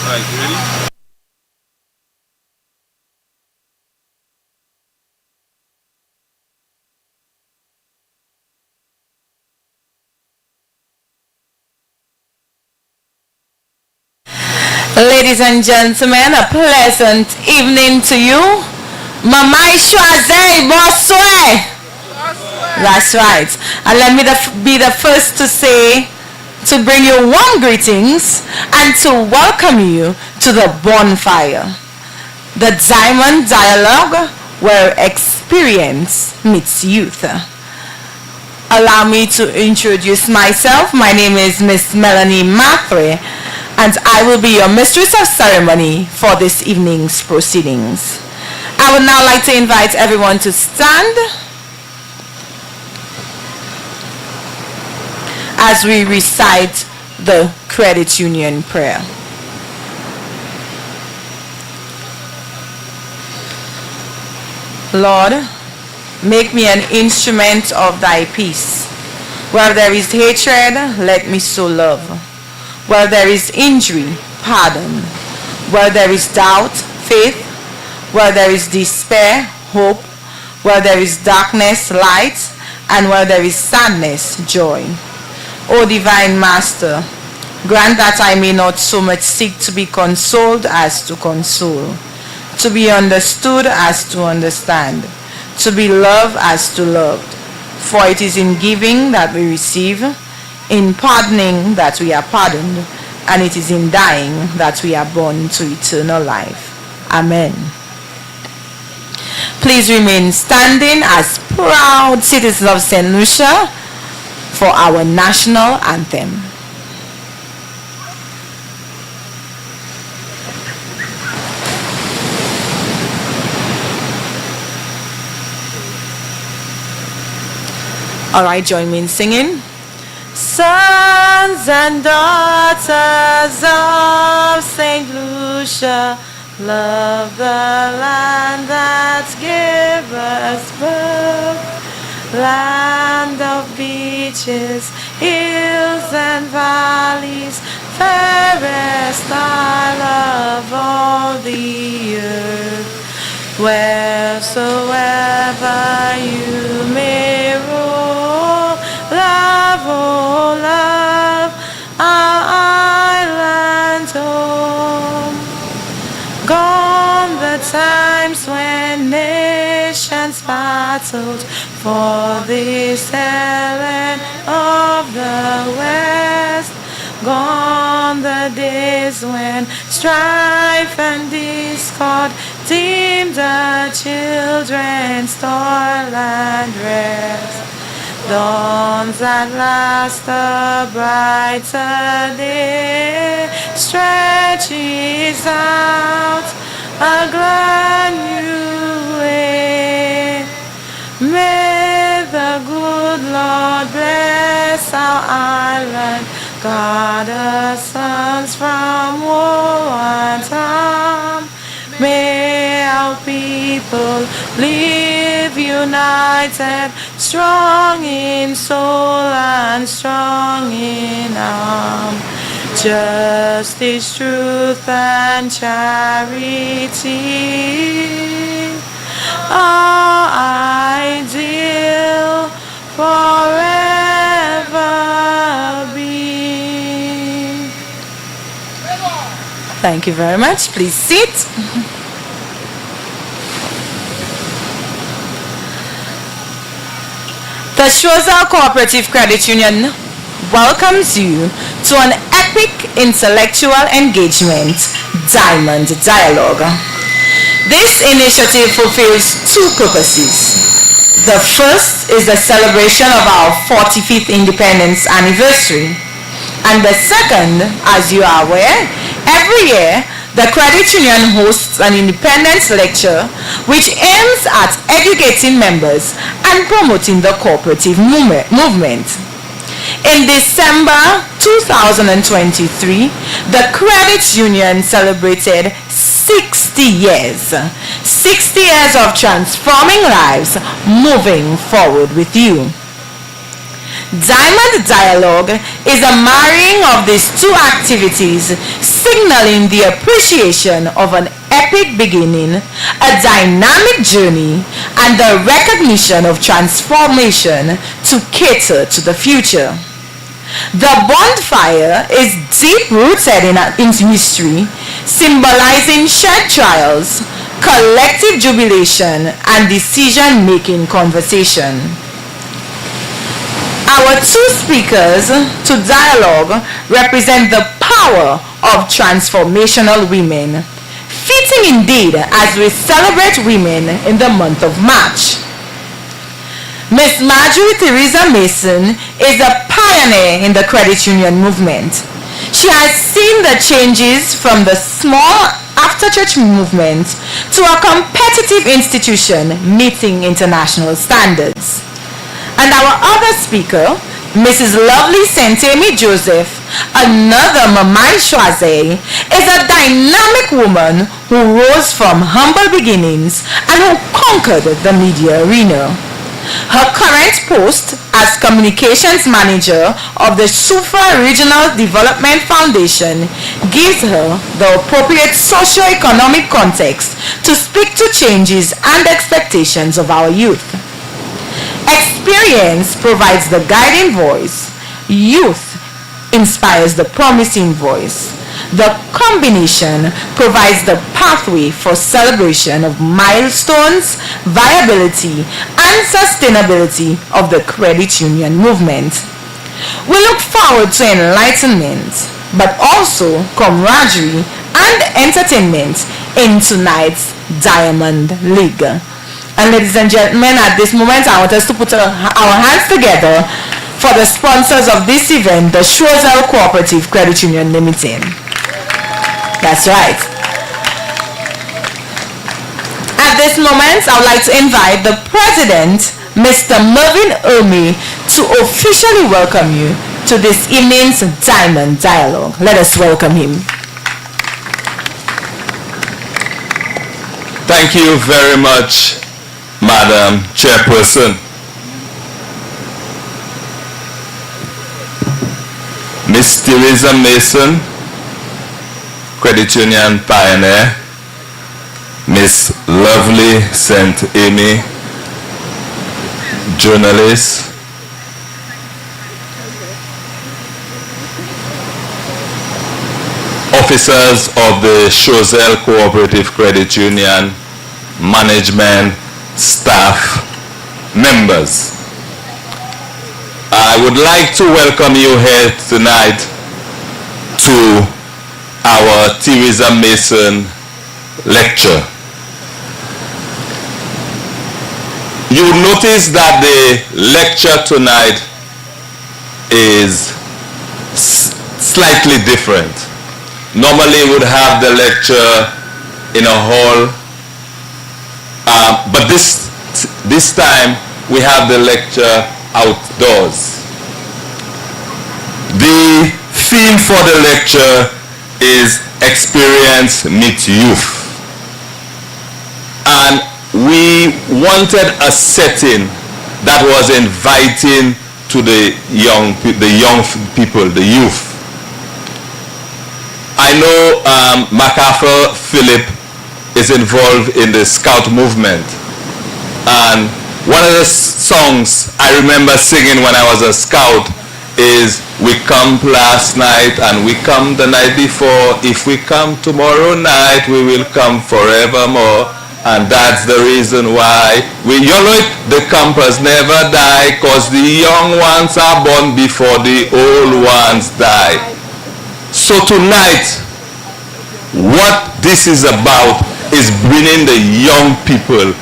Right, you ready? Ladies and gentlemen, a pleasant evening to you. Mamai Shwaze Boswe. That's right. And let me be the first to say, to bring you warm greetings and to welcome you to the Bonfire, the Diamond Dialogue where experience meets youth. Allow me to introduce myself. My name is Miss Melanie Mathre, and I will be your mistress of ceremony for this evening's proceedings. I would now like to invite everyone to stand as we recite the credit union prayer. Lord, make me an instrument of thy peace. Where there is hatred, let me sow love. Where there is injury, pardon. Where there is doubt, faith. Where there is despair, hope. Where there is darkness, light. And where there is sadness, joy. O divine Master, grant that I may not so much seek to be consoled as to console, to be understood as to understand, to be loved as to loved. For it is in giving that we receive, in pardoning that we are pardoned, and it is in dying that we are born to eternal life. Amen. Please remain standing as proud citizens of St. Lucia for our national anthem. All right, join me in singing. Sons and daughters of St. Lucia, love the land that gave us birth. Land of beaches, hills and valleys, fairest isle of all the earth. Wheresoever you may roam, love, oh love, our island home. Gone the times when nations battled for this land of the West. Gone the days when strife and discord deemed the children's toil and rest. Dawns at last a brighter day, stretches out a glad new way. May the good Lord bless our island, guard our sons from woe and harm. May our people live united, strong in soul and strong in arm. Justice, truth, and charity are ideal forever be. Thank you very much. Please sit. The Shrewsbury Cooperative Credit Union welcomes you to an epic intellectual engagement, Diamond Dialogue. This initiative fulfills two purposes. The first is the celebration of our 45th independence anniversary. And the second, as you are aware, every year the credit union hosts an independence lecture which aims at educating members and promoting the cooperative movement. In December 2023, the credit union celebrated 60 years. 60 years of transforming lives, moving forward with you. Diamond Dialogue is a marrying of these two activities, signaling the appreciation of an epic beginning, a dynamic journey, and the recognition of transformation to cater to the future. The bonfire is deep-rooted in history, symbolizing shared trials, collective jubilation, and decision-making conversation. Our two speakers to dialogue represent the power of transformational women, fitting indeed as we celebrate women in the month of March. Ms. Marjorie Theresa Mason is a pioneer in the credit union movement. She has seen the changes from the small after-church movement to a competitive institution meeting international standards. And our other speaker, Mrs. Lovely Saint-Amy Joseph, another Mamai Shwaze, is a dynamic woman who rose from humble beginnings and who conquered the media arena. Her current post as Communications Manager of the Sufa Regional Development Foundation gives her the appropriate socio-economic context to speak to changes and expectations of our youth. Experience provides the guiding voice. Youth inspires the promising voice. The combination provides the pathway for celebration of milestones, viability, and sustainability of the credit union movement. We look forward to enlightenment, but also camaraderie and entertainment in tonight's Diamond League. And ladies and gentlemen, at this moment, I want us to put our hands together for the sponsors of this event, the Shozel Cooperative Credit Union Limited. That's right. At this moment, I would like to invite the President, Mr. Mervyn Omi, to officially welcome you to this evening's Diamond Dialogue. Let us welcome him. Thank you very much, Madam Chairperson. Miss Theresa Mason, Credit Union Pioneer, Miss Lovely St. Amy, journalist, officers of the Shozel Cooperative Credit Union, management, staff, members. I would like to welcome you here tonight to our Theresa Mason lecture. You notice that the lecture tonight is slightly different. Normally we would have the lecture in a hall, but this time we have the lecture outdoors. The theme for the lecture is Experience Meet Youth. And we wanted a setting that was inviting to the young people, the youth. I know MacArthur Phillip is involved in the Scout movement, and one of the songs I remember singing when I was a Scout is "We come last night and we come the night before. If we come tomorrow night, we will come forevermore. And that's the reason why you know it, the campers never die, cause the young ones are born before the old ones die." So tonight, what this is about is bringing the young people,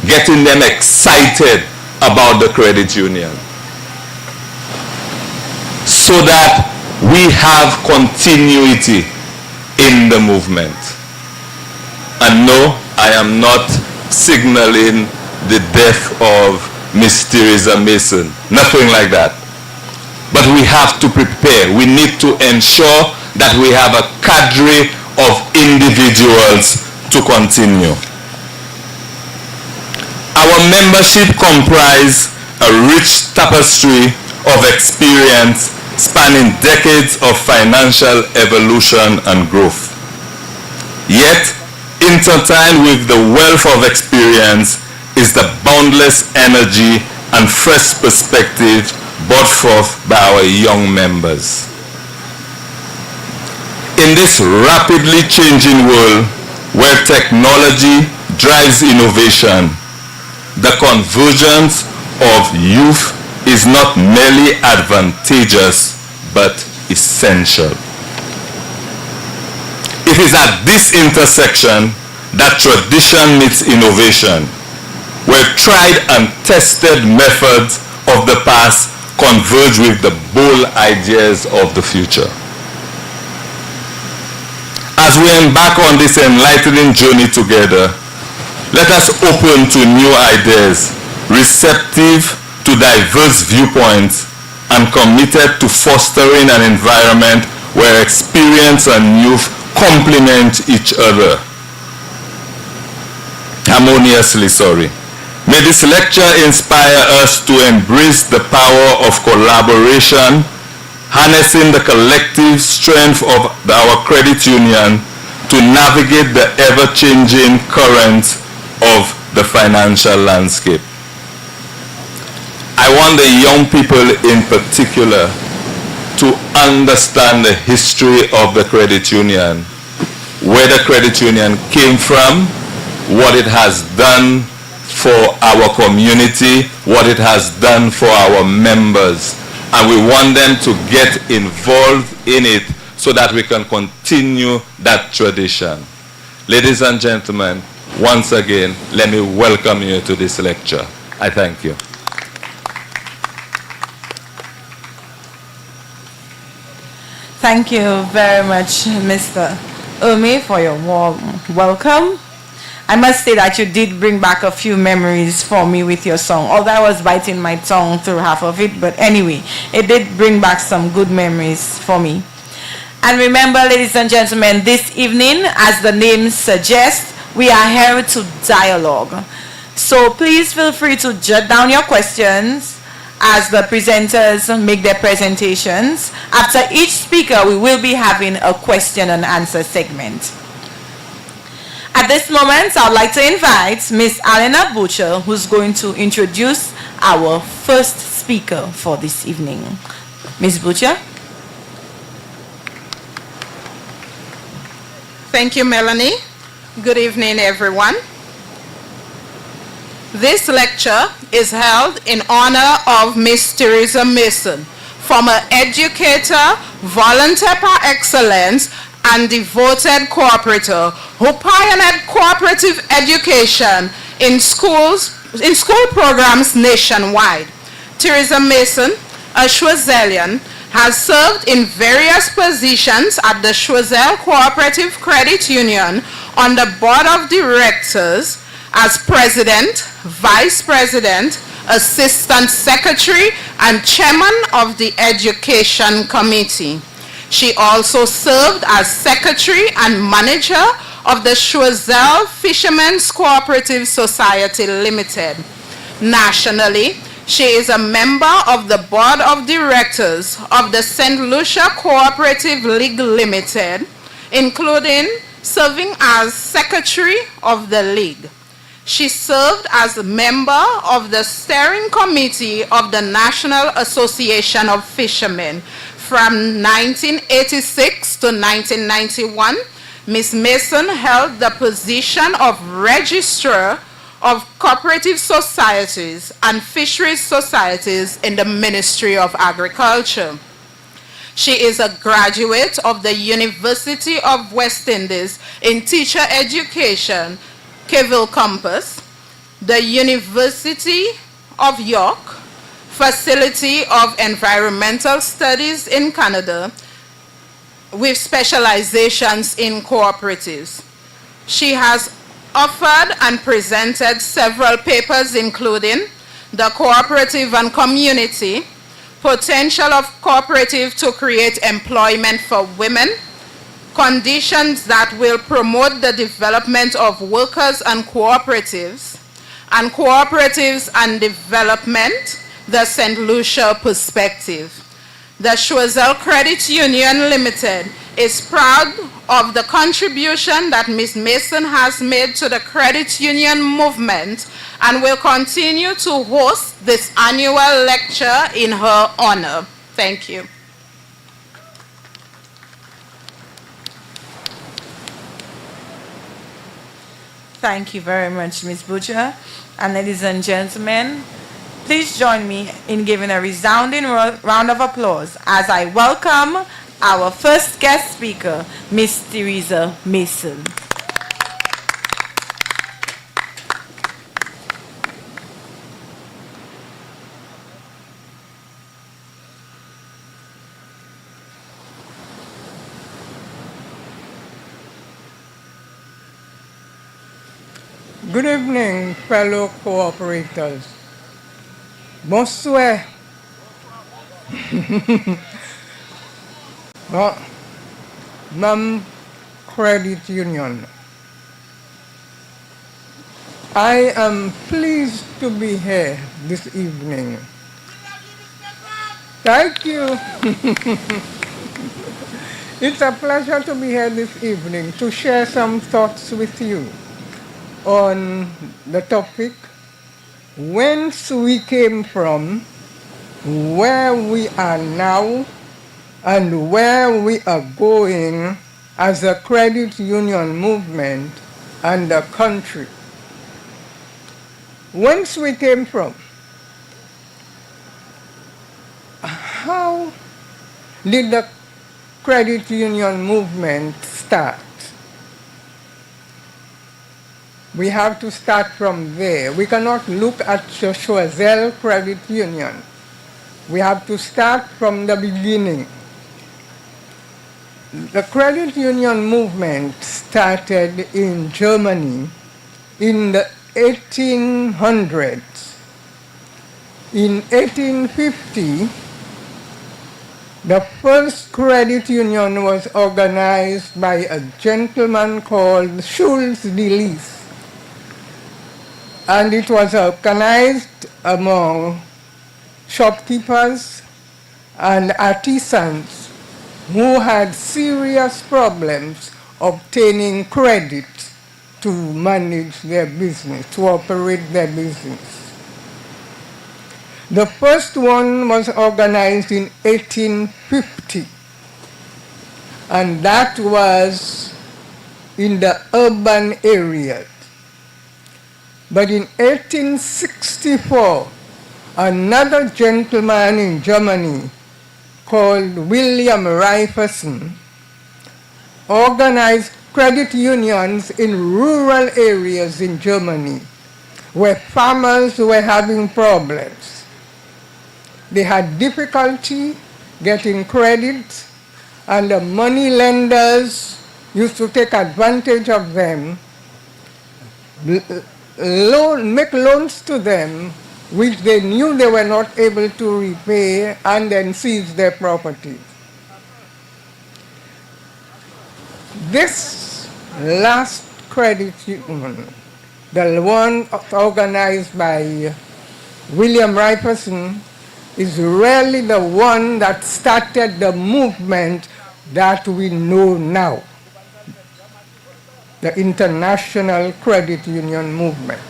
getting them excited about the credit union, so that we have continuity in the movement. And no, I am not signaling the death of Miss Theresa Mason, nothing like that. But we have to prepare. We need to ensure that we have a cadre of individuals to continue. Our membership comprises a rich tapestry of experience spanning decades of financial evolution and growth. Yet, intertwined with the wealth of experience is the boundless energy and fresh perspective brought forth by our young members. In this rapidly changing world where technology drives innovation, the convergence of youth is not merely advantageous but essential. It is at this intersection that tradition meets innovation, where tried and tested methods of the past converge with the bold ideas of the future. As we embark on this enlightening journey together, let us open to new ideas, receptive to diverse viewpoints, and committed to fostering an environment where experience and youth complement each other harmoniously. May this lecture inspire us to embrace the power of collaboration, harnessing the collective strength of our credit union to navigate the ever-changing currents of the financial landscape. I want the young people in particular to understand the history of the credit union, where the credit union came from, what it has done for our community, what it has done for our members. And we want them to get involved in it so that we can continue that tradition. Ladies and gentlemen, once again, let me welcome you to this lecture. I thank you. Thank you very much, Mr. Umi, for your warm welcome. I must say that you did bring back a few memories for me with your song, although I was biting my tongue through half of it, but anyway, it did bring back some good memories for me. And remember, ladies and gentlemen, this evening, as the name suggests, we are here to dialogue. So please feel free to jot down your questions as the presenters make their presentations. After each speaker, we will be having a question and answer segment. At this moment, I would like to invite Ms. Alena Butcher, who's going to introduce our first speaker for this evening. Ms. Butcher. Thank you, Melanie. Good evening, everyone. This lecture is held in honor of Miss Theresa Mason, former educator, volunteer par excellence, and devoted cooperator who pioneered cooperative education in school programs nationwide. Teresa Mason, a Choiselian, has served in various positions at the Choisel Cooperative Credit Union on the board of directors as president, vice president, assistant secretary, and chairman of the education committee. She also served as secretary and manager of the Choisel Fishermen's Cooperative Society Limited. Nationally, she is a member of the board of directors of the St. Lucia Cooperative League Limited, including serving as secretary of the league. She served as a member of the steering committee of the National Association of Fishermen. From 1986 to 1991, Ms. Mason held the position of Registrar of Cooperative Societies and Fisheries Societies in the Ministry of Agriculture. She is a graduate of the University of West Indies in Teacher Education, Keville Campus, the University of York, Facility of Environmental Studies in Canada, with specializations in cooperatives. She has authored and presented several papers, including The Cooperative and Community, Potential of Cooperative to Create Employment for Women, Conditions that Will Promote the Development of Workers and Cooperatives and Development, the St. Lucia perspective. The Choiseul Credit Union Limited is proud of the contribution that Ms. Mason has made to the credit union movement and will continue to host this annual lecture in her honor. Thank you. Thank you very much, Ms. Butcher. And ladies and gentlemen, please join me in giving a resounding round of applause as I welcome our first guest speaker, Ms. Theresa Mason. Good evening, fellow cooperators. Bonsoir. Mam Credit Union. I am pleased to be here this evening. Thank you. It's a pleasure to be here this evening to share some thoughts with you on the topic, whence we came from, where we are now, and where we are going as a credit union movement and a country. Whence we came from. How did the credit union movement start? We have to start from there. We cannot look at Choiseul Credit Union. We have to start from the beginning. The credit union movement started in Germany in the 1800s. In 1850, the first credit union was organized by a gentleman called Schulz de Lis. And it was organized among shopkeepers and artisans who had serious problems obtaining credit to manage their business, to operate their business. The first one was organized in 1850, and that was in the urban areas. But in 1864, another gentleman in Germany called William Reiferson organized credit unions in rural areas in Germany where farmers were having problems. They had difficulty getting credit, and the money lenders used to take advantage of them, make loans to them which they knew they were not able to repay, and then seize their property. This last credit union, the one organized by William Reiferson, is really the one that started the movement that we know now, the international credit union movement.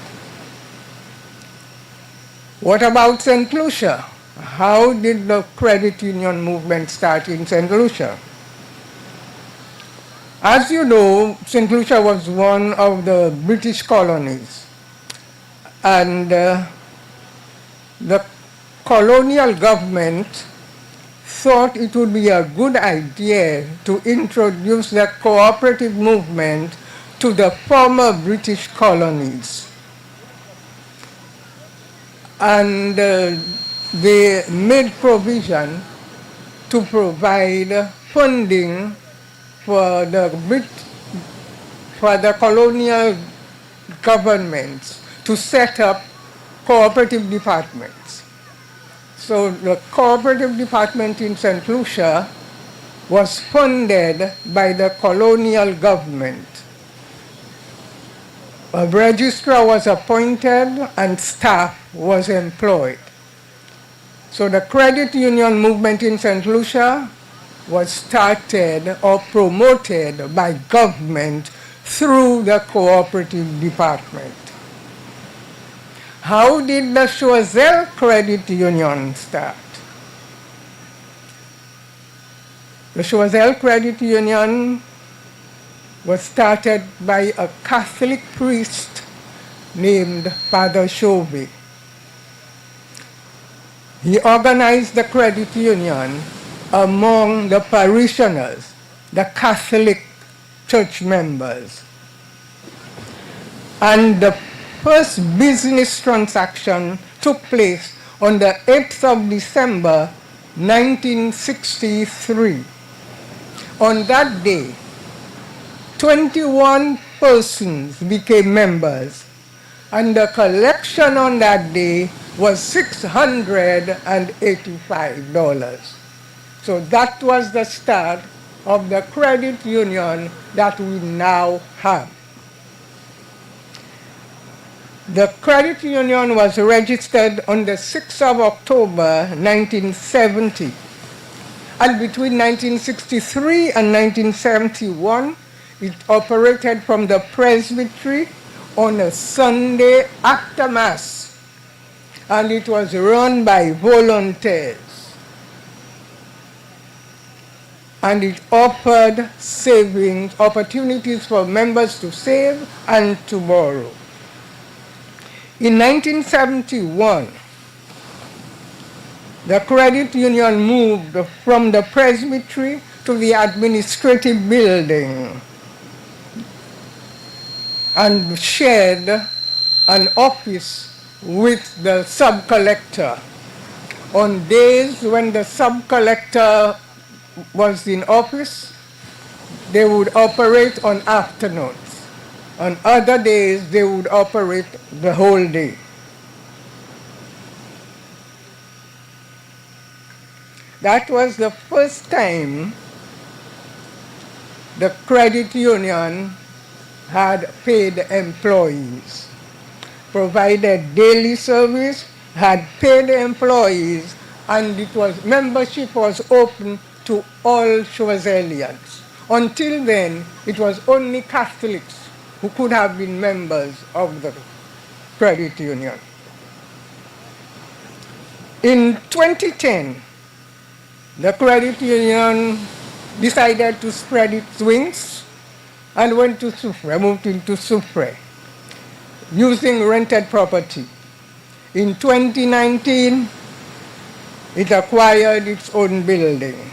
What about St. Lucia? How did the credit union movement start in St. Lucia? As you know, St. Lucia was one of the British colonies, and the colonial government thought it would be a good idea to introduce the cooperative movement to the former British colonies. And they made provision to provide funding for the colonial governments to set up cooperative departments. So the cooperative department in St. Lucia was funded by the colonial government. A registrar was appointed and staff was employed. So the credit union movement in St. Lucia was started or promoted by government through the cooperative department. How did the Choiseul Credit Union start? The Choiseul Credit Union was started by a Catholic priest named Father Chauvy. He organized the credit union among the parishioners, the Catholic church members. And the first business transaction took place on the 8th of December, 1963. On that day, 21 persons became members, and the collection on that day was $685. So that was the start of the credit union that we now have. The credit union was registered on the 6th of October, 1970. And between 1963 and 1971, it operated from the presbytery on a Sunday after Mass. And it was run by volunteers. And it offered savings, opportunities for members to save and to borrow. In 1971, the credit union moved from the presbytery to the administrative building and shared an office with the sub-collector. On days when the sub-collector was in office, they would operate on afternoons. On other days, they would operate the whole day. That was the first time the credit union had paid employees, provided daily service, had paid employees, and membership was open to all Choiselians. Until then, it was only Catholics who could have been members of the credit union. In 2010, the credit union decided to spread its wings and went to Soufre, moved into Soufre, using rented property. In 2019, it acquired its own building.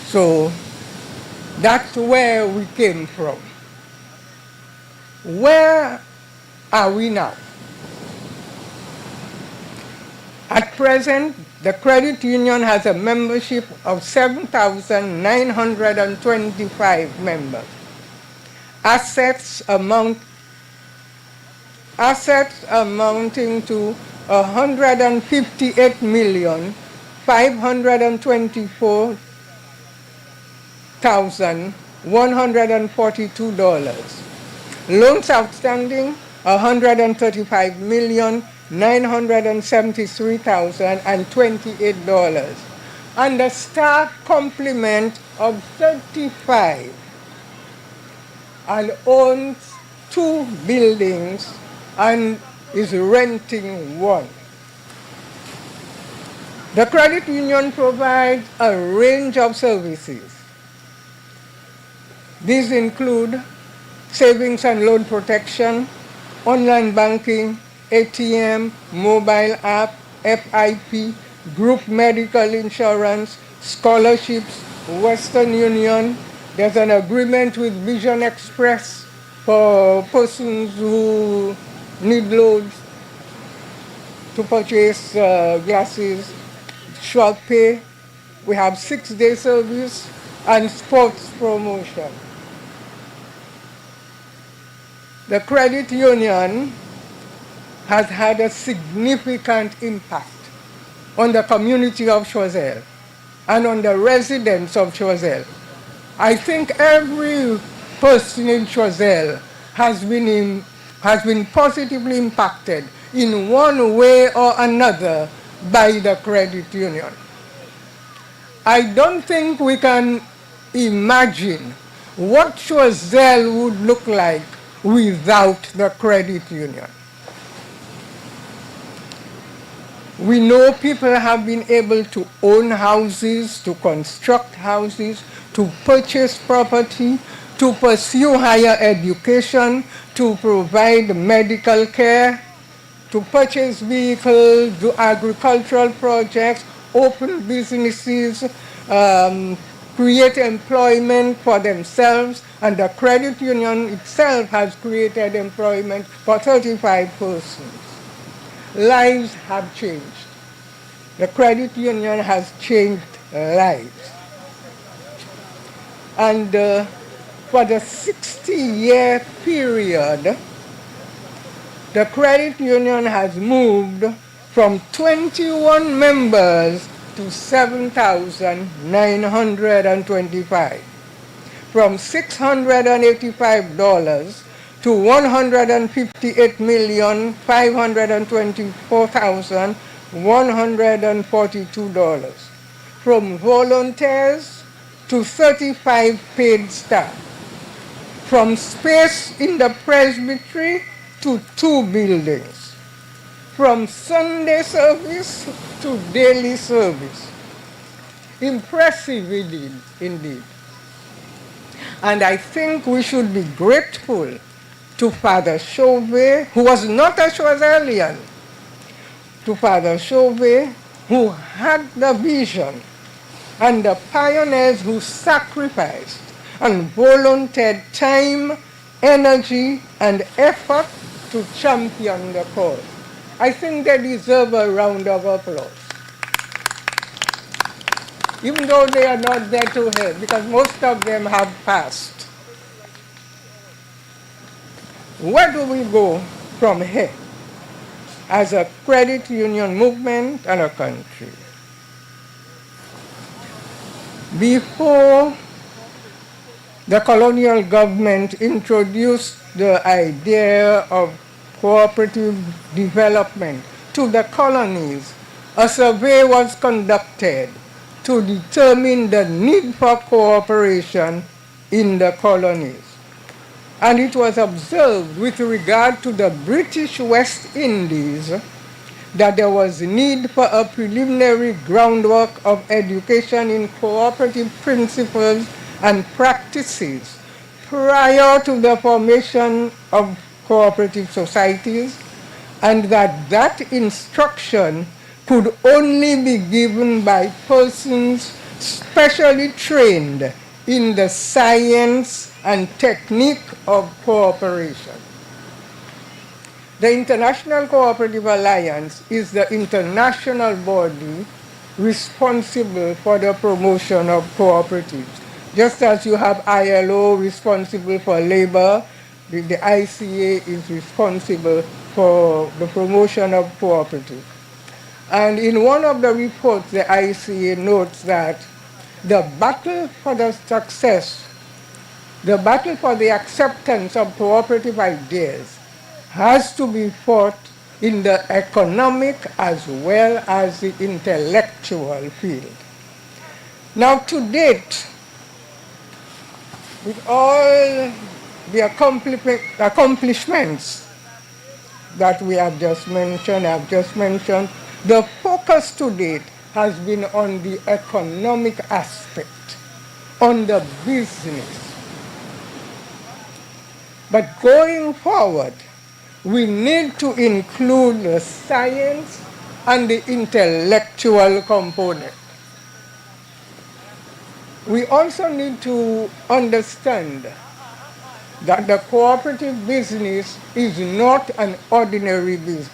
So that's where we came from. Where are we now? At present, the credit union has a membership of 7,925 members. Assets amounting to $158,524,142. Loans outstanding, $135,973,028. And a staff complement of 35, and owns 2 buildings and is renting 1. The credit union provides a range of services. These include savings and loan protection, online banking, ATM, mobile app, FIP, group medical insurance, scholarships, Western Union. There's an agreement with Vision Express for persons who need loans to purchase glasses. Short pay. We have 6-day service and sports promotion. The credit union has had a significant impact on the community of Choiseul and on the residents of Choiseul. I think every person in Choiseul has been has been positively impacted in one way or another by the credit union. I don't think we can imagine what Choiseul would look like without the credit union. We know people have been able to own houses, to construct houses, to purchase property, to pursue higher education, to provide medical care, to purchase vehicles, do agricultural projects, open businesses, create employment for themselves, and the credit union itself has created employment for 35 persons. Lives have changed. The credit union has changed lives. And for the 60-year period, the credit union has moved from 21 members to 7,925, from $685 to $158,524,142, from volunteers to 35 paid staff, from space in the presbytery to 2 buildings, from Sunday service to daily service. Impressive indeed. And I think we should be grateful to Father Chauvet, who was not a Choiselian, to Father Chauvet, who had the vision, and the pioneers who sacrificed and volunteered time, energy, and effort to champion the cause. I think they deserve a round of applause. Even though they are not there to help, because most of them have passed. Where do we go from here as a credit union movement and a country? Before the colonial government introduced the idea of cooperative development to the colonies, a survey was conducted to determine the need for cooperation in the colonies. And it was observed with regard to the British West Indies that there was need for a preliminary groundwork of education in cooperative principles and practices prior to the formation of cooperative societies, and that instruction could only be given by persons specially trained in the science and technique of cooperation. The International Cooperative Alliance is the international body responsible for the promotion of cooperatives. Just as you have ILO responsible for labor, the ICA is responsible for the promotion of cooperatives. And in one of the reports, the ICA notes that the battle for the success, the battle for the acceptance of cooperative ideas has to be fought in the economic as well as the intellectual field. Now, to date, with all the accomplishments that we have just mentioned, the focus to date has been on the economic aspect, on the business. But going forward, we need to include the science and the intellectual component. We also need to understand that the cooperative business is not an ordinary business.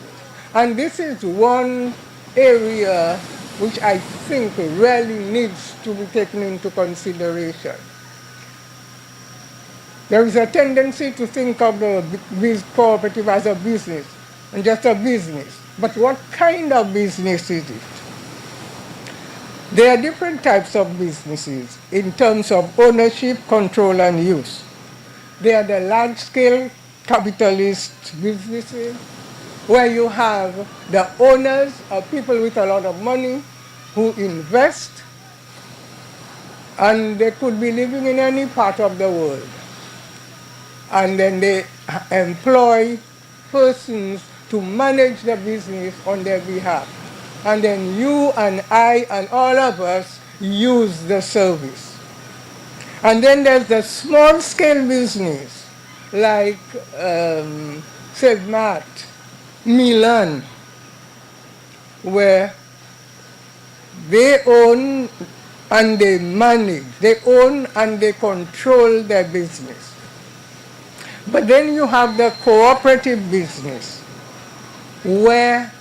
And this is one area which I think really needs to be taken into consideration. There is a tendency to think of the cooperative as a business, and just a business. But what kind of business is it? There are different types of businesses in terms of ownership, control, and use. There are the large-scale capitalist businesses, where you have the owners are people with a lot of money who invest, and they could be living in any part of the world. And then they employ persons to manage the business on their behalf. And then you and I and all of us use the service. And then there's the small scale business, like St. Matt, Milan, where they own and they manage, they own and they control their business. But then you have the cooperative business, where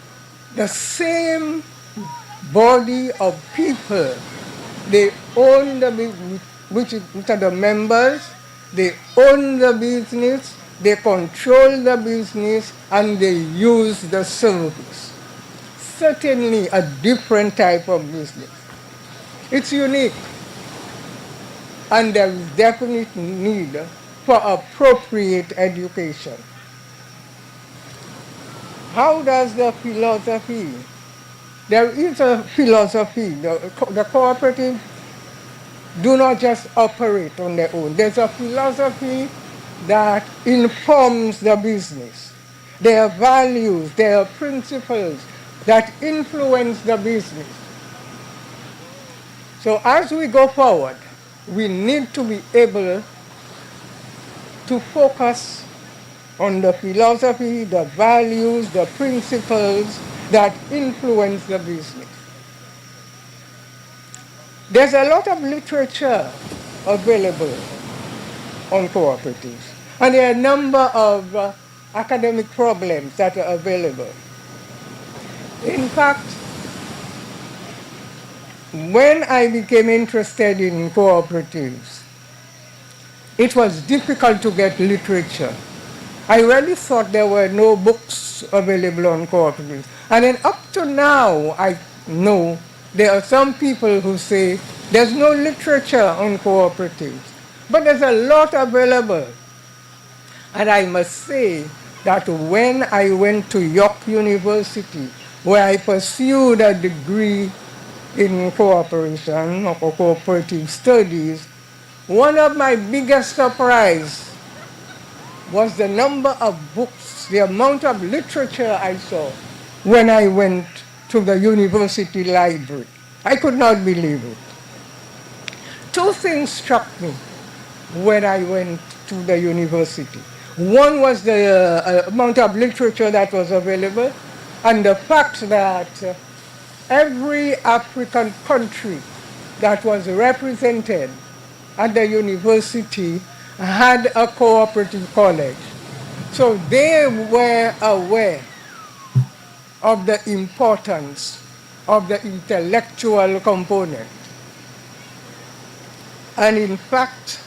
the same body of people, they own the business, which are the members, they own the business, they control the business, and they use the service. Certainly a different type of business. It's unique, and there is definite need for appropriate education. How does the philosophy? There is a philosophy. The cooperative do not just operate on their own. There's a philosophy that informs the business. There are values, there are principles that influence the business. So as we go forward, we need to be able to focus on the philosophy, the values, the principles that influence the business. There's a lot of literature available on cooperatives, and there are a number of academic problems that are available. In fact, when I became interested in cooperatives, it was difficult to get literature. I really thought there were no books available on cooperatives. And then up to now, I know there are some people who say there's no literature on cooperatives, but there's a lot available. And I must say that when I went to York University, where I pursued a degree in cooperation or cooperative studies, one of my biggest surprises was the number of books, the amount of literature I saw when I went to the university library. I could not believe it. Two things struck me when I went to the university. One was the amount of literature that was available, and the fact that every African country that was represented at the university had a cooperative college. So they were aware of the importance of the intellectual component. And in fact,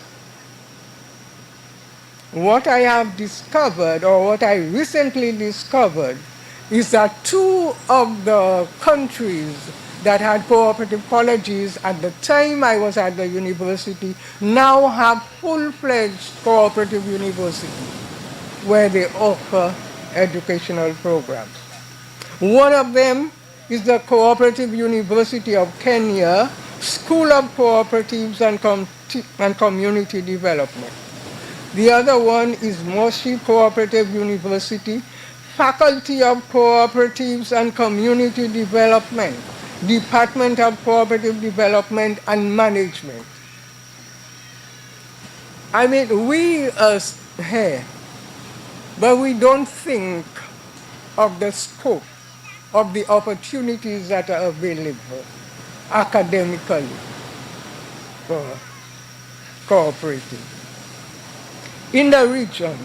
what I have discovered, or what I recently discovered, is that two of the countries that had cooperative colleges at the time I was at the university now have full-fledged cooperative universities where they offer educational programs. One of them is the Cooperative University of Kenya, School of Cooperatives and Community Development. The other one is Moshi Cooperative University, Faculty of Cooperatives and Community Development, Department of Cooperative Development and Management. I mean, we are here, but we don't think of the scope of the opportunities that are available academically for cooperative. In the region,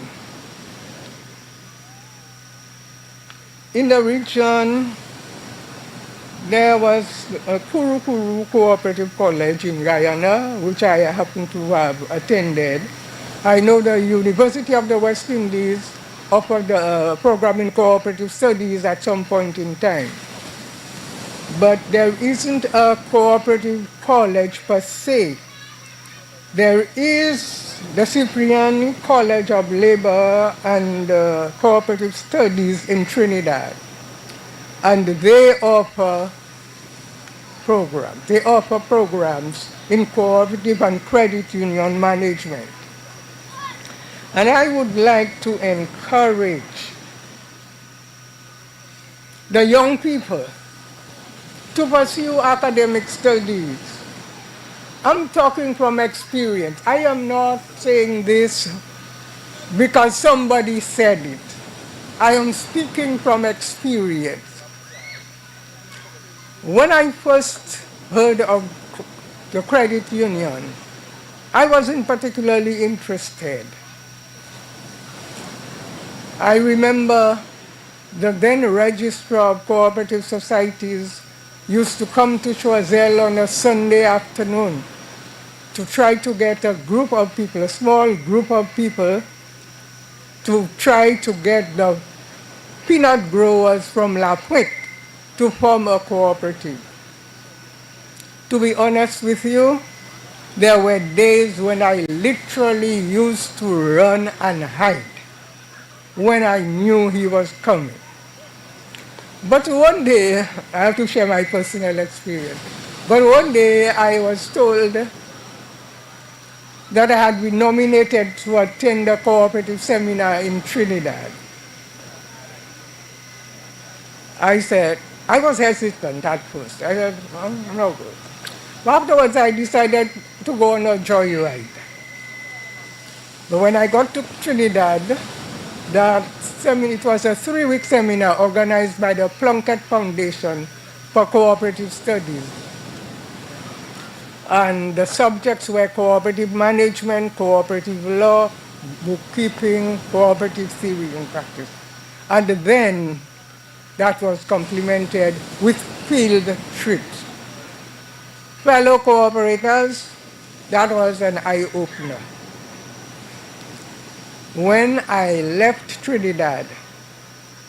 there was a Kuru Cooperative College in Guyana, which I happen to have attended. I know the University of the West Indies offered a program in cooperative studies at some point in time. But there isn't a cooperative college per se There is the Cyprian College of Labor and Cooperative Studies in Trinidad, and they offer programs. They offer programs in cooperative and credit union management. And I would like to encourage the young people to pursue academic studies. I'm talking from experience. I am not saying this because somebody said it. I am speaking from experience. When I first heard of the credit union, I wasn't particularly interested. I remember the then registrar of cooperative societies used to come to Choiseul on a Sunday afternoon to try to get a group of people, a small group of people, to try to get the peanut growers from La Puente to form a cooperative. To be honest with you, there were days when I literally used to run and hide when I knew he was coming. But one day, I have to share my personal experience, but one day I was told that I had been nominated to attend a cooperative seminar in Trinidad. I said, I was hesitant at first. I said, oh, no good. But afterwards I decided to go on a joyride. But when I got to Trinidad, it was a 3-week seminar organized by the Plunkett Foundation for Cooperative Studies. And the subjects were cooperative management, cooperative law, bookkeeping, cooperative theory and practice. And then that was complemented with field trips. Fellow cooperators, that was an eye-opener. When I left Trinidad,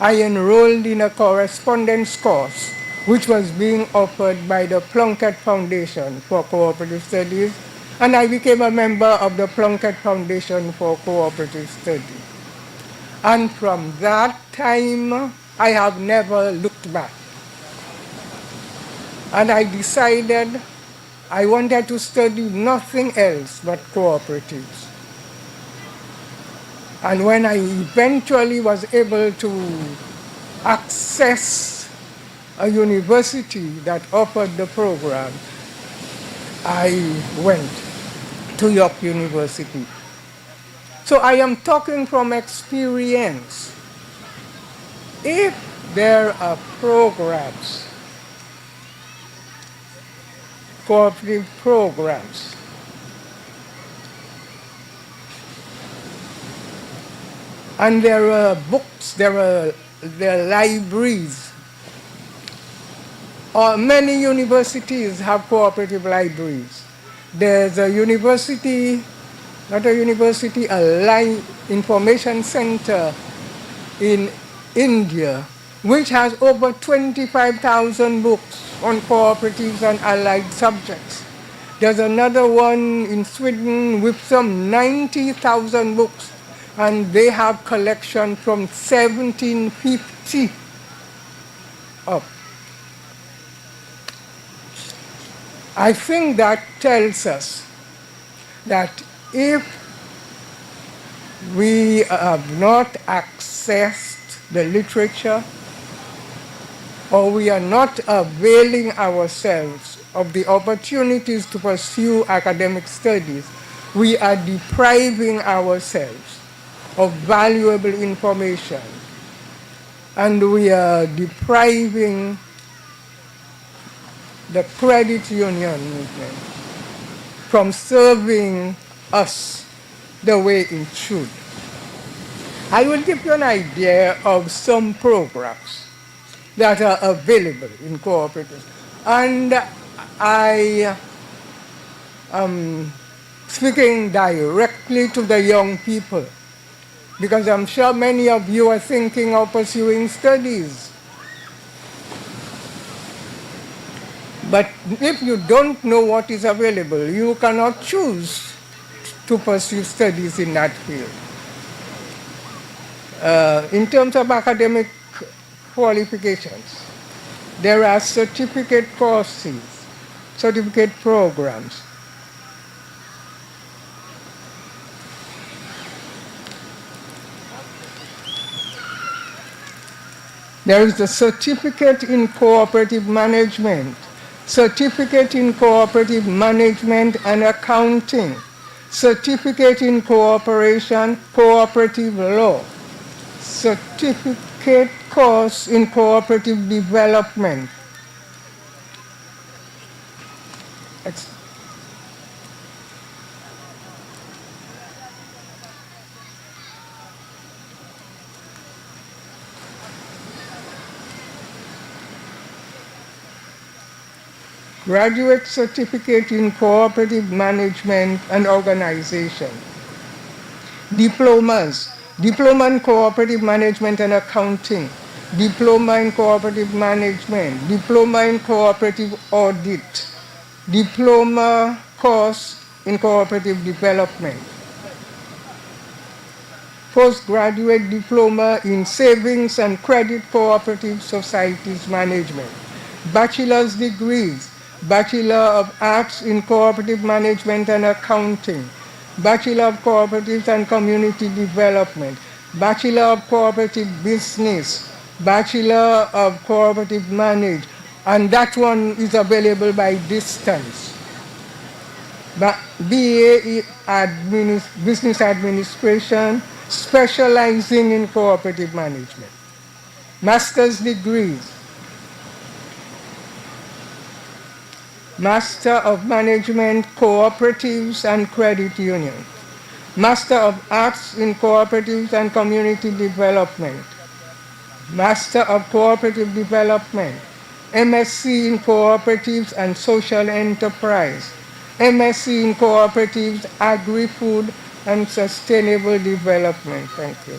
I enrolled in a correspondence course which was being offered by the Plunkett Foundation for Cooperative Studies, and I became a member of the Plunkett Foundation for Cooperative Studies. And from that time, I have never looked back. And I decided I wanted to study nothing else but cooperatives. And when I eventually was able to access a university that offered the program, I went to York University. So I am talking from experience. If there are programs, cooperative programs, and there are books, there are libraries, or many universities have cooperative libraries. There's a university, not a university, a information center in India, which has over 25,000 books on cooperatives and allied subjects. There's another one in Sweden with some 90,000 books, and they have collection from 1750 up. I think that tells us that if we have not accessed the literature, or we are not availing ourselves of the opportunities to pursue academic studies, we are depriving ourselves of valuable information, and we are depriving the credit union movement from serving us the way it should. I will give you an idea of some programs that are available in cooperatives. And I am speaking directly to the young people, because I'm sure many of you are thinking of pursuing studies. But if you don't know what is available, you cannot choose. to pursue studies in that field. In terms of academic qualifications, there are certificate courses, certificate programs. There is the Certificate in Cooperative Management, Certificate in Cooperative Management and Accounting, Certificate in Cooperation, Cooperative Law, Certificate Course in Cooperative Development. Graduate Certificate in Cooperative Management and Organization. Diplomas, Diploma in Cooperative Management and Accounting, Diploma in Cooperative Management, Diploma in Cooperative Audit, Diploma course in Cooperative Development, Postgraduate Diploma in Savings and Credit Cooperative Societies Management, Bachelor's degrees, Bachelor of Arts in Cooperative Management and Accounting, Bachelor of Cooperatives and Community Development, Bachelor of Cooperative Business, Bachelor of Cooperative Management, and that one is available by distance. BA Business Administration, specializing in cooperative management. Master's degrees, Master of Management, Cooperatives and Credit Unions, Master of Arts in Cooperatives and Community Development, Master of Cooperative Development, MSc in Cooperatives and Social Enterprise, MSc in Cooperatives, Agri-Food and Sustainable Development. Thank you.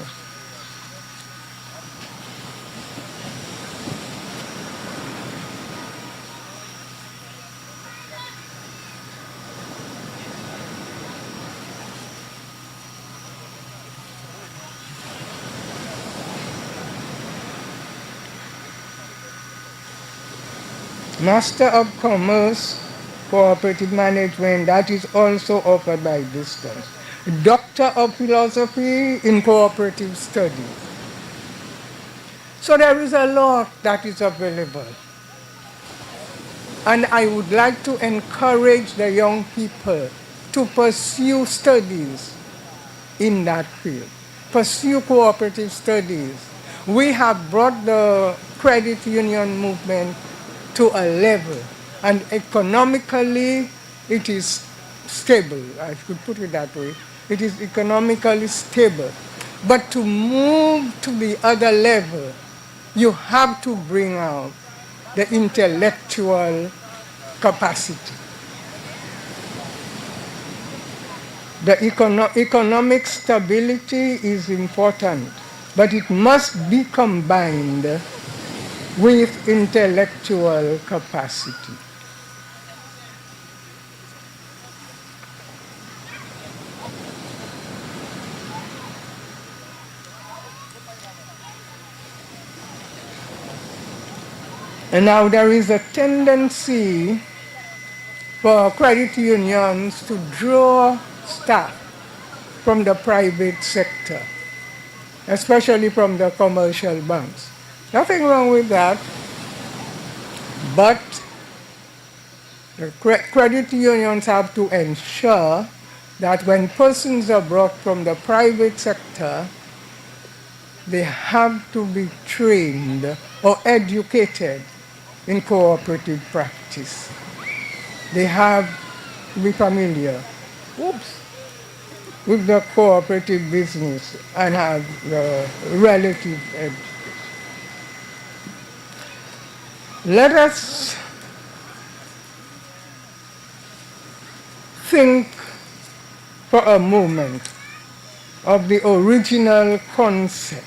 Master of Commerce, Cooperative Management, that is also offered by distance. Doctor of Philosophy in Cooperative Studies. So there is a lot that is available. And I would like to encourage the young people to pursue studies in that field, pursue cooperative studies. We have brought the credit union movement to a level, and economically it is stable. I could put it that way. It is economically stable. But to move to the other level, you have to bring out the intellectual capacity. The economic stability is important, but it must be combined with intellectual capacity. And now there is a tendency for credit unions to draw staff from the private sector, especially from the commercial banks. Nothing wrong with that, but the credit unions have to ensure that when persons are brought from the private sector, they have to be trained or educated in cooperative practice. They have to be familiar with the cooperative business and have the relative education. Let us think for a moment of the original concept.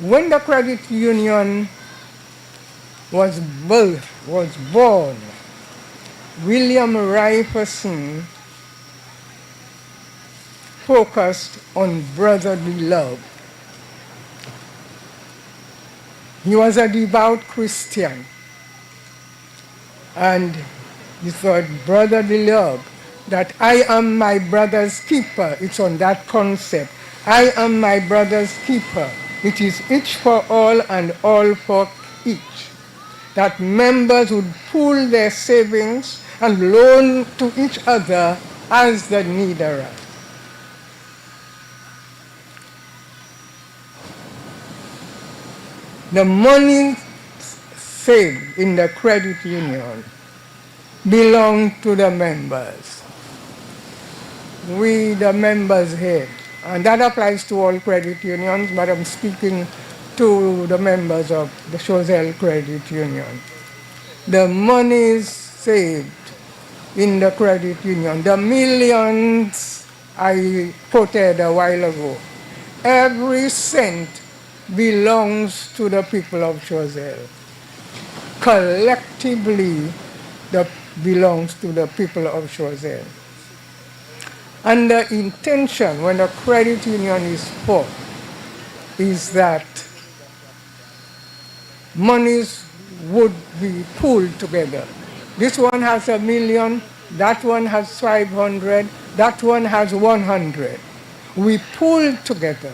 When the credit union was born, William Ryerson focused on brotherly love. He was a devout Christian, and he thought brotherly love, that I am my brother's keeper. It's on that concept. I am my brother's keeper. It is each for all and all for each. That members would pool their savings and loan to each other as the need arises. The money saved in the credit union belong to the members. We, the members here, and that applies to all credit unions, but I'm speaking to the members of the Choiseul Credit Union. The monies saved in the credit union, the millions I quoted a while ago, every cent belongs to the people of Choiseul. Collectively, belongs to the people of Choiseul. And the intention when a credit union is formed is that monies would be pooled together. This one has $1 million, that one has 500, that one has 100. We pool together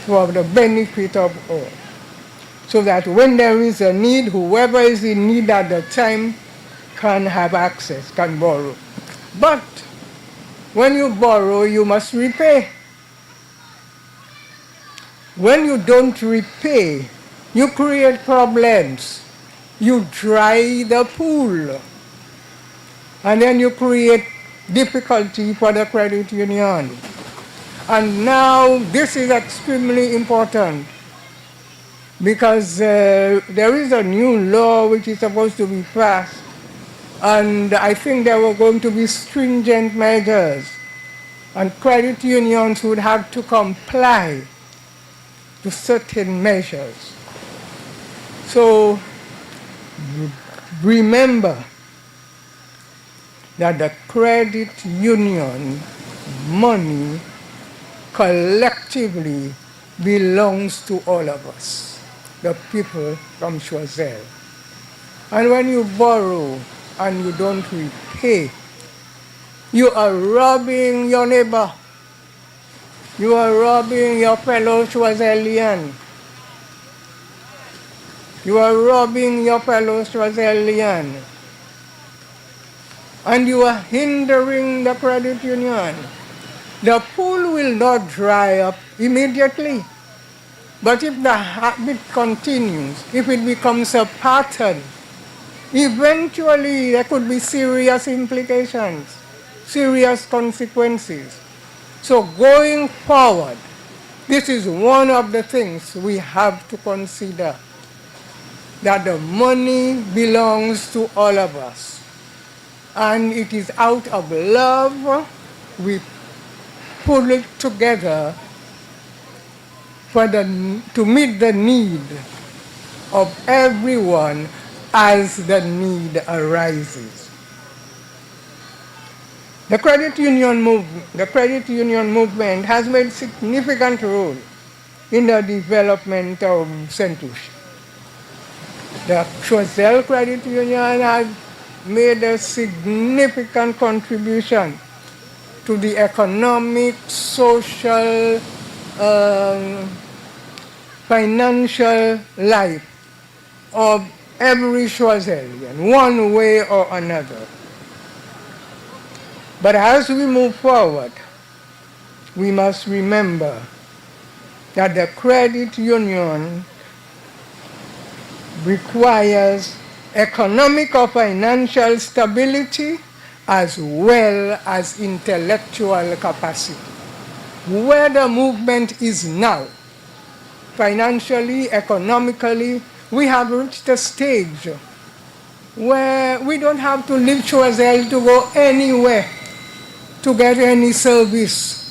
for the benefit of all, so that when there is a need, whoever is in need at the time can have access, can borrow. But when you borrow, you must repay. When you don't repay, you create problems. You dry the pool. And then you create difficulty for the credit union. And now this is extremely important, because there is a new law which is supposed to be passed, and I think there were going to be stringent measures, and credit unions would have to comply to certain measures. So remember that the credit union money collectively belongs to all of us, the people from Choiseul. And when you borrow and you don't repay, you are robbing your neighbor. You are robbing your fellow Choiseulian. You are robbing your fellow Choiseulian. And you are hindering the credit union. The pool will not dry up immediately. But if the habit continues, if it becomes a pattern, eventually there could be serious implications, serious consequences. So going forward, this is one of the things we have to consider, that the money belongs to all of us. And it is out of love we pull it together to meet the need of everyone as the need arises. The credit union movement has made significant role in the development of St. Lucia. The Choiseul Credit Union has made a significant contribution to the economic, social, financial life of every Choiseulian, one way or another. But as we move forward, we must remember that the credit union requires economic or financial stability as well as intellectual capacity. Where the movement is now, financially, economically, we have reached a stage where we don't have to leave Choiseul to go anywhere to get any service.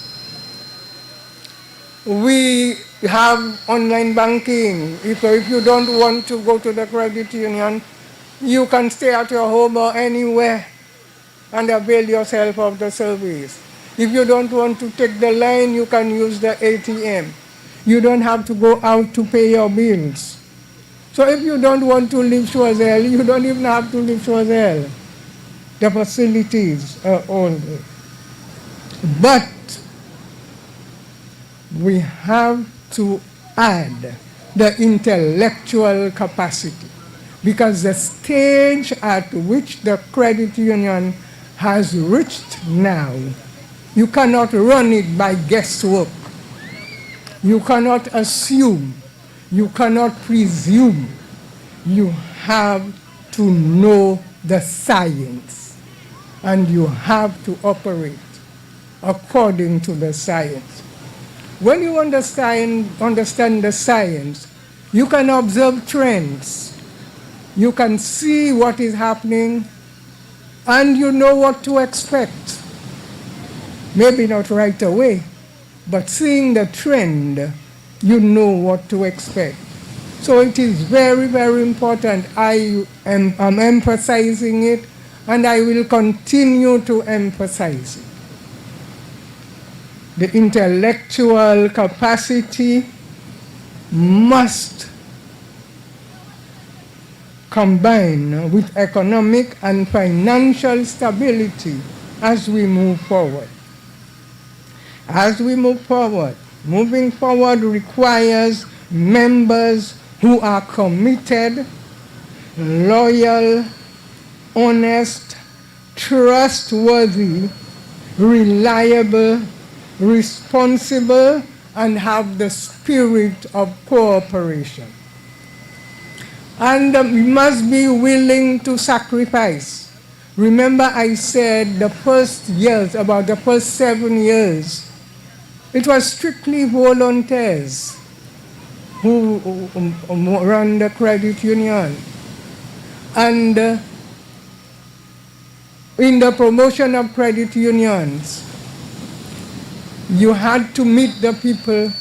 We have online banking. If you don't want to go to the credit union, you can stay at your home or anywhere and avail yourself of the service. If you don't want to take the line, you can use the ATM. You don't have to go out to pay your bills. So if you don't want to leave Choiseul, you don't even have to leave Choiseul. The facilities are all there. But we have to add the intellectual capacity, because the stage at which the credit union has reached now, you cannot run it by guesswork. You cannot assume. You cannot presume. You have to know the science, and you have to operate according to the science. When you understand the science, you can observe trends. You can see what is happening, and you know what to expect. Maybe not right away, but seeing the trend, you know what to expect. So it is very, very important. I'm emphasizing it, and I will continue to emphasize it. The intellectual capacity must combine with economic and financial stability as we move forward. As we move forward, moving forward requires members who are committed, loyal, honest, trustworthy, reliable, responsible, and have the spirit of cooperation. And we must be willing to sacrifice. Remember, I said the first years, about the first 7 years, it was strictly volunteers who run the credit union. And in the promotion of credit unions, you had to meet the people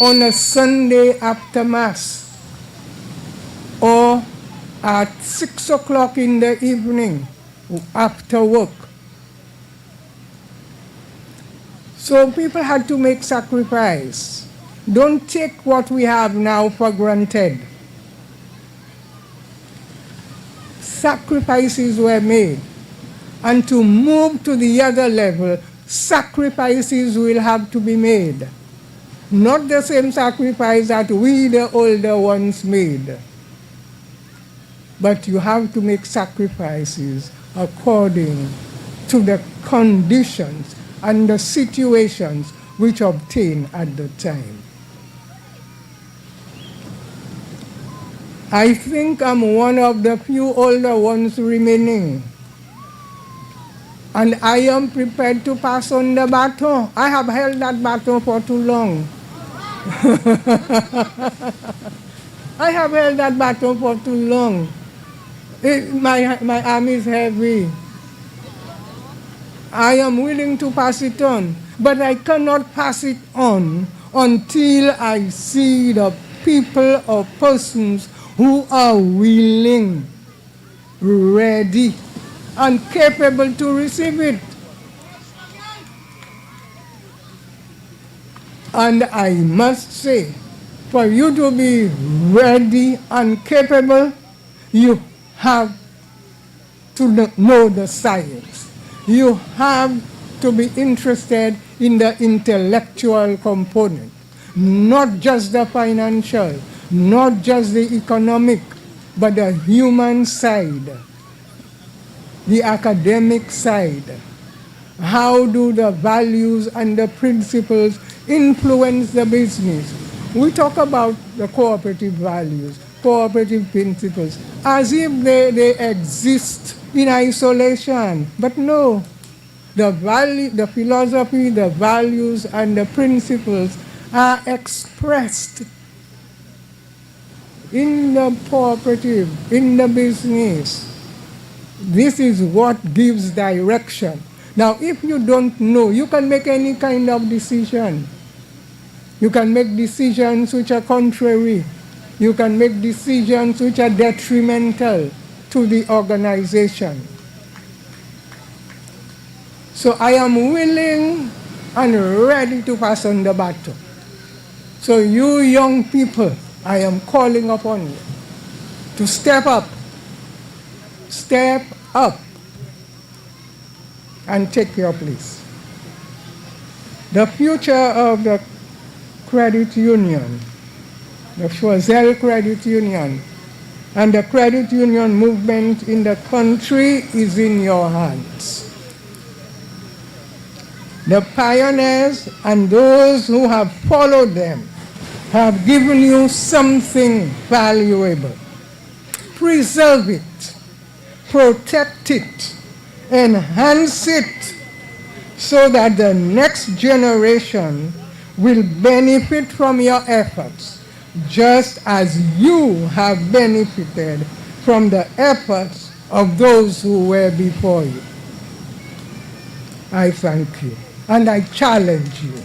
on a Sunday after Mass, or at 6 o'clock in the evening after work. So people had to make sacrifice. Don't take what we have now for granted. Sacrifices were made. And to move to the other level, sacrifices will have to be made. Not the same sacrifice that we, the older ones, made. But you have to make sacrifices according to the conditions and the situations which obtain at the time. I think I'm one of the few older ones remaining. And I am prepared to pass on the baton. I have held that baton for too long. I have held that baton for too long. My arm is heavy. I am willing to pass it on, but I cannot pass it on until I see the people or persons who are willing, ready, and capable to receive it. And I must say, for you to be ready and capable, you have to know the science. You have to be interested in the intellectual component, not just the financial, not just the economic, but the human side, the academic side. How do the values and the principles influence the business? We talk about the cooperative values, cooperative principles, as if they exist in isolation. But no, the value, the philosophy, the values, and the principles are expressed in the cooperative, in the business. This is what gives direction. Now, if you don't know, you can make any kind of decision. You can make decisions which are contrary. You can make decisions which are detrimental to the organization. So I am willing and ready to pass on the baton. So you young people, I am calling upon you to step up and take your place. The future of the credit union, the Choiseul Credit Union, and the credit union movement in the country is in your hands. The pioneers and those who have followed them have given you something valuable. Preserve it, protect it, enhance it, so that the next generation will benefit from your efforts, just as you have benefited from the efforts of those who were before you. I thank you, and I challenge you.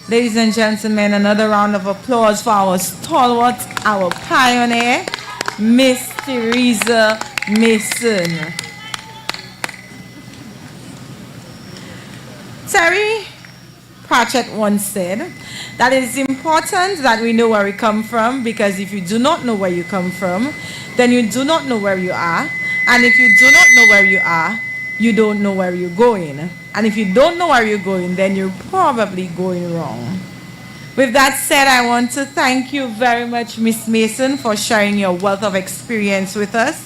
Ladies and gentlemen, another round of applause for our stalwart, our pioneer, Miss Theresa Mason. Terry Pratchett once said that it is important that we know where we come from, because if you do not know where you come from, then you do not know where you are. And if you do not know where you are, you don't know where you're going. And if you don't know where you're going, then you're probably going wrong. With that said, I want to thank you very much, Miss Mason, for sharing your wealth of experience with us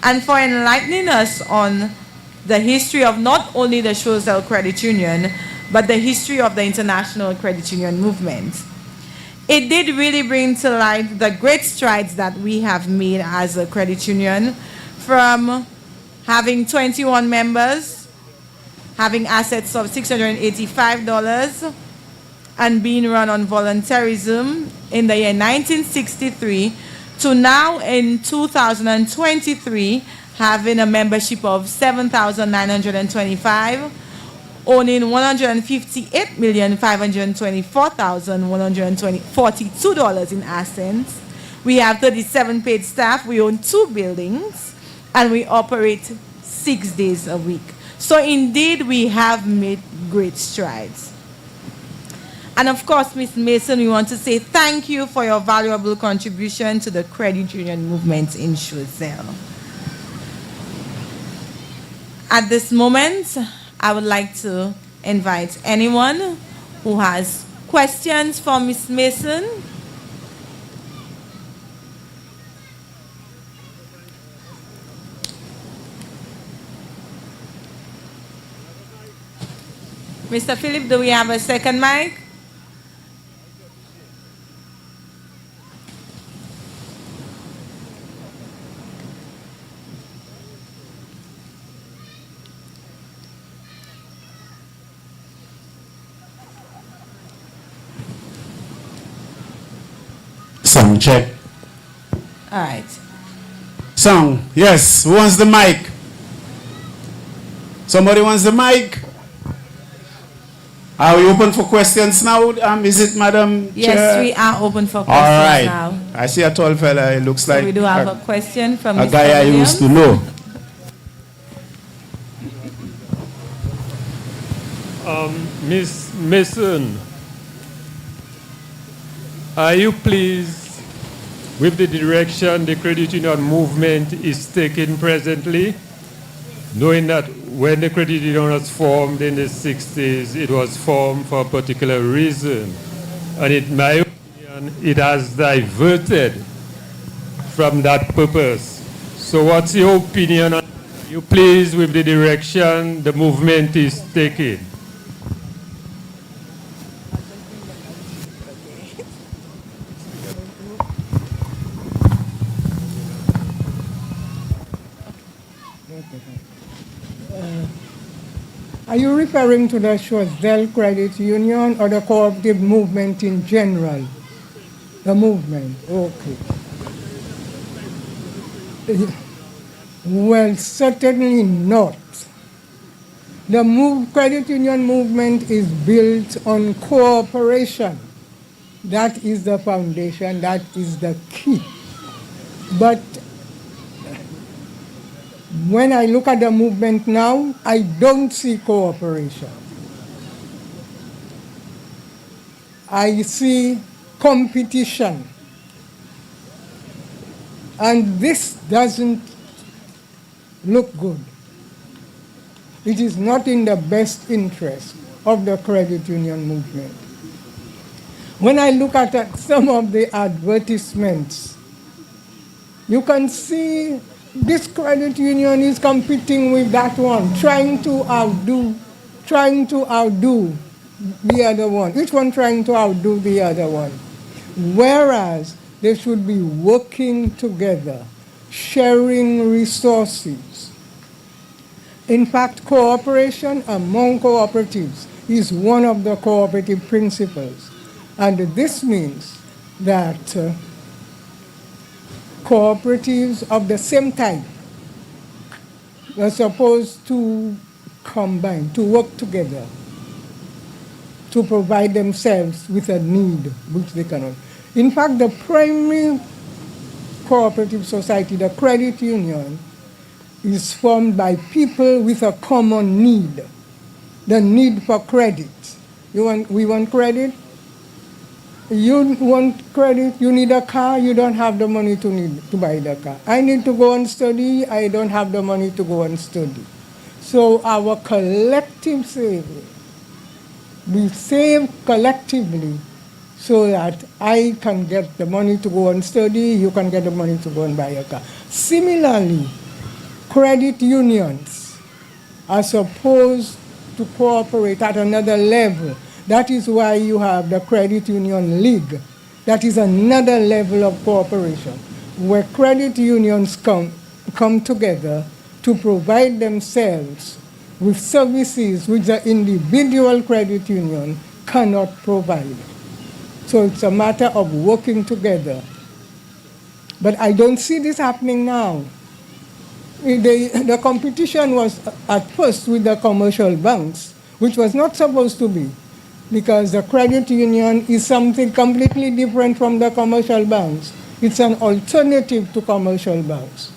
and for enlightening us on the history of not only the Choiseul Credit Union, but the history of the international credit union movement. It did really bring to light the great strides that we have made as a credit union, from having 21 members, having assets of $685, and being run on volunteerism in the year 1963, to now in 2023 having a membership of 7,925, owning $158,524,142 in assets. We have 37 paid staff, we own 2 buildings, and we operate 6 days a week. So indeed, we have made great strides. And of course, Ms. Mason, we want to say thank you for your valuable contribution to the credit union movement in Choiseul. At this moment, I would like to invite anyone who has questions for Ms. Mason. Mr. Philip, do we have a second mic? Sound check. All right. Sound. Yes. Who wants the mic? Somebody wants the mic? Are we open for questions now? Is it, Madam Yes, Chair? we are open for questions All right. now. I see a tall fella. It looks like So we do have a question from a Mr. guy I used to Williams. know. Miss Mason, are you pleased with the direction the credit union movement is taking presently, knowing that when the credit union was formed in the 60s, it was formed for a particular reason, and in my opinion, it has diverted from that purpose. So what's your opinion on, are you pleased with the direction the movement is taking? Are you referring to the Choiseul Credit Union or the cooperative movement in general? The movement, okay. Well, certainly not. The credit union movement is built on cooperation That is the foundation, that is the key. But when I look at the movement now, I don't see cooperation. I see competition. And this doesn't look good. It is not in the best interest of the credit union movement. When I look at some of the advertisements, you can see this credit union is competing with that one, trying to outdo the other one. Each one trying to outdo the other one. Whereas they should be working together, sharing resources. In fact, cooperation among cooperatives is one of the cooperative principles. And this means that cooperatives of the same type are supposed to combine, to work together, to provide themselves with a need which they cannot. In fact, the primary cooperative society, the credit union, is formed by people with a common need, the need for credit. We want credit? You want credit, you need a car, you don't have the money to buy the car. I need to go and study, I don't have the money to go and study. So our collective saving, we save collectively so that I can get the money to go and study, you can get the money to go and buy a car. Similarly, credit unions are supposed to cooperate at another level. That is why you have the Credit Union League. That is another level of cooperation, where credit unions come together to provide themselves with services which the individual credit union cannot provide. So it's a matter of working together. But I don't see this happening now. The competition was at first with the commercial banks, which was not supposed to be, because the credit union is something completely different from the commercial banks. It's an alternative to commercial banks.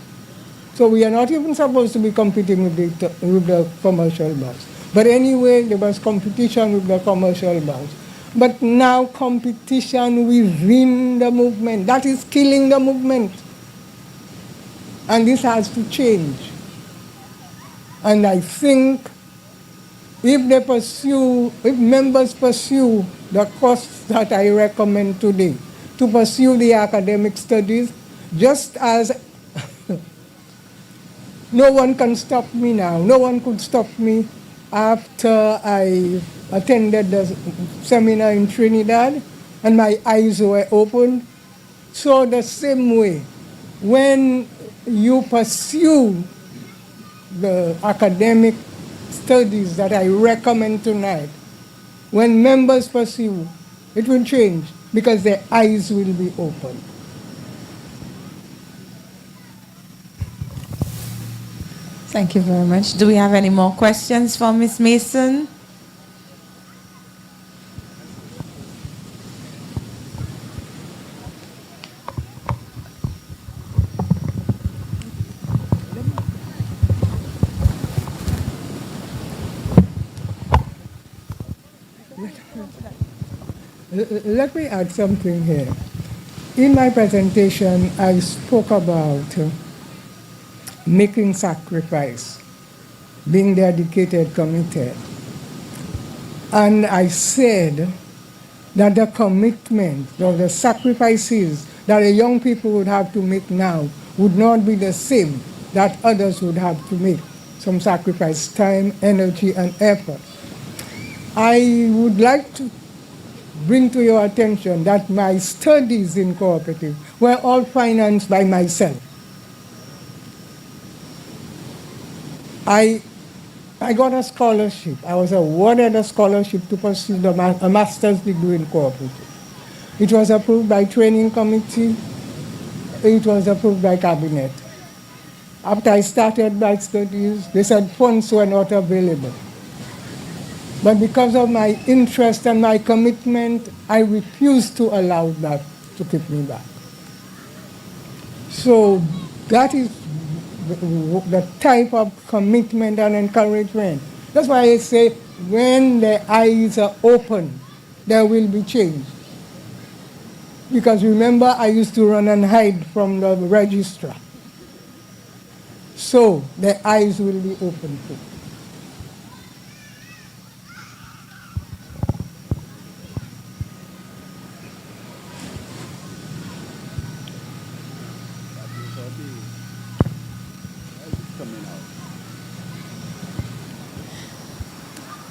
So we are not even supposed to be competing with the commercial banks. But anyway, there was competition with the commercial banks. But now competition within the movement, that is killing the movement. And this has to change. And I think if members pursue the course that I recommend today, to pursue the academic studies, just as no one can stop me now, no one could stop me after I attended the seminar in Trinidad and my eyes were opened. So the same way, when you pursue the academic studies that I recommend tonight, when members pursue, it will change because their eyes will be open. Thank you very much. Do we have any more questions for Ms. Mason? Let me add something here. In my presentation, I spoke about making sacrifice, being dedicated, committed. And I said that the commitment or the sacrifices that the young people would have to make now would not be the same that others would have to make. Some sacrifice, time, energy, and effort. I would like to bring to your attention that my studies in cooperative were all financed by myself. I got a scholarship. I was awarded a scholarship to pursue a master's degree in cooperative. It was approved by training committee. It was approved by cabinet. After I started my studies, they said funds were not available. But because of my interest and my commitment, I refuse to allow that to keep me back. So that is the type of commitment and encouragement. That's why I say when the eyes are open, there will be change. Because remember, I used to run and hide from the registrar. So the eyes will be open too.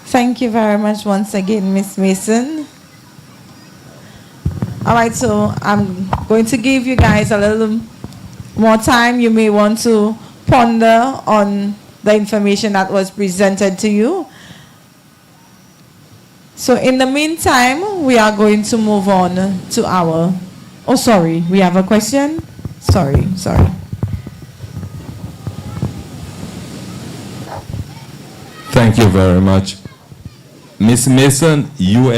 Thank you very much once again, Miss Mason. All right, so I'm going to give you guys a little more time. You may want to ponder on the information that was presented to you. So in the meantime, we are going to move on to our... Oh, sorry, we have a question? Sorry. Thank you very much. Miss Mason, you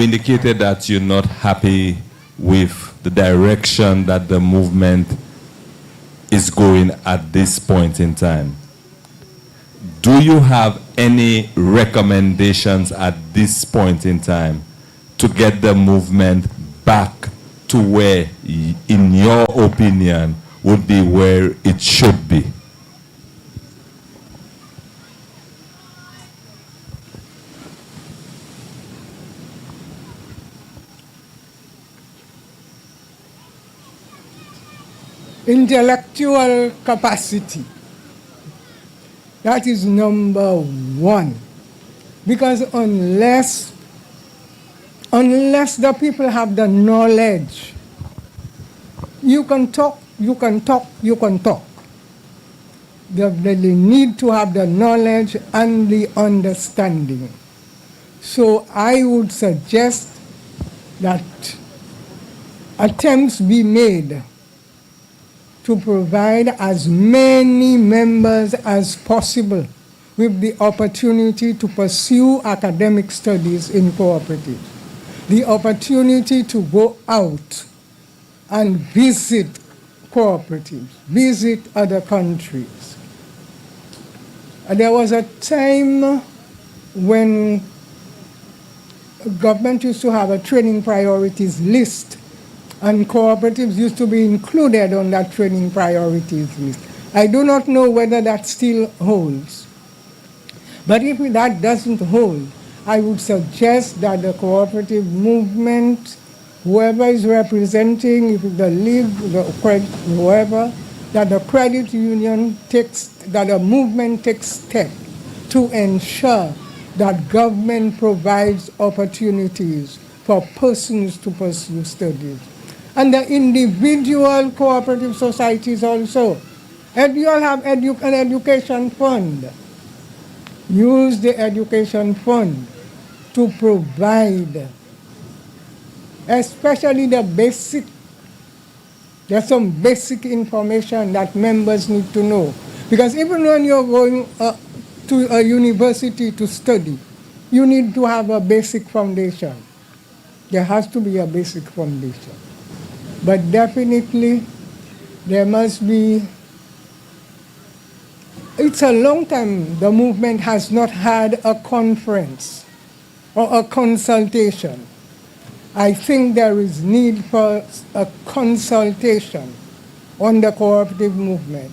indicated that you're not happy with the direction that the movement is going at this point in time. Do you have any recommendations at this point in time to get the movement back to where, in your opinion, would be where it should be? Intellectual capacity. That is number one. Because unless the people have the knowledge, you can talk. They need to have the knowledge and the understanding. So I would suggest that attempts be made to provide as many members as possible with the opportunity to pursue academic studies in cooperatives, the opportunity to go out and visit cooperatives, visit other countries. There was a time when government used to have a training priorities list, and cooperatives used to be included on that training priorities list. I do not know whether that still holds. But if that doesn't hold, I would suggest that the cooperative movement, whoever is representing, if the league, whoever, that the credit union that the movement takes steps to ensure that government provides opportunities for persons to pursue studies. And the individual cooperative societies also. And you all have an education fund. Use the education fund to provide, especially there's some basic information that members need to know. Because even when you're going to a university to study, you need to have a basic foundation. There has to be a basic foundation. But definitely, there must be... It's a long time the movement has not had a conference or a consultation. I think there is need for a consultation on the cooperative movement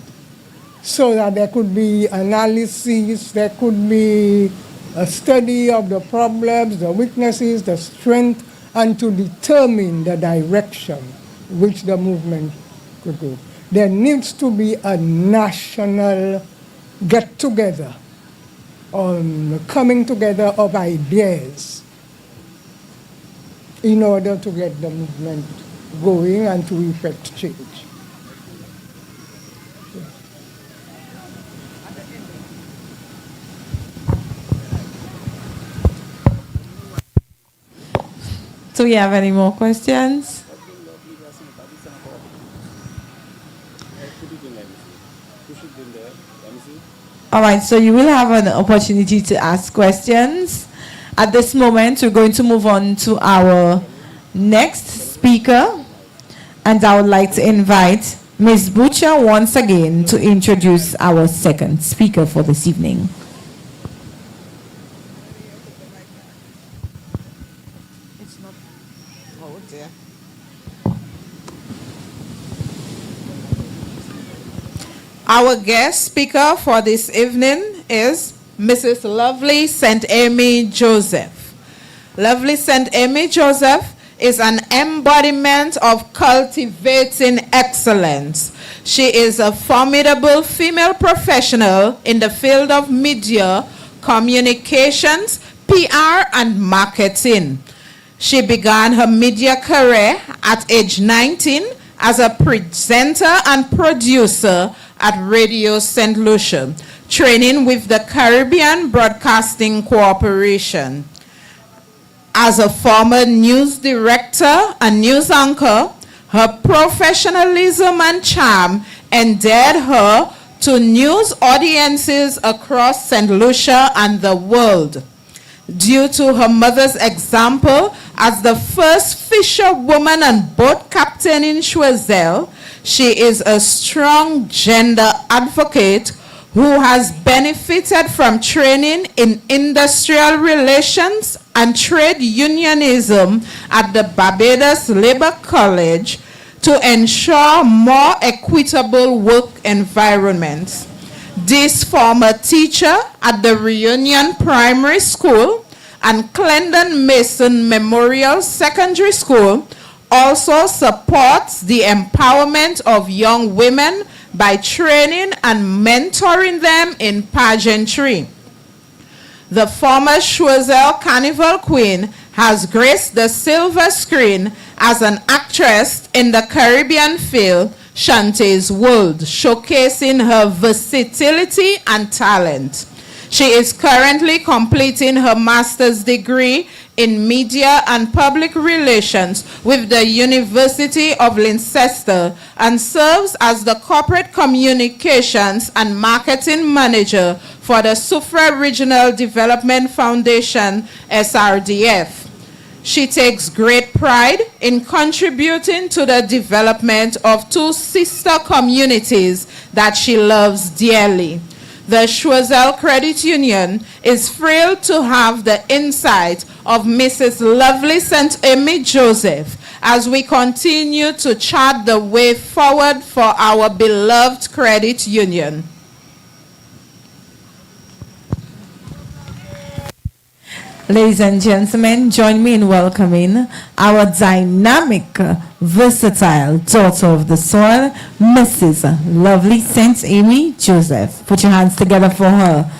so that there could be analysis, there could be a study of the problems, the weaknesses, the strength, and to determine the direction which the movement could go. There needs to be a national get-together on coming together of ideas in order to get the movement going and to effect change. Do we have any more questions? All right, so you will have an opportunity to ask questions. At this moment, we're going to move on to our next speaker. And I would like to invite Ms. Butcher once again to introduce our second speaker for this evening. Our guest speaker for this evening is Mrs. Lovely St. Amy Joseph. Lovely St. Amy Joseph is an embodiment of cultivating excellence. She is a formidable female professional in the field of media, communications, PR, and marketing. She began her media career at age 19 as a presenter and producer at Radio St. Lucia, training with the Caribbean Broadcasting Corporation. As a former news director and news anchor, her professionalism and charm endeared her to news audiences across St. Lucia and the world. Due to her mother's example as the first fisherwoman and boat captain in Choiseul, she is a strong gender advocate who has benefited from training in industrial relations and trade unionism at the Barbados Labour College to ensure more equitable work environments. This former teacher at the Reunion Primary School and Clendon Mason Memorial Secondary School also supports the empowerment of young women by training and mentoring them in pageantry. The former Choiseul Carnival Queen has graced the silver screen as an actress in the Caribbean film Shantae's World, showcasing her versatility and talent. She is currently completing her master's degree in media and public relations with the University of Leicester and serves as the corporate communications and marketing manager for the Sufra Regional Development Foundation, SRDF. She takes great pride in contributing to the development of two sister communities that she loves dearly. The Choiseul Credit Union is thrilled to have the insight of Mrs. Lovely St. Amy Joseph as we continue to chart the way forward for our beloved credit union. Ladies and gentlemen, join me in welcoming our dynamic, versatile daughter of the soil, Mrs. Lovely St. Amy Joseph. Put your hands together for her.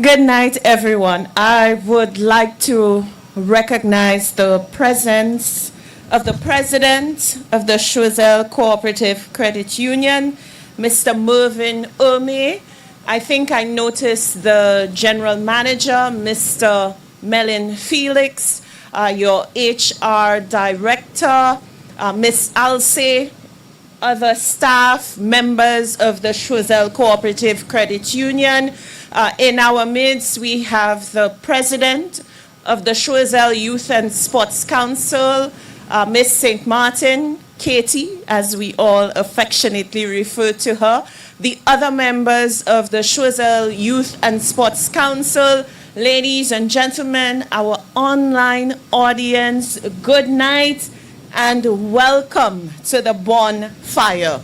Good night, everyone. I would like to recognize the presence of the president of the Choiseul Cooperative Credit Union, Mr. Mervyn Ome. I think I noticed the general manager, Mr. Melin Felix, your HR director, Miss Alce, other staff, members of the Choiseul Cooperative Credit Union. In our midst, we have the president of the Choiseul Youth and Sports Council, Miss St. Martin, Katie, as we all affectionately refer to her, the other members of the Choiseul Youth and Sports Council, ladies and gentlemen, our online audience, good night and welcome to the Bonfire.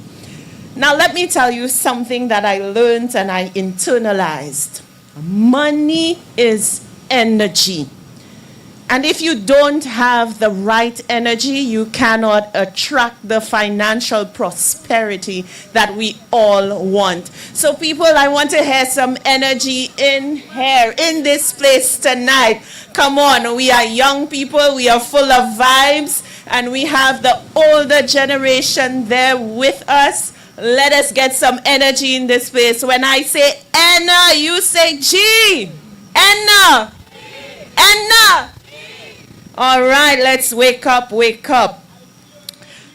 Now, let me tell you something that I learned and I internalized. Money is energy. And if you don't have the right energy, you cannot attract the financial prosperity that we all want. So people, I want to hear some energy in here, in this place tonight. Come on, we are young people, we are full of vibes, and we have the older generation there with us. Let us get some energy in this place. When I say Enna, you say G. Enna. Enna. All right, let's wake up, wake up.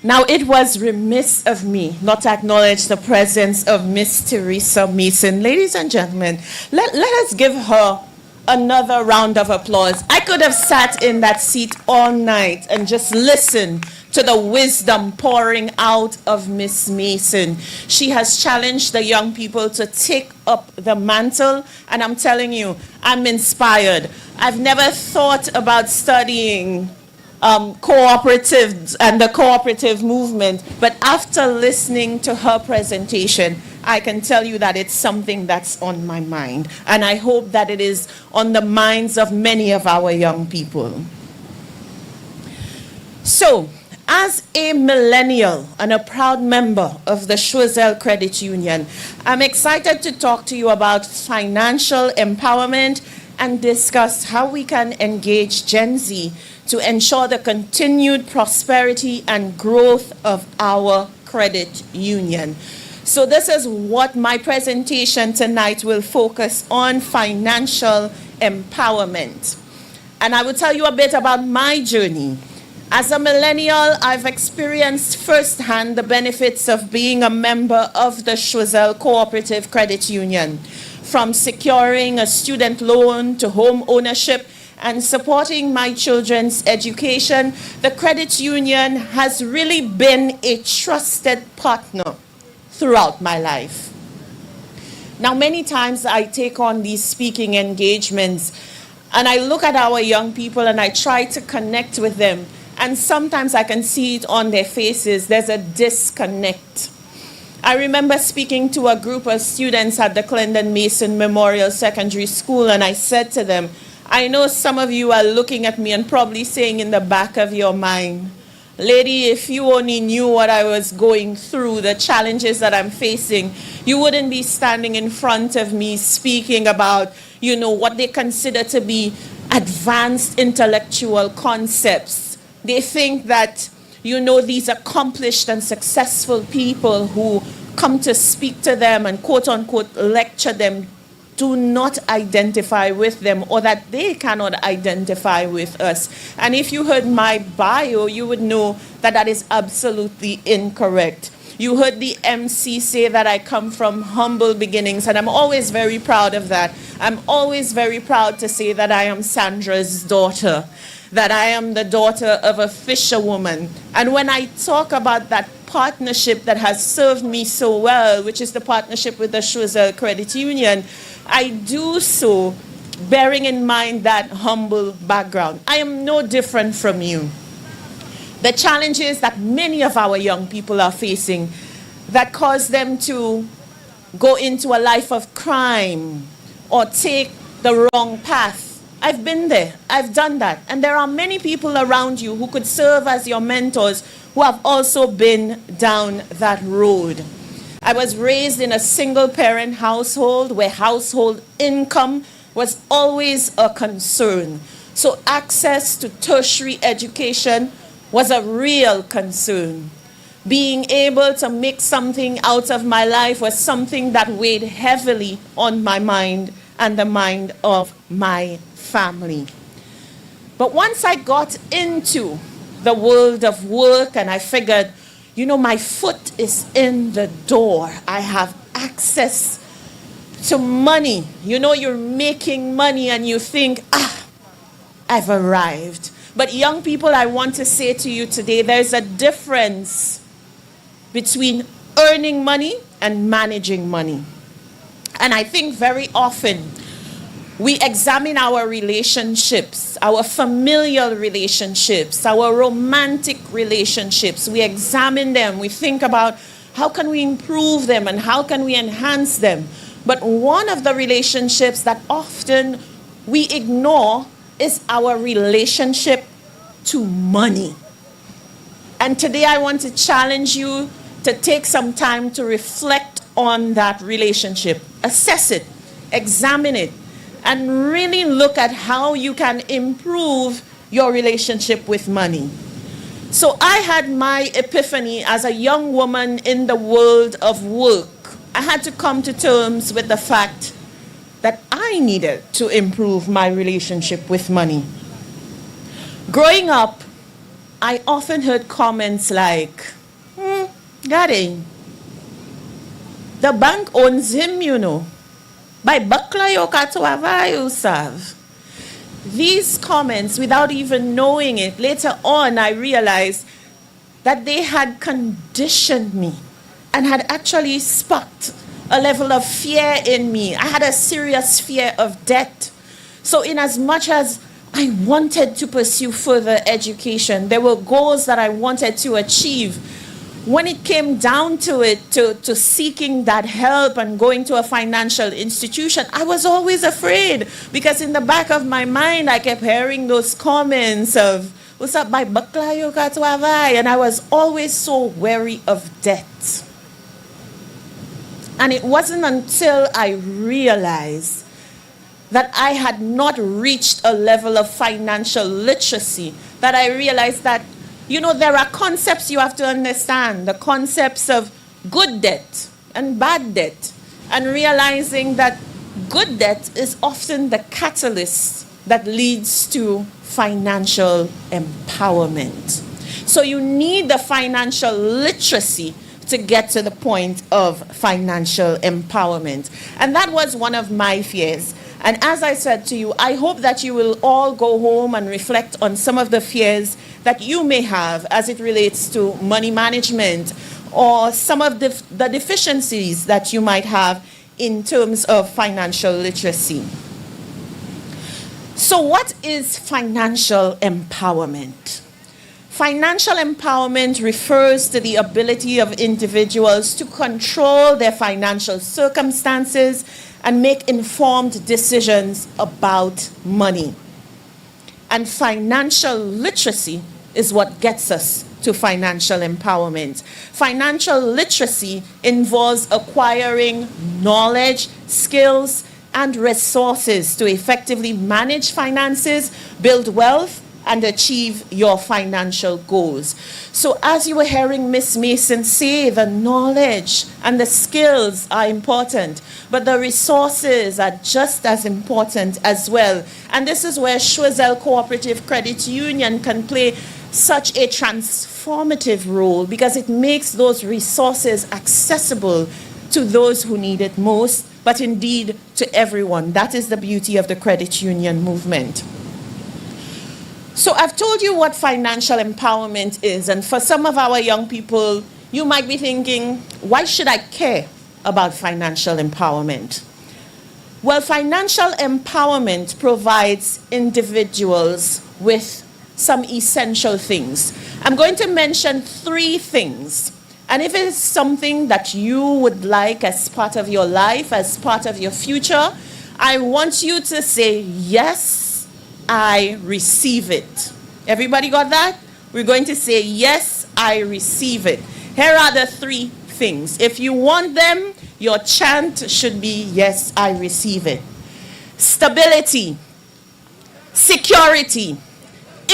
Now, it was remiss of me not to acknowledge the presence of Miss Theresa Mason. Ladies and gentlemen, let us give her another round of applause. I could have sat in that seat all night and just listened to the wisdom pouring out of Miss Mason. She has challenged the young people to take up the mantle, and I'm telling you, I'm inspired. I've never thought about studying cooperatives and the cooperative movement, but after listening to her presentation, I can tell you that it's something that's on my mind, and I hope that it is on the minds of many of our young people. So, as a millennial and a proud member of the Choiseul Credit Union, I'm excited to talk to you about financial empowerment and discuss how we can engage Gen Z to ensure the continued prosperity and growth of our credit union. So this is what my presentation tonight will focus on: financial empowerment. And I will tell you a bit about my journey. As a millennial, I've experienced firsthand the benefits of being a member of the Choiseul Cooperative Credit Union, from securing a student loan to home ownership and supporting my children's education. The credit union has really been a trusted partner throughout my life. Now, many times I take on these speaking engagements and I look at our young people and I try to connect with them. And sometimes I can see it on their faces. There's a disconnect. I remember speaking to a group of students at the Clendon Mason Memorial Secondary School, and I said to them, I know some of you are looking at me and probably saying in the back of your mind, lady, if you only knew what I was going through, the challenges that I'm facing, you wouldn't be standing in front of me speaking about, what they consider to be advanced intellectual concepts. They think that, these accomplished and successful people who come to speak to them and quote unquote lecture them do not identify with them, or that they cannot identify with us. And if you heard my bio, you would know that that is absolutely incorrect. You heard the MC say that I come from humble beginnings, and I'm always very proud of that. I'm always very proud to say that I am Sandra's daughter, that I am the daughter of a fisherwoman. And when I talk about that partnership that has served me so well, which is the partnership with the Choiseul Credit Union, I do so bearing in mind that humble background. I am no different from you. The challenges that many of our young people are facing that cause them to go into a life of crime or take the wrong path. I've been there. I've done that. And there are many people around you who could serve as your mentors who have also been down that road. I was raised in a single-parent household where household income was always a concern. So access to tertiary education was a real concern. Being able to make something out of my life was something that weighed heavily on my mind and the mind of my family. But once I got into the world of work and I figured, my foot is in the door. I have access to money. You're making money and you think, I've arrived. But young people, I want to say to you today, there's a difference between earning money and managing money. And I think very often we examine our relationships, our familial relationships, our romantic relationships. We examine them. We think about how can we improve them and how can we enhance them. But one of the relationships that often we ignore is our relationship to money. And today I want to challenge you to take some time to reflect on that relationship, assess it, examine it, and really look at how you can improve your relationship with money. So I had my epiphany as a young woman in the world of work. I had to come to terms with the fact that I needed to improve my relationship with money. Growing up, I often heard comments like, Daddy, the bank owns him, you know. By bakla yo katwa you serve. These comments, without even knowing it, later on I realized that they had conditioned me and had actually sparked a level of fear in me. I had a serious fear of debt. So in as much as I wanted to pursue further education, there were goals that I wanted to achieve. When it came down to it, to seeking that help and going to a financial institution, I was always afraid because in the back of my mind, I kept hearing those comments of, what's up, my bakla yo katwa, and I was always so wary of debt. And it wasn't until I realized that I had not reached a level of financial literacy that I realized that, you know, there are concepts you have to understand, the concepts of good debt and bad debt, and realizing that good debt is often the catalyst that leads to financial empowerment. So you need the financial literacy to get to the point of financial empowerment. And that was one of my fears. And as I said to you, I hope that you will all go home and reflect on some of the fears that you may have as it relates to money management or some of the deficiencies that you might have in terms of financial literacy. So what is financial empowerment? Financial empowerment refers to the ability of individuals to control their financial circumstances and make informed decisions about money. And financial literacy is what gets us to financial empowerment. Financial literacy involves acquiring knowledge, skills, and resources to effectively manage finances, build wealth, and achieve your financial goals. So as you were hearing Miss Mason say, the knowledge and the skills are important, but the resources are just as important as well. And this is where Choiseul Cooperative Credit Union can play such a transformative role because it makes those resources accessible to those who need it most, but indeed to everyone. That is the beauty of the credit union movement. So I've told you what financial empowerment is, and for some of our young people, you might be thinking, why should I care about financial empowerment? Well, financial empowerment provides individuals with some essential things. I'm going to mention 3 things. And if it is something that you would like as part of your life, as part of your future, I want you to say, yes, I receive it. Everybody got that? We're going to say, yes, I receive it. Here are the 3 things. If you want them, your chant should be, yes, I receive it. Stability, security,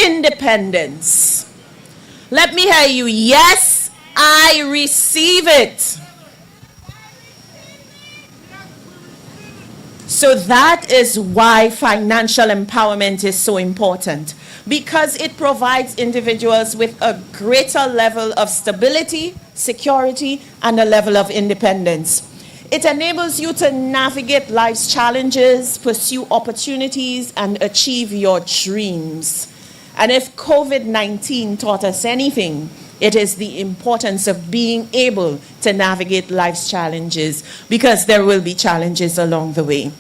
independence. Let me hear you. Yes, I receive it. So that is why financial empowerment is so important, because it provides individuals with a greater level of stability, security, and a level of independence. It enables you to navigate life's challenges, pursue opportunities, and achieve your dreams. And if COVID-19 taught us anything, it is the importance of being able to navigate life's challenges, because there will be challenges along the way.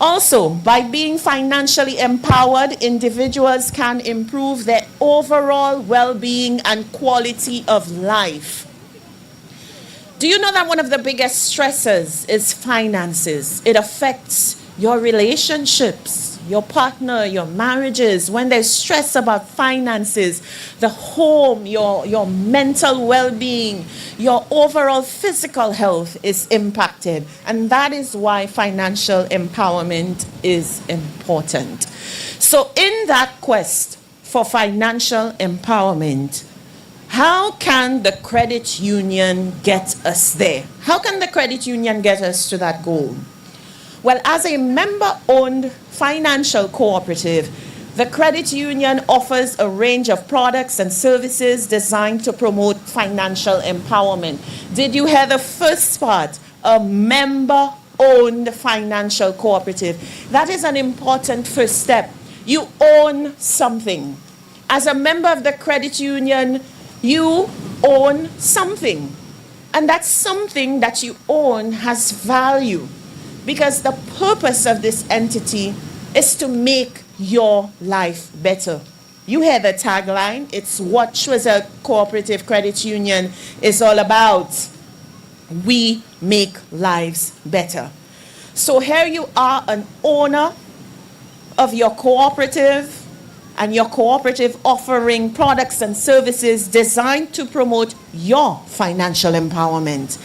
Also, by being financially empowered, individuals can improve their overall well-being and quality of life. Do you know that one of the biggest stressors is finances? It affects your relationships, your partner, your marriages. When there's stress about finances, the home, your mental well-being, your overall physical health is impacted. And that is why financial empowerment is important. So in that quest for financial empowerment, How can the credit union get us there? How can the credit union get us to that goal? Well, as a member-owned financial cooperative, the credit union offers a range of products and services designed to promote financial empowerment. Did you hear the first part? A member-owned financial cooperative. That is an important first step. You own something. As a member of the credit union, you own something. And that something that you own has value, because the purpose of this entity is to make your life better. You hear the tagline, it's what Schweizer Cooperative Credit Union is all about. We make lives better. So here you are, an owner of your cooperative, and your cooperative offering products and services designed to promote your financial empowerment.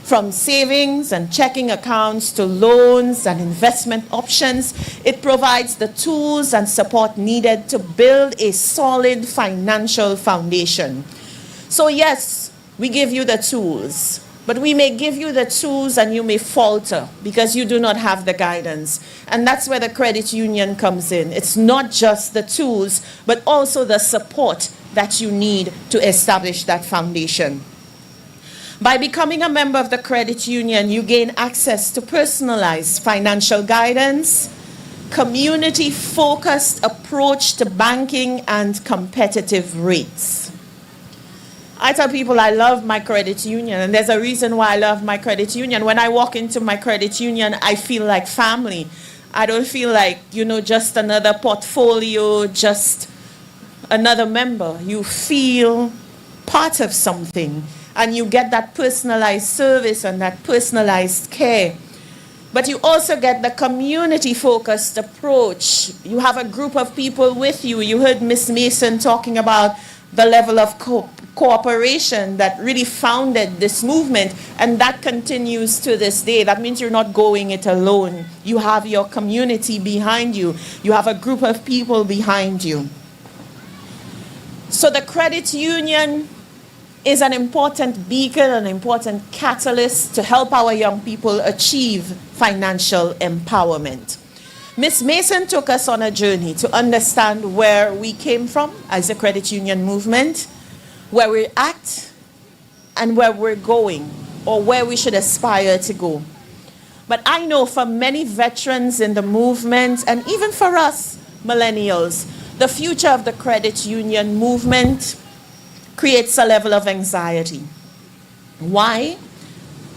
From savings and checking accounts to loans and investment options, it provides the tools and support needed to build a solid financial foundation. So yes, we give you the tools, but we may give you the tools and you may falter because you do not have the guidance. And that's where the credit union comes in. It's not just the tools, but also the support that you need to establish that foundation. By becoming a member of the credit union, you gain access to personalized financial guidance, community-focused approach to banking, and competitive rates. I tell people I love my credit union, and there's a reason why I love my credit union. When I walk into my credit union, I feel like family. I don't feel like, just another portfolio, just another member. You feel part of something, and you get that personalized service and that personalized care. But you also get the community-focused approach. You have a group of people with you. You heard Ms. Mason talking about the level of cooperation that really founded this movement, and that continues to this day. That means you're not going it alone. You have your community behind you. You have a group of people behind you. So the credit union is an important beacon, an important catalyst to help our young people achieve financial empowerment. Ms. Mason took us on a journey to understand where we came from as a credit union movement, where we're at, and where we're going, or where we should aspire to go. But I know for many veterans in the movement, and even for us millennials, the future of the credit union movement creates a level of anxiety. Why?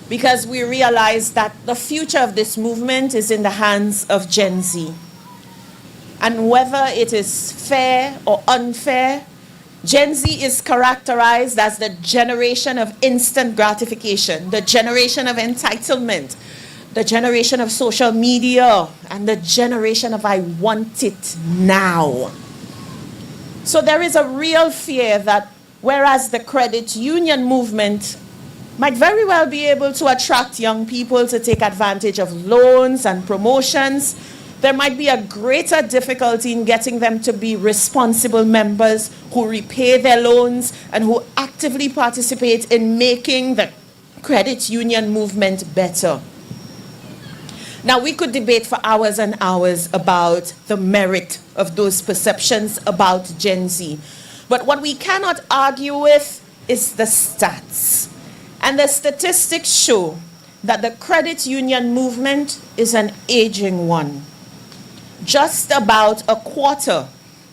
Because we realize that the future of this movement is in the hands of Gen Z. And whether it is fair or unfair, Gen Z is characterized as the generation of instant gratification, the generation of entitlement, the generation of social media, and the generation of I want it now. So there is a real fear that whereas the credit union movement might very well be able to attract young people to take advantage of loans and promotions, there might be a greater difficulty in getting them to be responsible members who repay their loans and who actively participate in making the credit union movement better. Now, we could debate for hours and hours about the merit of those perceptions about Gen Z. But what we cannot argue with is the stats. And the statistics show that the credit union movement is an aging one. Just about a quarter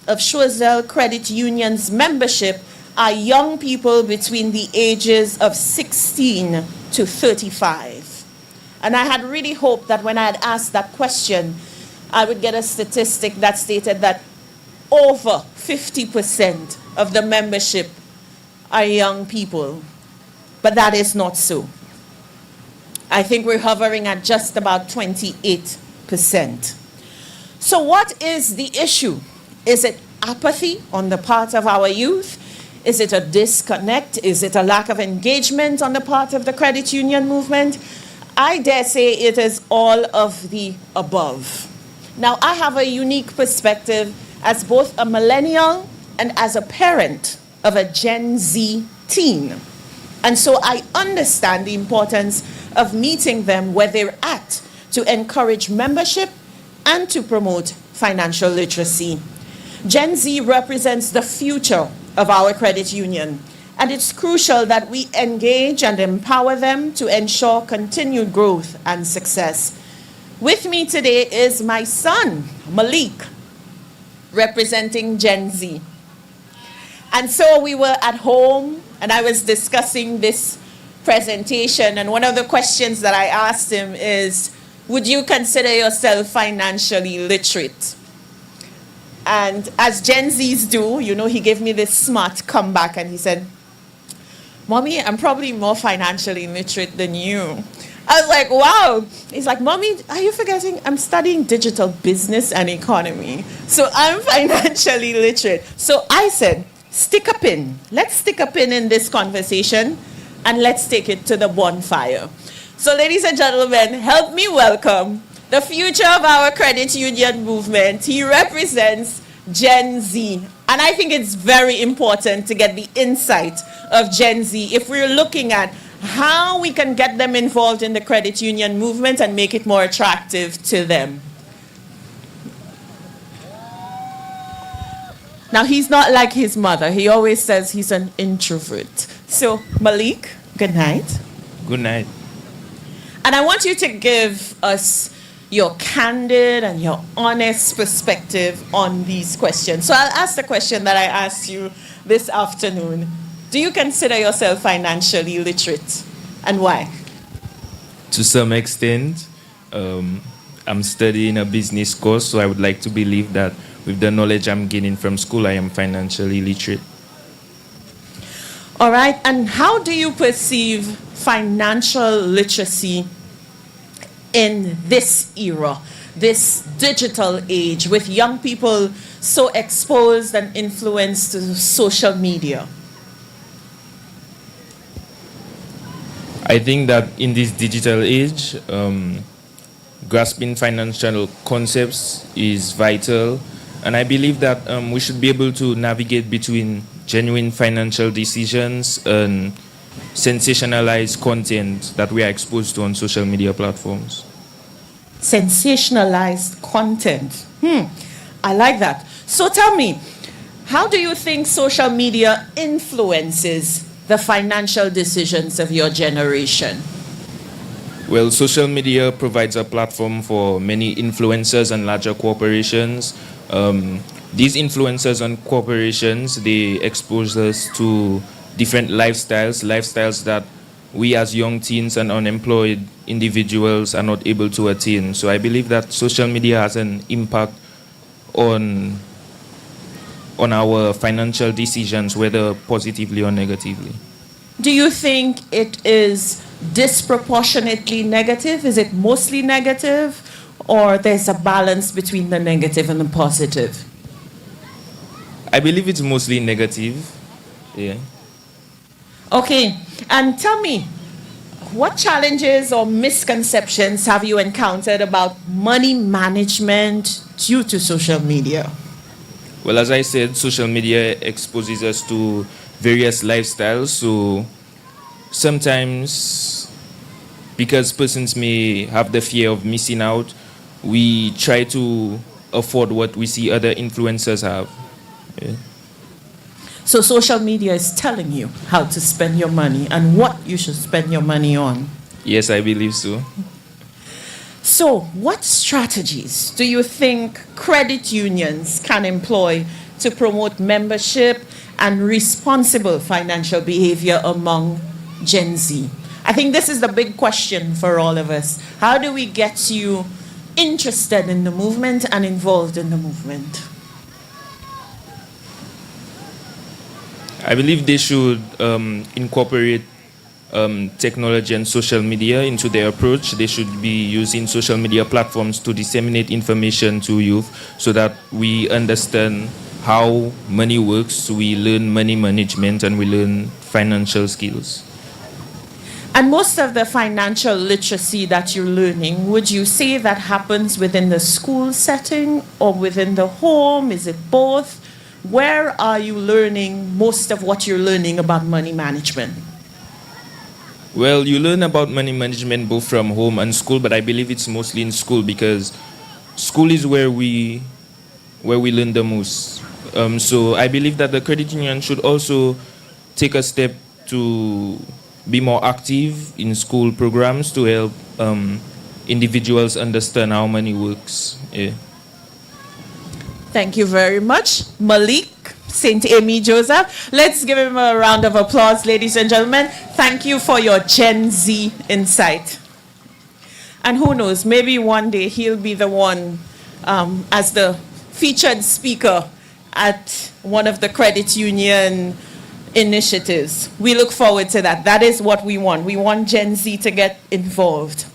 of Schweizer Credit Union's membership are young people between the ages of 16 to 35. And I had really hoped that when I had asked that question, I would get a statistic that stated that over 50% of the membership are young people. But that is not so. I think we're hovering at just about 28%. So what is the issue? Is it apathy on the part of our youth? Is it a disconnect? Is it a lack of engagement on the part of the credit union movement? I dare say it is all of the above. Now, I have a unique perspective as both a millennial and as a parent of a Gen Z teen. And so I understand the importance of meeting them where they're at to encourage membership and to promote financial literacy. Gen Z represents the future of our credit union, and it's crucial that we engage and empower them to ensure continued growth and success. With me today is my son, Malik, representing Gen Z. And so we were at home, and I was discussing this presentation, and one of the questions that I asked him is, would you consider yourself financially literate? And as Gen Zs do, you know, he gave me this smart comeback and he said, Mommy, I'm probably more financially literate than you. I was like, wow. He's like, Mommy, are you forgetting? I'm studying digital business and economy. So I'm financially literate. So I said, stick a pin. Let's stick a pin in this conversation and let's take it to the bonfire. So ladies and gentlemen, help me welcome the future of our credit union movement. He represents Gen Z. And I think it's very important to get the insight of Gen Z if we're looking at how we can get them involved in the credit union movement and make it more attractive to them. Now, he's not like his mother. He always says he's an introvert. So, Malik, good night. Good night. And I want you to give us your candid and your honest perspective on these questions. So I'll ask the question that I asked you this afternoon. Do you consider yourself financially literate, and why? To some extent, I'm studying a business course, so I would like to believe that with the knowledge I'm gaining from school, I am financially literate. All right, and how do you perceive financial literacy in this era, this digital age, with young people so exposed and influenced to social media? I think that in this digital age, grasping financial concepts is vital, and I believe that we should be able to navigate between genuine financial decisions and sensationalized content that we are exposed to on social media platforms. Sensationalized content. I like that. So tell me, how do you think social media influences the financial decisions of your generation? Well, social media provides a platform for many influencers and larger corporations. These influencers and corporations, they expose us to different lifestyles that we as young teens and unemployed individuals are not able to attain. So I believe that social media has an impact on our financial decisions, whether positively or negatively. Do you think it is disproportionately negative? Is it mostly negative? Or there's a balance between the negative and the positive? I believe it's mostly negative. Yeah. Okay, and tell me, what challenges or misconceptions have you encountered about money management due to social media? Well, as I said, social media exposes us to various lifestyles. So sometimes, because persons may have the fear of missing out, we try to afford what we see other influencers have. Yeah. So social media is telling you how to spend your money and what you should spend your money on. Yes, I believe so. So what strategies do you think credit unions can employ to promote membership and responsible financial behavior among Gen Z? I think this is the big question for all of us. How do we get you interested in the movement and involved in the movement? I believe they should incorporate technology and social media into their approach. They should be using social media platforms to disseminate information to youth so that we understand how money works, we learn money management, and we learn financial skills. And most of the financial literacy that you're learning, would you say that happens within the school setting or within the home? Is it both? where are you learning most of what you're learning about money management? Well, you learn about money management both from home and school, but I believe it's mostly in school because school is where we learn the most. So I believe that the credit union should also take a step to be more active in school programs to help individuals understand how money works. Yeah. Thank you very much, Malik St. Amy Joseph. Let's give him a round of applause, ladies and gentlemen. Thank you for your Gen Z insight. And who knows, maybe one day he'll be the one as the featured speaker at one of the credit union initiatives. We look forward to that. That is what we want. We want Gen Z to get involved.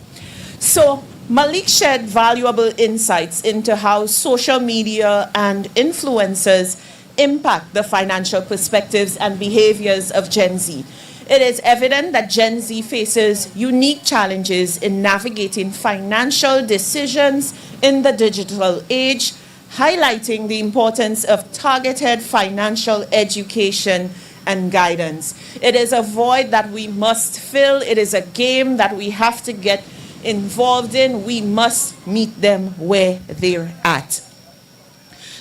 So Malik shared valuable insights into how social media and influencers impact the financial perspectives and behaviors of Gen Z. It is evident that Gen Z faces unique challenges in navigating financial decisions in the digital age, highlighting the importance of targeted financial education and guidance. It is a void that we must fill. It is a game that we have to get involved in. We must meet them where they're at.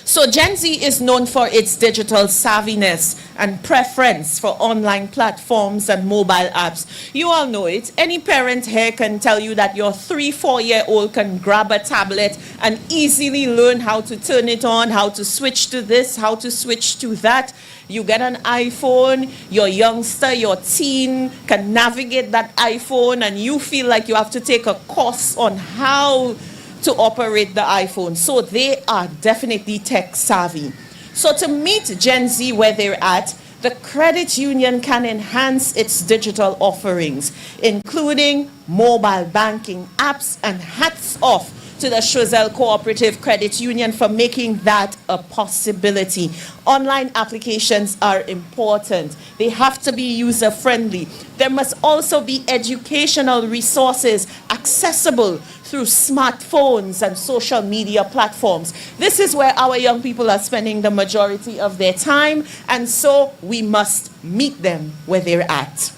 So Gen Z is known for its digital savviness and preference for online platforms and mobile apps. You all know it. Any parent here can tell you that your 3-4-year-old can grab a tablet and easily learn how to turn it on, how to switch to this, how to switch to that. You get an iPhone, your youngster, your teen can navigate that iPhone, and you feel like you have to take a course on how to operate the iPhone. So they are definitely tech savvy. So to meet Gen Z where they're at, the credit union can enhance its digital offerings, including mobile banking apps, and hats off to the Choiseul Cooperative Credit Union for making that a possibility. Online applications are important. They have to be user-friendly. There must also be educational resources accessible through smartphones and social media platforms. This is where our young people are spending the majority of their time, and so we must meet them where they're at.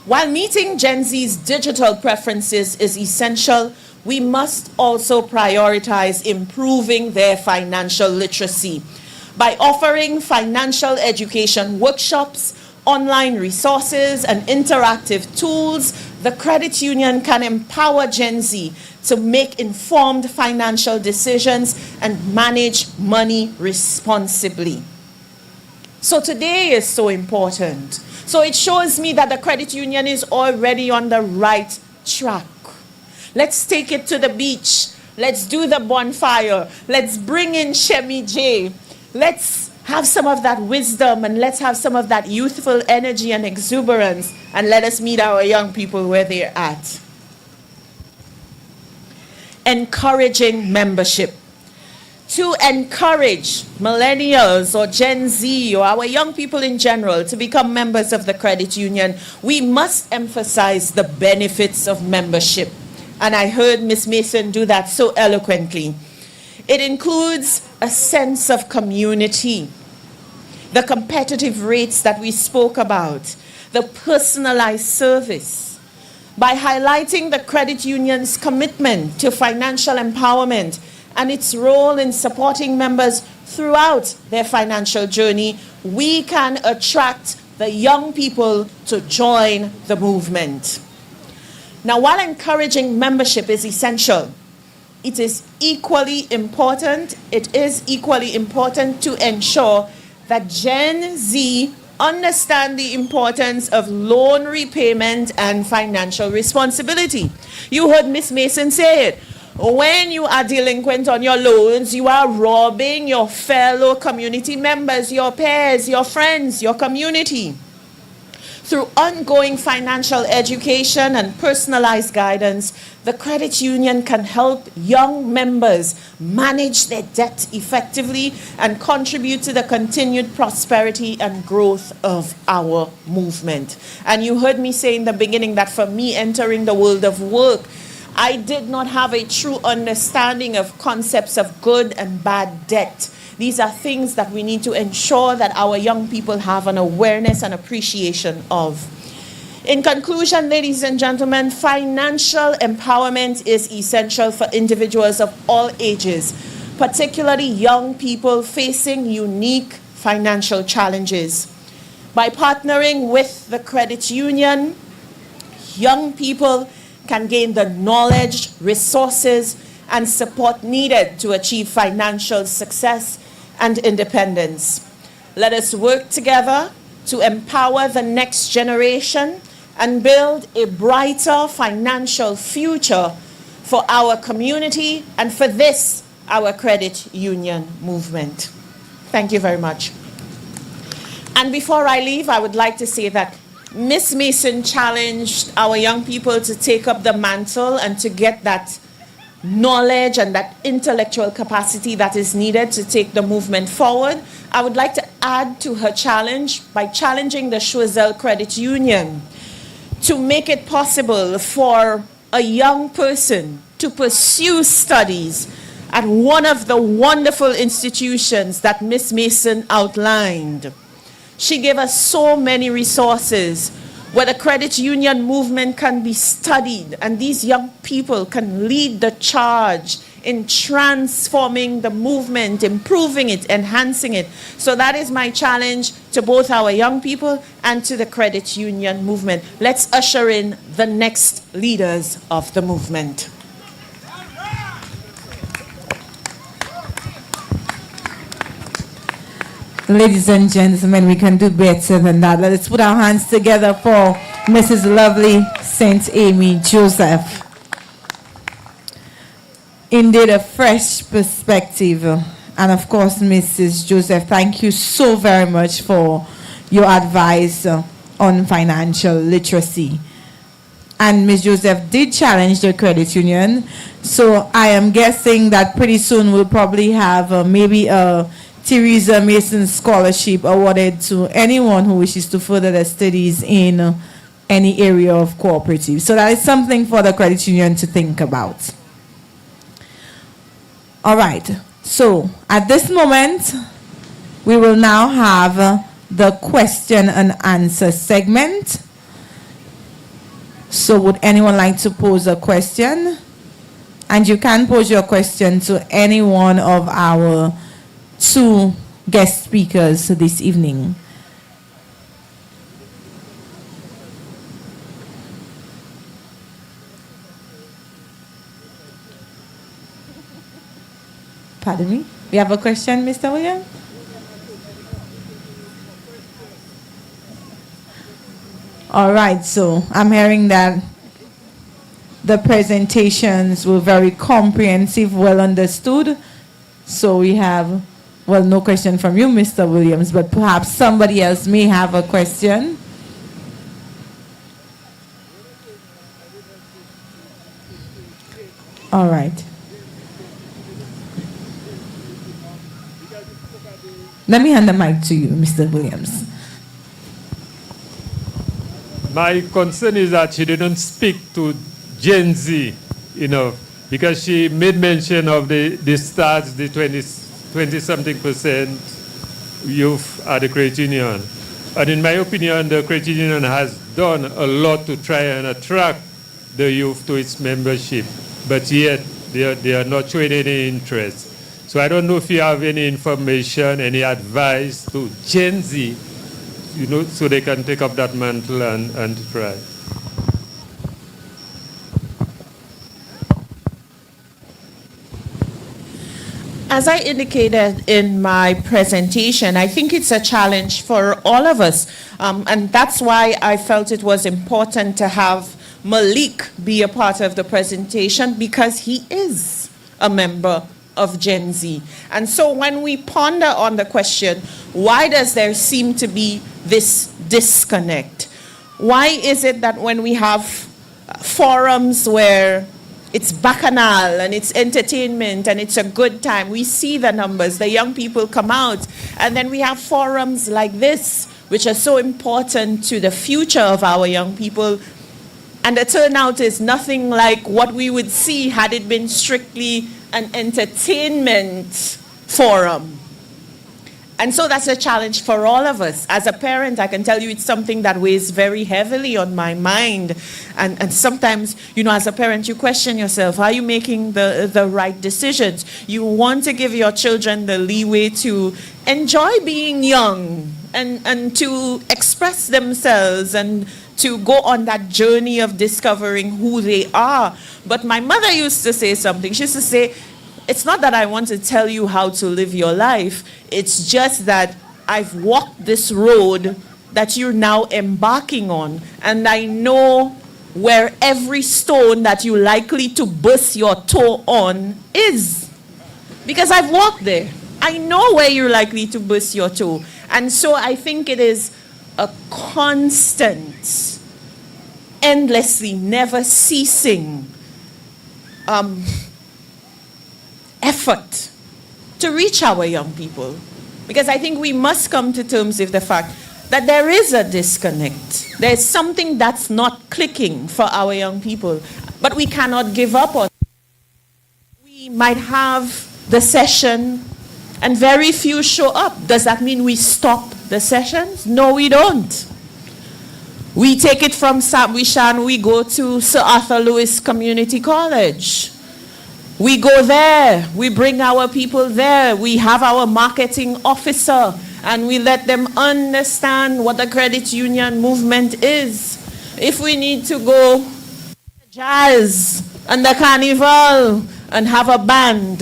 While meeting Gen Z's digital preferences is essential, we must also prioritize improving their financial literacy by offering financial education workshops, online resources, and interactive tools. The credit union can empower Gen Z to make informed financial decisions and manage money responsibly. So today is so important. So it shows me that the credit union is already on the right track. Let's take it to the beach. Let's do the bonfire. Let's bring in Shemi J. Let's have some of that wisdom, and let's have some of that youthful energy and exuberance, and let us meet our young people where they're at. Encouraging membership. To encourage millennials or Gen Z or our young people in general to become members of the credit union, we must emphasize the benefits of membership. And I heard Ms. Mason do that so eloquently. It includes a sense of community, the competitive rates that we spoke about, the personalized service. By highlighting the credit union's commitment to financial empowerment and its role in supporting members throughout their financial journey, we can attract the young people to join the movement. Now, while encouraging membership is essential, it is equally important to ensure that Gen Z understand the importance of loan repayment and financial responsibility. You heard Ms. Mason say it. When you are delinquent on your loans, you are robbing your fellow community members, your peers, your friends, your community. Through ongoing financial education and personalized guidance, the credit union can help young members manage their debt effectively and contribute to the continued prosperity and growth of our movement. And you heard me say in the beginning that for me, entering the world of work, I did not have a true understanding of concepts of good and bad debt. These are things that we need to ensure that our young people have an awareness and appreciation of. In conclusion, ladies and gentlemen, financial empowerment is essential for individuals of all ages, particularly young people facing unique financial challenges. By partnering with the credit union, young people can gain the knowledge, resources, and support needed to achieve financial success and independence. Let us work together to empower the next generation and build a brighter financial future for our community and for this, our credit union movement. Thank you very much. And before I leave, I would like to say that Ms. Mason challenged our young people to take up the mantle and to get that knowledge and that intellectual capacity that is needed to take the movement forward. I would like to add to her challenge by challenging the Choiseul Credit Union to make it possible for a young person to pursue studies at one of the wonderful institutions that Ms. Mason outlined. She gave us so many resources where the credit union movement can be studied, and these young people can lead the charge in transforming the movement, improving it, enhancing it. So that is my challenge to both our young people and to the credit union movement. Let's usher in the next leaders of the movement. Ladies and gentlemen, we can do better than that. Let us put our hands together for Mrs. Lovely St. Amy Joseph. Indeed, a fresh perspective. And of course, Mrs. Joseph, thank you so very much for your advice on financial literacy. And Ms. Joseph did challenge the credit union. So I am guessing that pretty soon we'll probably have maybe a Theresa Mason Scholarship awarded to anyone who wishes to further their studies in any area of cooperative. So that is something for the credit union to think about. All right. So at this moment, we will now have the question and answer segment. So would anyone like to pose a question? And you can pose your question to any one of our two guest speakers this evening. Pardon me? We have a question, Mr. William? All right, so I'm hearing that the presentations were very comprehensive, well understood. So we have, well, no question from you, Mr. Williams, but perhaps somebody else may have a question. All right. Let me hand the mic to you, Mr. Williams. My concern is that she didn't speak to Gen Z enough, because she made mention of the stats, the 20-something% youth at the credit union. And in my opinion, the credit union has done a lot to try and attract the youth to its membership, but yet they are not showing any interest. So I don't know if you have any information, any advice to Gen Z, you know, so they can take up that mantle and try. As I indicated in my presentation, I think it's a challenge for all of us. And that's why I felt it was important to have Malik be a part of the presentation, because he is a member of Gen Z. And so when we ponder on the question, why does there seem to be this disconnect? Why is it that when we have forums where it's bacchanal and it's entertainment and it's a good time, we see the numbers, the young people come out, and then we have forums like this, which are so important to the future of our young people, and the turnout is nothing like what we would see had it been strictly an entertainment forum. And so that's a challenge for all of us. As a parent, I can tell you it's something that weighs very heavily on my mind. And sometimes, as a parent, you question yourself, are you making the right decisions? You want to give your children the leeway to enjoy being young and to express themselves and to go on that journey of discovering who they are. But my mother used to say something. She used to say, it's not that I want to tell you how to live your life. It's just that I've walked this road that you're now embarking on. And I know where every stone that you're likely to bust your toe on is. Because I've walked there. I know where you're likely to bust your toe. And so I think it is a constant, endlessly, never ceasing effort to reach our young people. Because I think we must come to terms with the fact that there is a disconnect. There's something that's not clicking for our young people, but we cannot give up on it. We might have the session and very few show up. Does that mean we stop the sessions? No, we don't. We take it from St. Wishan, we go to Sir Arthur Lewis Community College. We go there, we bring our people there, we have our marketing officer, and we let them understand what the credit union movement is. If we need to go to jazz and the carnival and have a band,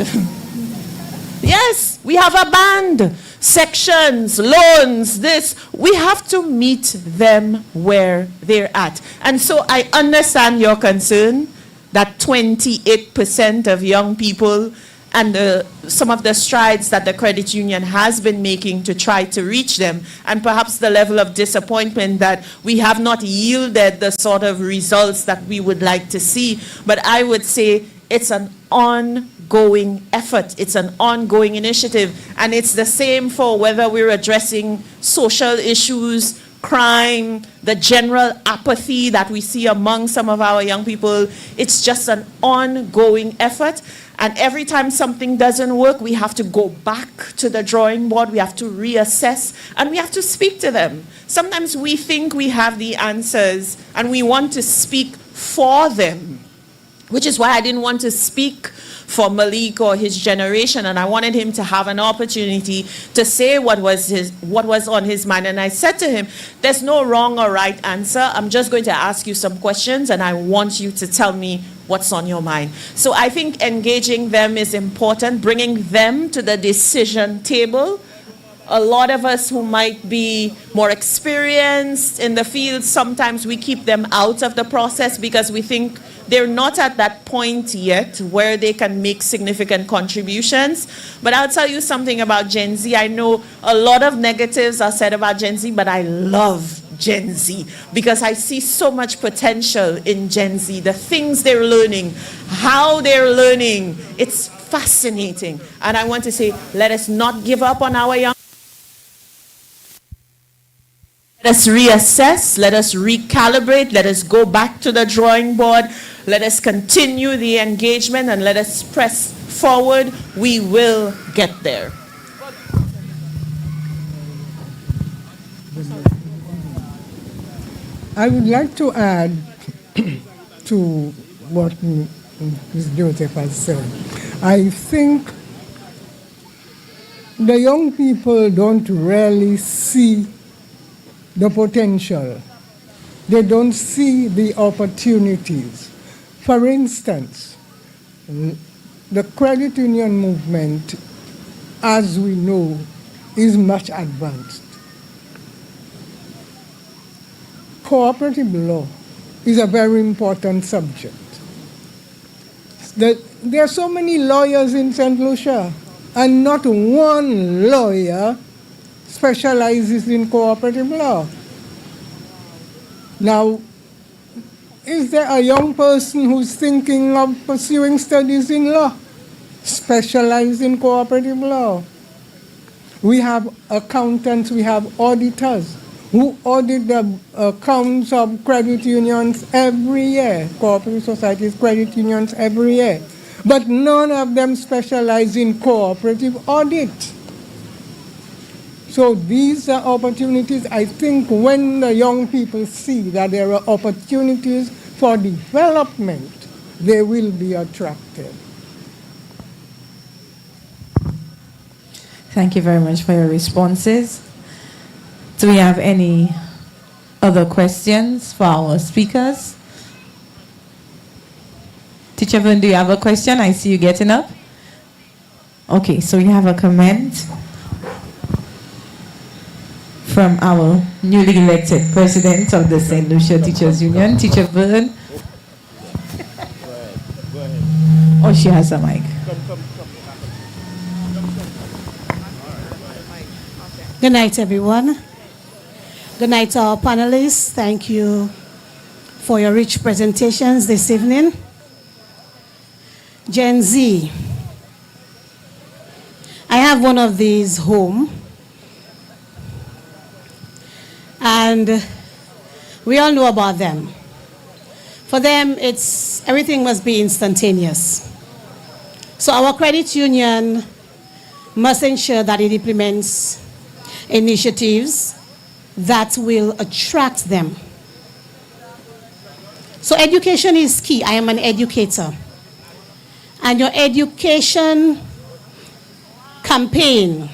yes, we have a band, sections, loans, this, we have to meet them where they're at. And so I understand your concern that 28% of young people and some of the strides that the credit union has been making to try to reach them, and perhaps the level of disappointment that we have not yielded the sort of results that we would like to see. But I would say it's an ongoing effort. It's an ongoing initiative. And it's the same for whether we're addressing social issues, crime, the general apathy that we see among some of our young people. It's just an ongoing effort. And every time something doesn't work, we have to go back to the drawing board. We have to reassess, and we have to speak to them. Sometimes we think we have the answers, and we want to speak for them, which is why I didn't want to speak for Malik or his generation, and I wanted him to have an opportunity to say what was on his mind. And I said to him, there's no wrong or right answer. I'm just going to ask you some questions, and I want you to tell me what's on your mind. So I think engaging them is important, bringing them to the decision table. A lot of us who might be more experienced in the field, sometimes we keep them out of the process because we think they're not at that point yet where they can make significant contributions. But I'll tell you something about Gen Z. I know a lot of negatives are said about Gen Z, but I love Gen Z because I see so much potential in Gen Z. The things they're learning, how they're learning, it's fascinating. And I want to say, let us not give up on our young. Let us reassess, let us recalibrate, let us go back to the drawing board, let us continue the engagement, and let us press forward. We will get there. I would like to add to what Ms. Joseph has said. I think the young people don't really see the potential. They don't see the opportunities. For instance, the credit union movement, as we know, is much advanced. Cooperative law is a very important subject. There are so many lawyers in St. Lucia, and not one lawyer specializes in cooperative law. Now, is there a young person who's thinking of pursuing studies in law, specialized in cooperative law? We have accountants, we have auditors who audit the accounts of credit unions every year, cooperative societies, credit unions every year. But none of them specialize in cooperative audit. So these are opportunities. I think when the young people see that there are opportunities for development, they will be attracted. Thank you very much for your responses. Do we have any other questions for our speakers? Teacher Vern, do you have a question? I see you getting up. Okay, so you have a comment from our newly elected president of the St. Lucia Teachers Union, Teacher Vern. Oh, she has a mic. Good night, everyone. Good night to our panelists. Thank you for your rich presentations this evening. Gen Z. I have one of these home. And we all know about them. For them, everything must be instantaneous. So our credit union must ensure that it implements initiatives that will attract them. So education is key. I am an educator. And your education campaign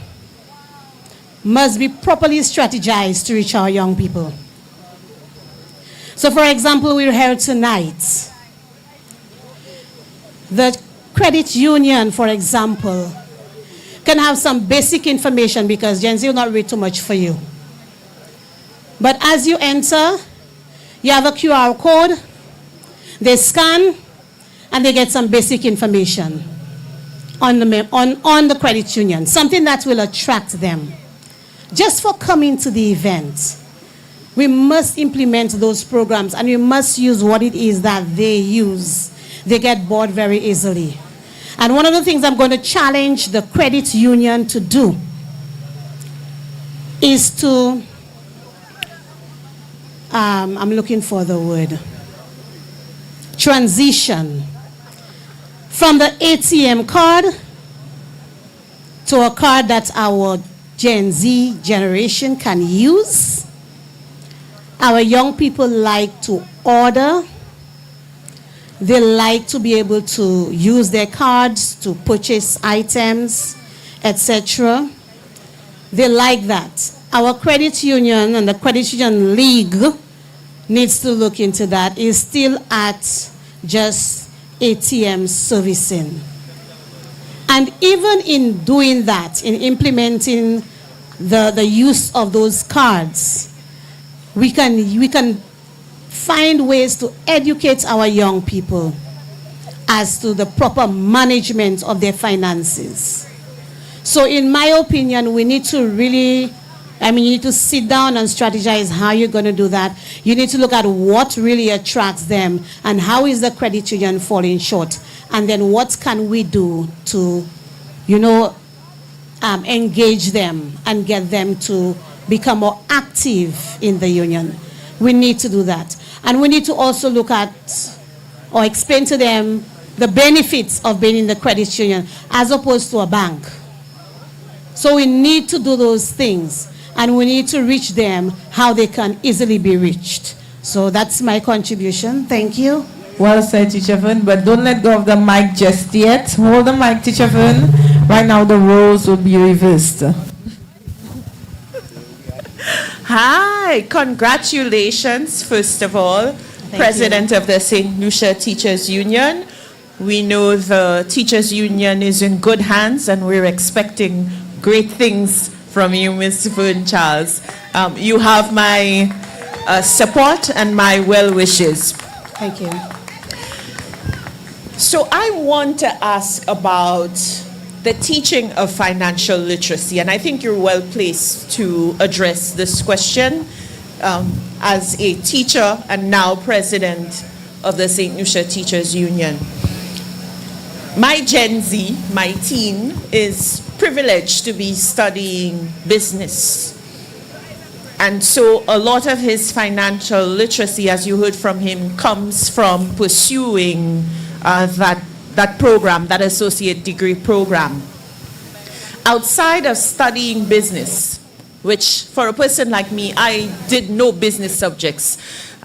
must be properly strategized to reach our young people. So for example, we're here tonight. The credit union, for example, can have some basic information because Gen Z will not read too much for you. But as you enter, you have a QR code, they scan, and they get some basic information on the credit union, something that will attract them. Just for coming to the event, we must implement those programs and we must use what it is that they use. They get bored very easily. And one of the things I'm going to challenge the credit union to do is to, I'm looking for the word, transition from the ATM card to a card that our Gen Z generation can use. Our young people like to order. They like to be able to use their cards to purchase items, etc. They like that. Our credit union and the credit union league needs to look into that. It's still at just ATM servicing. And even in doing that, in implementing the use of those cards, we can find ways to educate our young people as to the proper management of their finances. So in my opinion, we need to really, you need to sit down and strategize how you're going to do that. You need to look at what really attracts them and how is the credit union falling short. And then what can we do to, engage them and get them to become more active in the union. We need to do that. And we need to also look at or explain to them the benefits of being in the credit union as opposed to a bank. So we need to do those things and we need to reach them how they can easily be reached. So that's my contribution. Thank you. Well said, Teacher Vern, but don't let go of the mic just yet. Hold the mic, Teacher Vern. Right now the roles will be reversed. Hi, congratulations, first of all, President of the St. Lucia Teachers Union. We know the Teachers Union is in good hands and we're expecting great things from you, Ms. Vern Charles. You have my support and my well wishes. Thank you. So I want to ask about the teaching of financial literacy, and I think you're well placed to address this question as a teacher and now president of the St. Lucia Teachers Union. My Gen Z, my teen, is privileged to be studying business. And so a lot of his financial literacy, as you heard from him, comes from pursuing that program, that associate degree program. Outside of studying business, which for a person like me, I did no business subjects.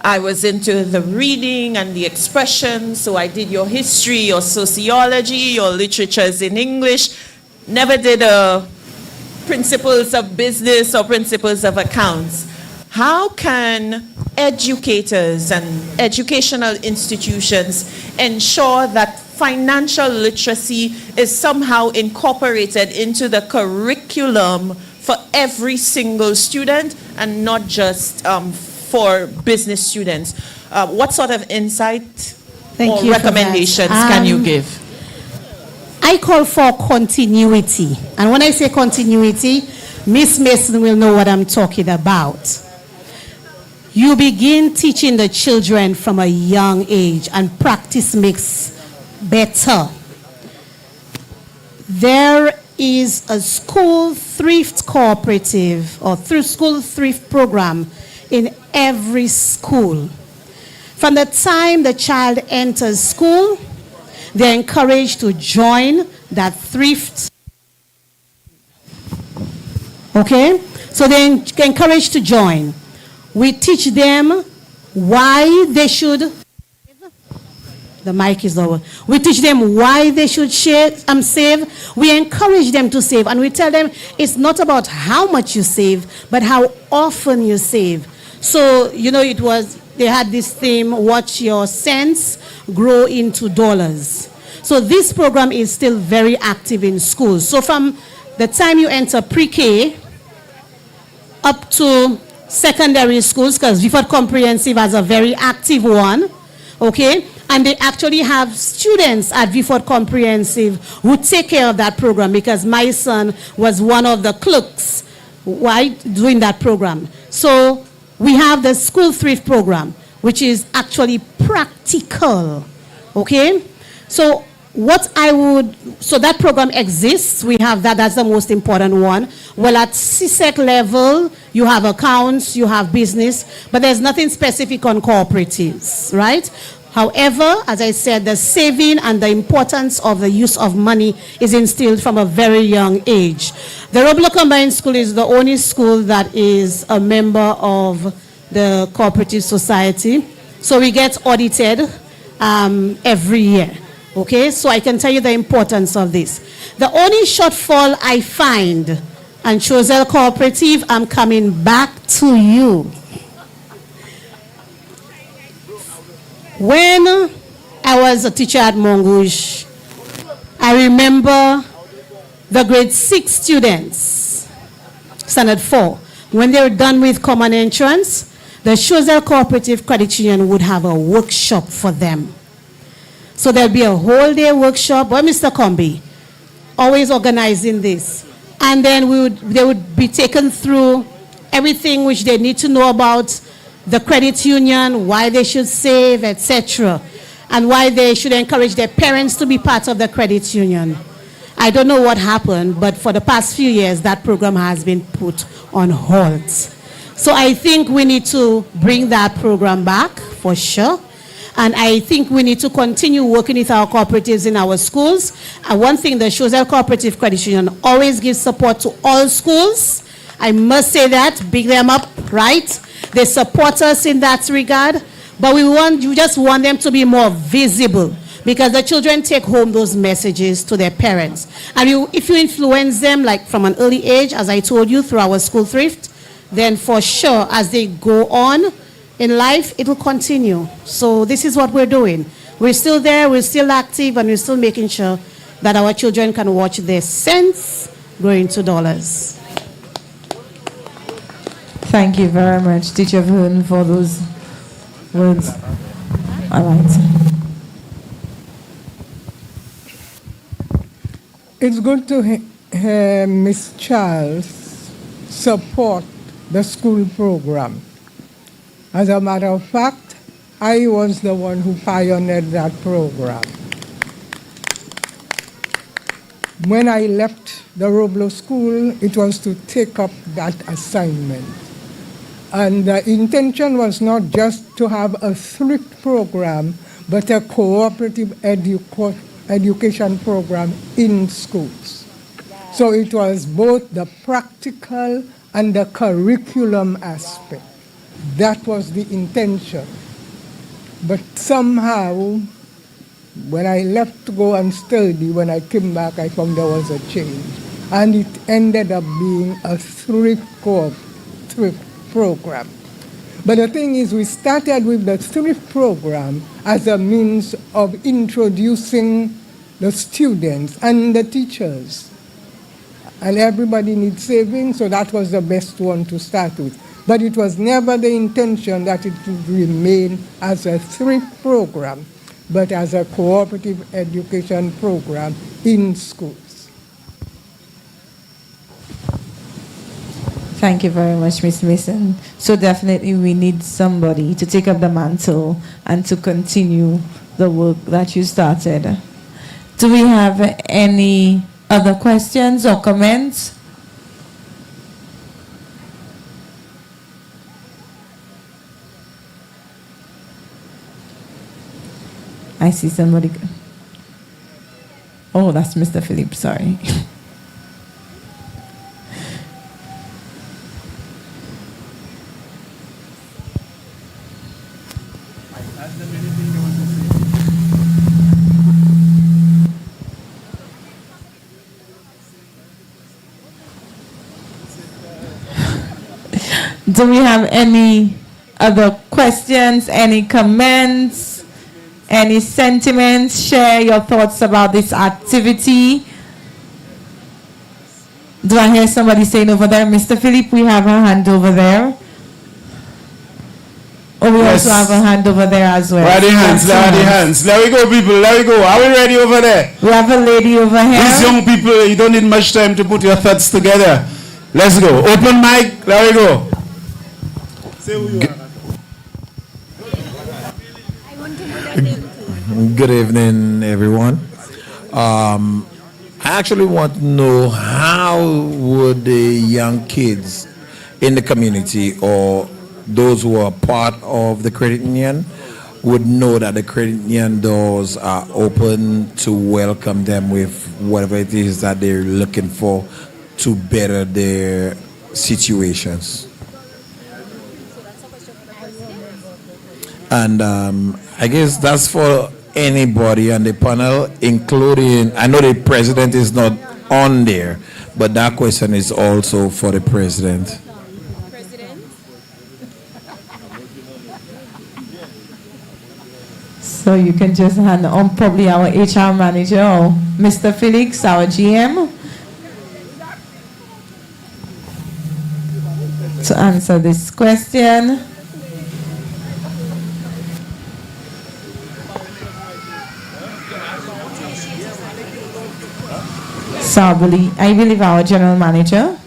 I was into the reading and the expression, so I did your history, your sociology, your literatures in English. Never did principles of business or principles of accounts. How can educators and educational institutions ensure that financial literacy is somehow incorporated into the curriculum for every single student and not just for business students? What sort of insight or recommendations can you give? I call for continuity. And when I say continuity, Miss Mason will know what I'm talking about. You begin teaching the children from a young age, and practice makes better. There is a school thrift cooperative or through school thrift program in every school. From the time the child enters school, they're encouraged to join that thrift. Okay? So they're encouraged to join. We teach them why they should. The mic is over. We teach them why they should save. We encourage them to save. And we tell them it's not about how much you save, but how often you save. So, you know, they had this theme, watch your cents grow into dollars. So this program is still very active in schools. So from the time you enter pre-K up to secondary schools, because Vifford Comprehensive has a very active one, okay? And they actually have students at Vifford Comprehensive who take care of that program, because my son was one of the clerks doing that program. So we have the school thrift program, which is actually practical, okay? So that program exists. We have that's the most important one. Well, at CSEC level, you have accounts, you have business, but there's nothing specific on cooperatives, right? However, as I said, the saving and the importance of the use of money is instilled from a very young age. The Roblo Combined School is the only school that is a member of the Cooperative Society. So we get audited every year. Okay, so I can tell you the importance of this. The only shortfall I find, and Choiseul Cooperative, I'm coming back to you. When I was a teacher at Mongush, I remember the grade 6 students, standard 4, when they were done with common entrance, the Choiseul Cooperative Credit Union would have a workshop for them. So there'll be a whole day workshop. Well, Mr. Combi, always organizing this. And then they would be taken through everything which they need to know about the credit union, why they should save, etc. And why they should encourage their parents to be part of the credit union. I don't know what happened, but for the past few years, that program has been put on hold. So I think we need to bring that program back, for sure. And I think we need to continue working with our cooperatives in our schools. And one thing, the Choiseul Cooperative Credit Union always gives support to all schools. I must say that, big them up, right? They support us in that regard. But we just want them to be more visible, because the children take home those messages to their parents. And if you influence them, like from an early age, as I told you, through our school thrift, then for sure, as they go on in life, it will continue. So this is what we're doing. We're still there, we're still active, and we're still making sure that our children can watch their cents grow into dollars. Thank you very much, Teacher Vern, for those words. All right. It's good to hear Miss Charles support the school program. As a matter of fact, I was the one who pioneered that program. When I left the Roblo School, it was to take up that assignment. And the intention was not just to have a thrift program, but a cooperative education program in schools. So it was both the practical and the curriculum aspect. That was the intention. But somehow, when I left to go and study, when I came back, I found there was a change. And it ended up being a thrift program. But the thing is, we started with the thrift program as a means of introducing the students and the teachers. And everybody needs savings, so that was the best one to start with. But it was never the intention that it would remain as a thrift program, but as a cooperative education program in schools. Thank you very much, Ms. Mason. So definitely we need somebody to take up the mantle and to continue the work that you started. Do we have any other questions or comments? I see somebody. Oh, that's Mr. Philip, sorry. Do we have any other questions, any comments, any sentiments? Share your thoughts about this activity. Do I hear somebody saying over there? Mr. Philip, we have a hand over there. Oh, we Yes. also have a hand over there as well. Where are the hands? Where are the hands? There we go, people. There we go. Are we ready over there? We have a lady over here. These young people, you don't need much time to put your thoughts together. Let's go. Open mic. There we go. Say who you are. Good evening, everyone. I actually want to know how would the young kids in the community or those who are part of the credit union would know that the credit union doors are open to welcome them with whatever it is that they're looking for to better their situations. And I guess that's for anybody on the panel, including, I know the president is not on there, but that question is also for the president. So you can just hand on probably our HR manager or Mr. Felix, our GM, to answer this question. So I believe our general manager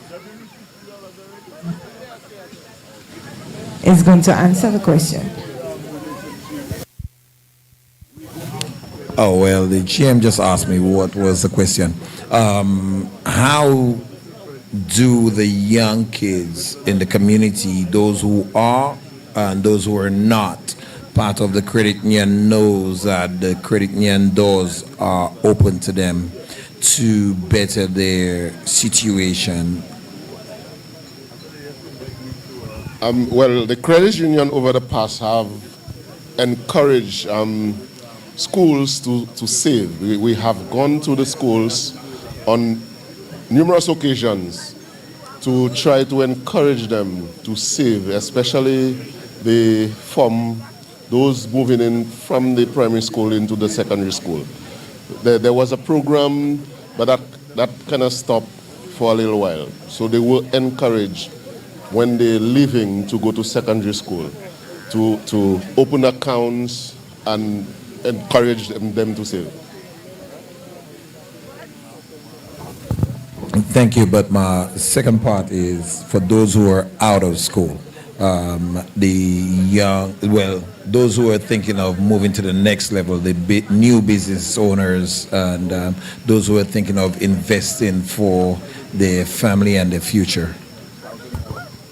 is going to answer the question. Oh, well, the GM just asked me what was the question. How do the young kids in the community, those who are and those who are not part of the credit union, knows that the credit union doors are open to them to better their situation? Well, the credit union over the past have encouraged schools to save. We have gone to the schools on numerous occasions to try to encourage them to save, especially those moving in from the primary school into the secondary school. There was a program, but that kind of stopped for a little while. So they were encouraged when they're leaving to go to secondary school to open accounts and encourage them to save. Thank you, but my second part is for those who are out of school. Those who are thinking of moving to the next level, the new business owners, and those who are thinking of investing for their family and their future.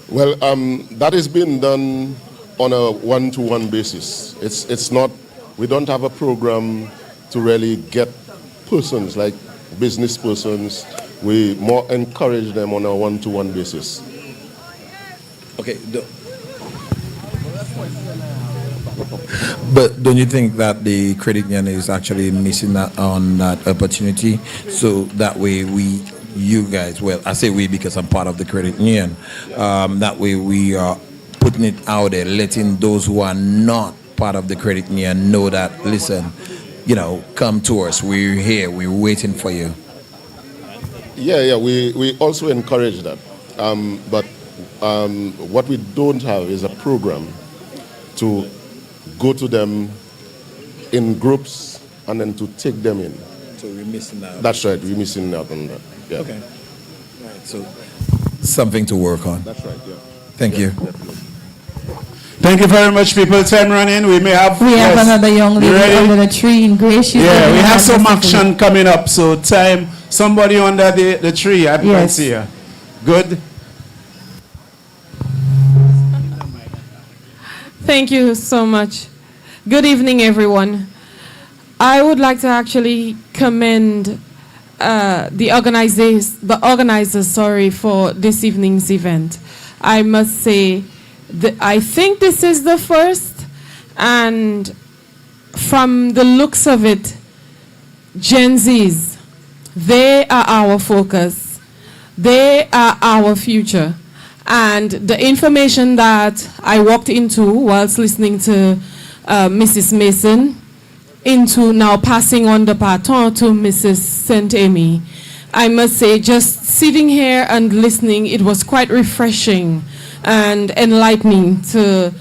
Well, that is being done on a one-to-one basis. It's not, we don't have a program to really get persons like business persons. We more encourage them on a one-to-one basis. Okay. But don't you think that the credit union is actually missing that on that opportunity? So that way you guys, well, I say we because I'm part of the credit union. That way we are putting it out there, letting those who are not part of the credit union know that, listen, come to us. We're here. We're waiting for you. Yeah. We also encourage that. But what we don't have is a program to go to them in groups and then to take them in. So we're missing out. That's right. We're missing out on that. Yeah. Okay. Right. So something to work on. That's right. Yeah. Thank you. Definitely. Thank you very much, people. Time running. We have another young lady under the tree in gray. Yeah, we have some action coming up. So time. Somebody under the tree. I can see her. Good. Thank you so much. Good evening, everyone. I would like to actually commend the organizers, for this evening's event. I must say that I think this is the first, and from the looks of it, Gen Zs, they are our focus. They are our future. And the information that I walked into whilst listening to Mrs. Mason, into now passing on the baton to Mrs. St. Amy, I must say, just sitting here and listening, it was quite refreshing and enlightening to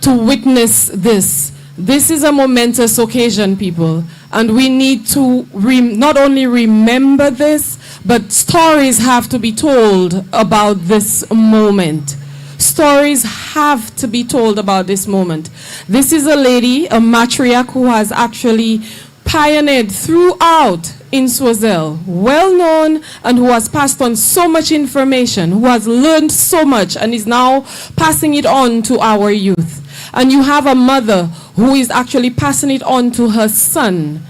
witness this. This is a momentous occasion, people, and we need to not only remember this, but stories have to be told about this moment. Stories have to be told about this moment. This is a lady, a matriarch, who has actually pioneered throughout in Swazel, well known, and who has passed on so much information, who has learned so much, and is now passing it on to our youth. And you have a mother who is actually passing it on to her son.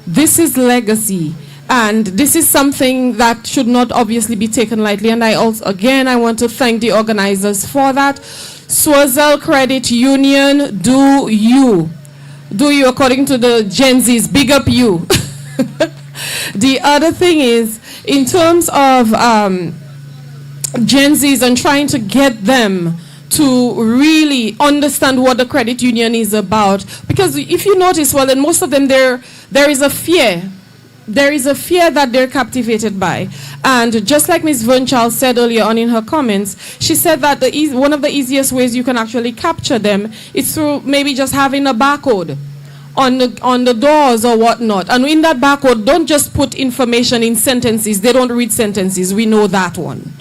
This is legacy. And this is something that should not obviously be taken lightly. And I also, again, I want to thank the organizers for that. Swazel Credit Union, do you. Do you according to the Gen Zs, big up you. The other thing is, in terms of Gen Zs and trying to get them to really understand what the credit union is about. Because if you notice, well, in most of them, there is a fear. There is a fear that they're captivated by. And just like Ms. Vernchal said earlier on in her comments, she said that one of the easiest ways you can actually capture them is through maybe just having a barcode on the doors or whatnot. And in that barcode, don't just put information in sentences. They don't read sentences. We know that one.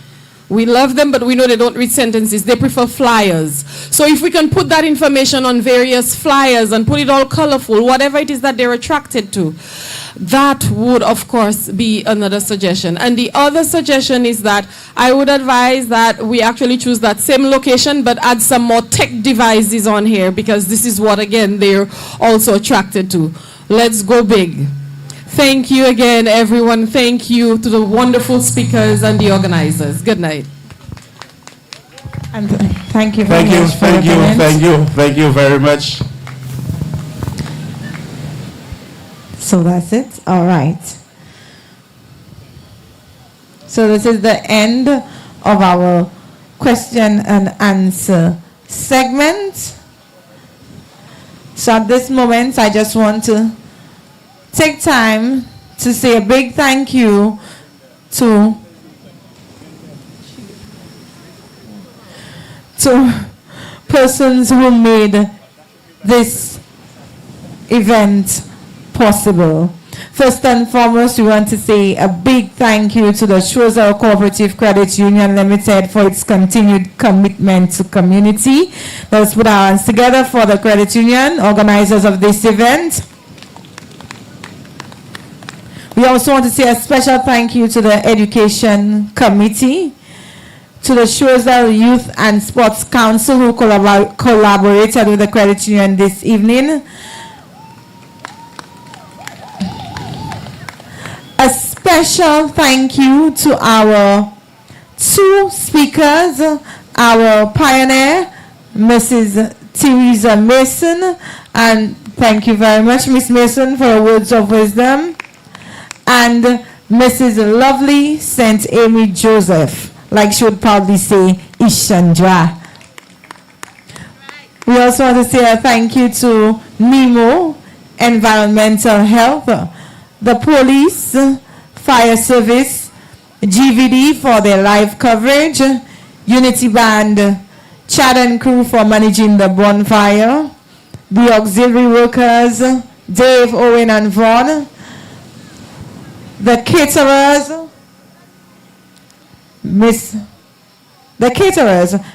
We love them, but we know they don't read sentences. They prefer flyers. So if we can put that information on various flyers and put it all colorful, whatever it is that they're attracted to, that would, of course, be another suggestion. And the other suggestion is that I would advise that we actually choose that same location, but add some more tech devices on here, because this is what, again, they're also attracted to. Let's go big. Thank you again, everyone. Thank you to the wonderful speakers and the organizers. Good night. And thank you very much. Thank you very much. So that's it. All right. So this is the end of our question and answer segment. So at this moment, I just want to take time to say a big thank you to persons who made this event possible. First and foremost, we want to say a big thank you to the Swazel Cooperative Credit Union Limited for its continued commitment to community. Let's put our hands together for the credit union, organizers of this event. We also want to say a special thank you to the Education Committee, to the Swazel Youth and Sports Council who collaborated with the credit union this evening. A special thank you to our two speakers our pioneer, Mrs. Theresa Mason, and thank you very much, Miss Mason, for your words of wisdom, and Mrs. Lovely St. Amy Joseph, like she would probably say, Ishandra. We also want to say a thank you to NEMO, Environmental Health, the police, fire service, GVD for their live coverage, Unity Band, Chad and crew for managing the bonfire, the auxiliary workers, Dave, Owen, and Vaughn, the caterers,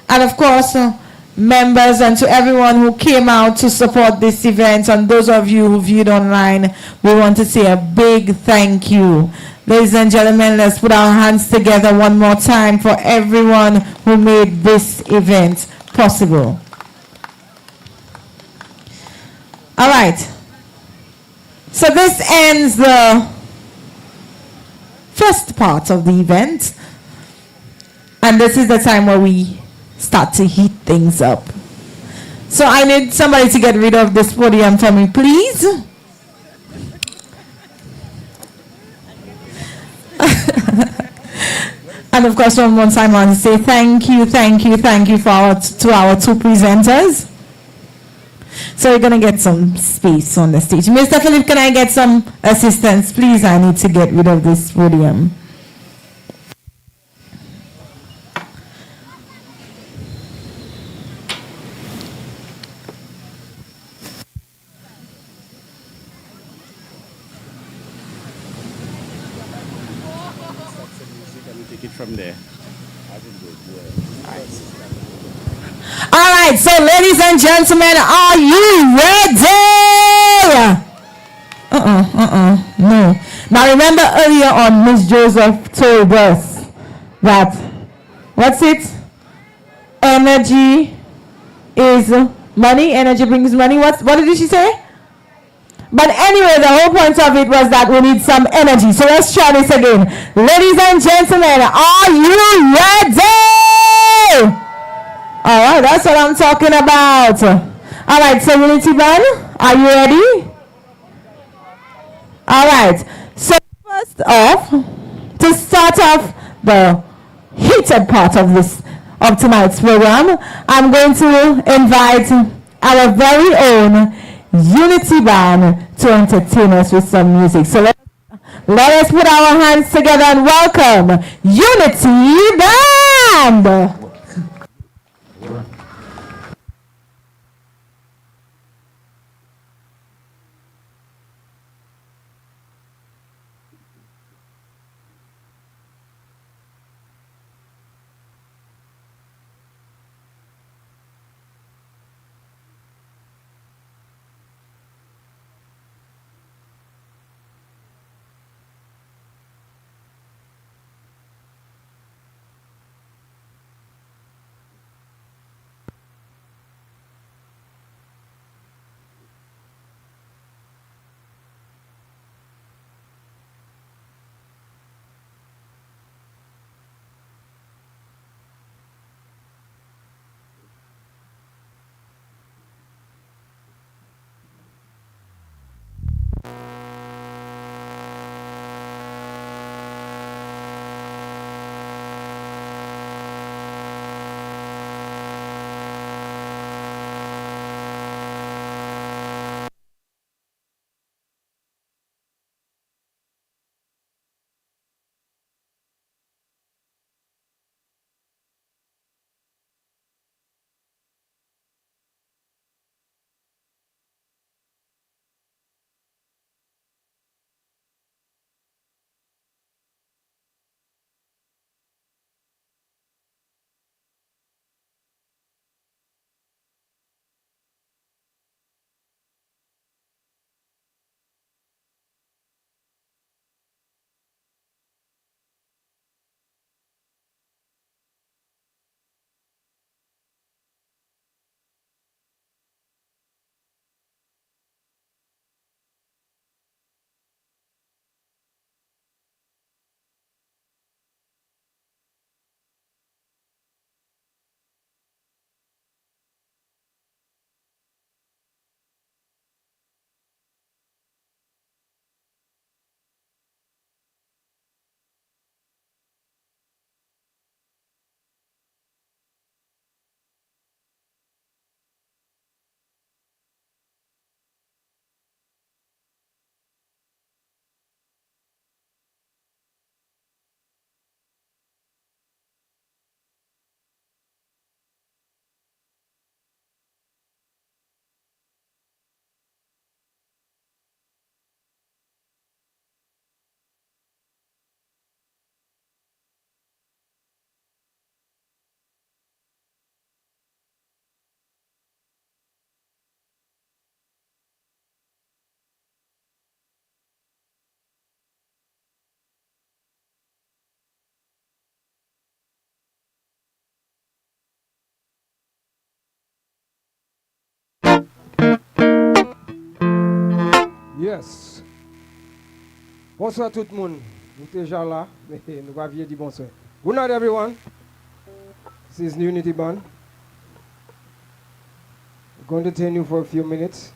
and of course, members, and to everyone who came out to support this event, and those of you who viewed online, we want to say a big thank you. Ladies and gentlemen, let's put our hands together one more time for everyone who made this event possible. All right. So this ends the first part of the event. And this is the time where we start to heat things up. So I need somebody to get rid of this podium for me, please. And of course, one more time, I want to say thank you to our two presenters. So we're going to get some space on the stage. Mr. Philip, can I get some assistance, please? I need to get rid of this podium. From there. All right, so ladies and gentlemen, are you ready? No. Now remember earlier on, Miss Joseph told us that, what's it? Energy is money. Energy brings money. What did she say? But anyway, the whole point of it was that we need some energy. So let's try this again. Ladies and gentlemen, are you ready? All right, that's what I'm talking about. All right, so Unity Band, are you ready? All right. So first off, to start off the heated part of tonight's program, I'm going to invite our very own Unity Band to entertain us with some music. So let us put our hands together and welcome Unity Band. Yes. Bonsoir tout le monde. Nous sommes déjà là, mais nous va dire bonsoir. Good night, everyone. This is the Unity Band. We're going to detain you for a few minutes.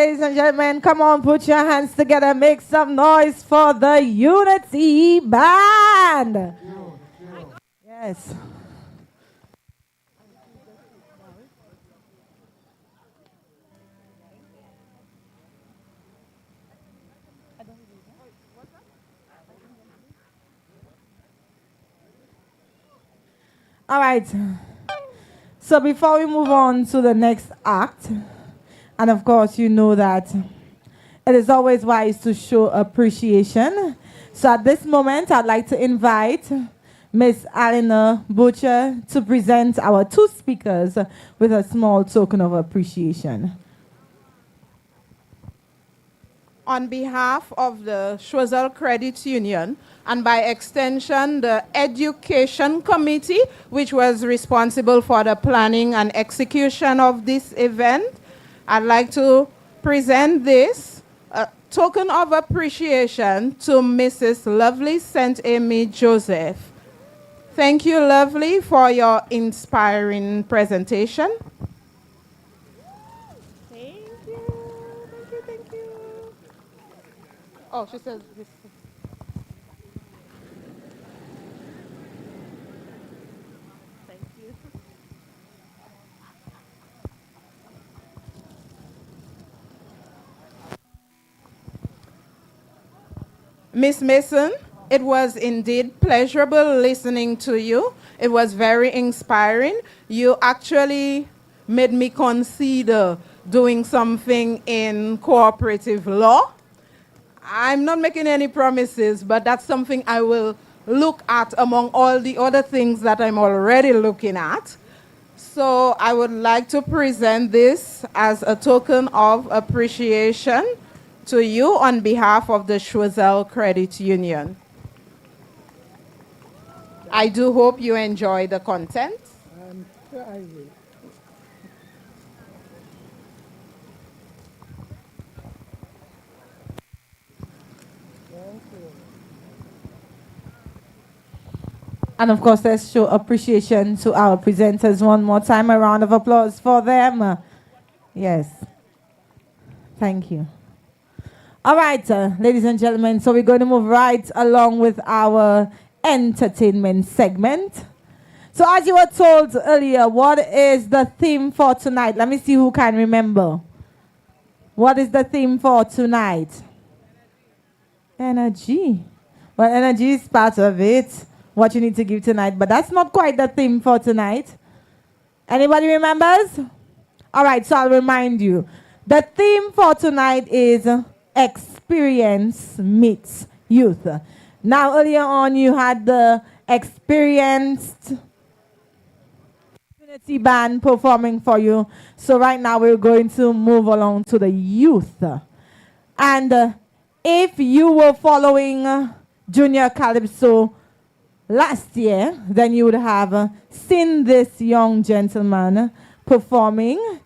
ladies and gentlemen, come on, put your hands together, make some noise for the Unity Band. Yes. All right. So before we move on to the next act, and of course, you know that it is always wise to show appreciation. So at this moment, I'd like to invite Miss Alina Butcher to present our two speakers with a small token of appreciation. On behalf of the Choiseul Credit Union, and by extension, the Education Committee, which was responsible for the planning and execution of this event, I'd like to present this token of appreciation to Mrs. Lovely St. Amy Joseph. Thank you, Lovely, for your inspiring presentation. Thank you. Oh, she says this. Thank you. Miss Mason, it was indeed pleasurable listening to you. It was very inspiring. You actually made me consider doing something in cooperative law. I'm not making any promises, but that's something I will look at among all the other things that I'm already looking at. So I would like to present this as a token of appreciation to you on behalf of the Choiseul Credit Union. I do hope you enjoy the content. Sure I will. And of course, let's show appreciation to our presenters one more time. A round of applause for them. Yes. Thank you. All right, ladies and gentlemen, so we're going to move right along with our entertainment segment. So as you were told earlier, what is the theme for tonight? Let me see who can remember. What is the theme for tonight? Energy. Well, energy is part of it, what you need to give tonight, but that's not quite the theme for tonight. Anybody remembers? All right, so I'll remind you. The theme for tonight is experience meets youth. Now, earlier on, you had the experienced Unity Band performing for you. So right now, we're going to move along to the youth. And if you were following Junior Calypso last year, then you would have seen this young gentleman performing.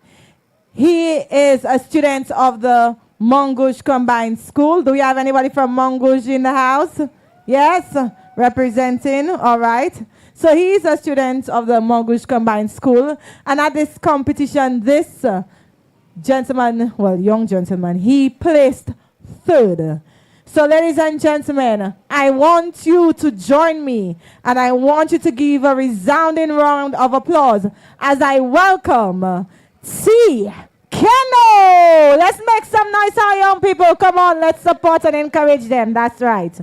He is a student of the Mongush Combined School. Do we have anybody from Mongush in the house? Yes, representing, all right. So he is a student of the Mongush Combined School. And at this competition, this gentleman, well, young gentleman, he placed third. So ladies and gentlemen, I want you to join me and I want you to give a resounding round of applause as I welcome T. Keno. Let's make some noise, our young people. Come on, let's support and encourage them. That's right.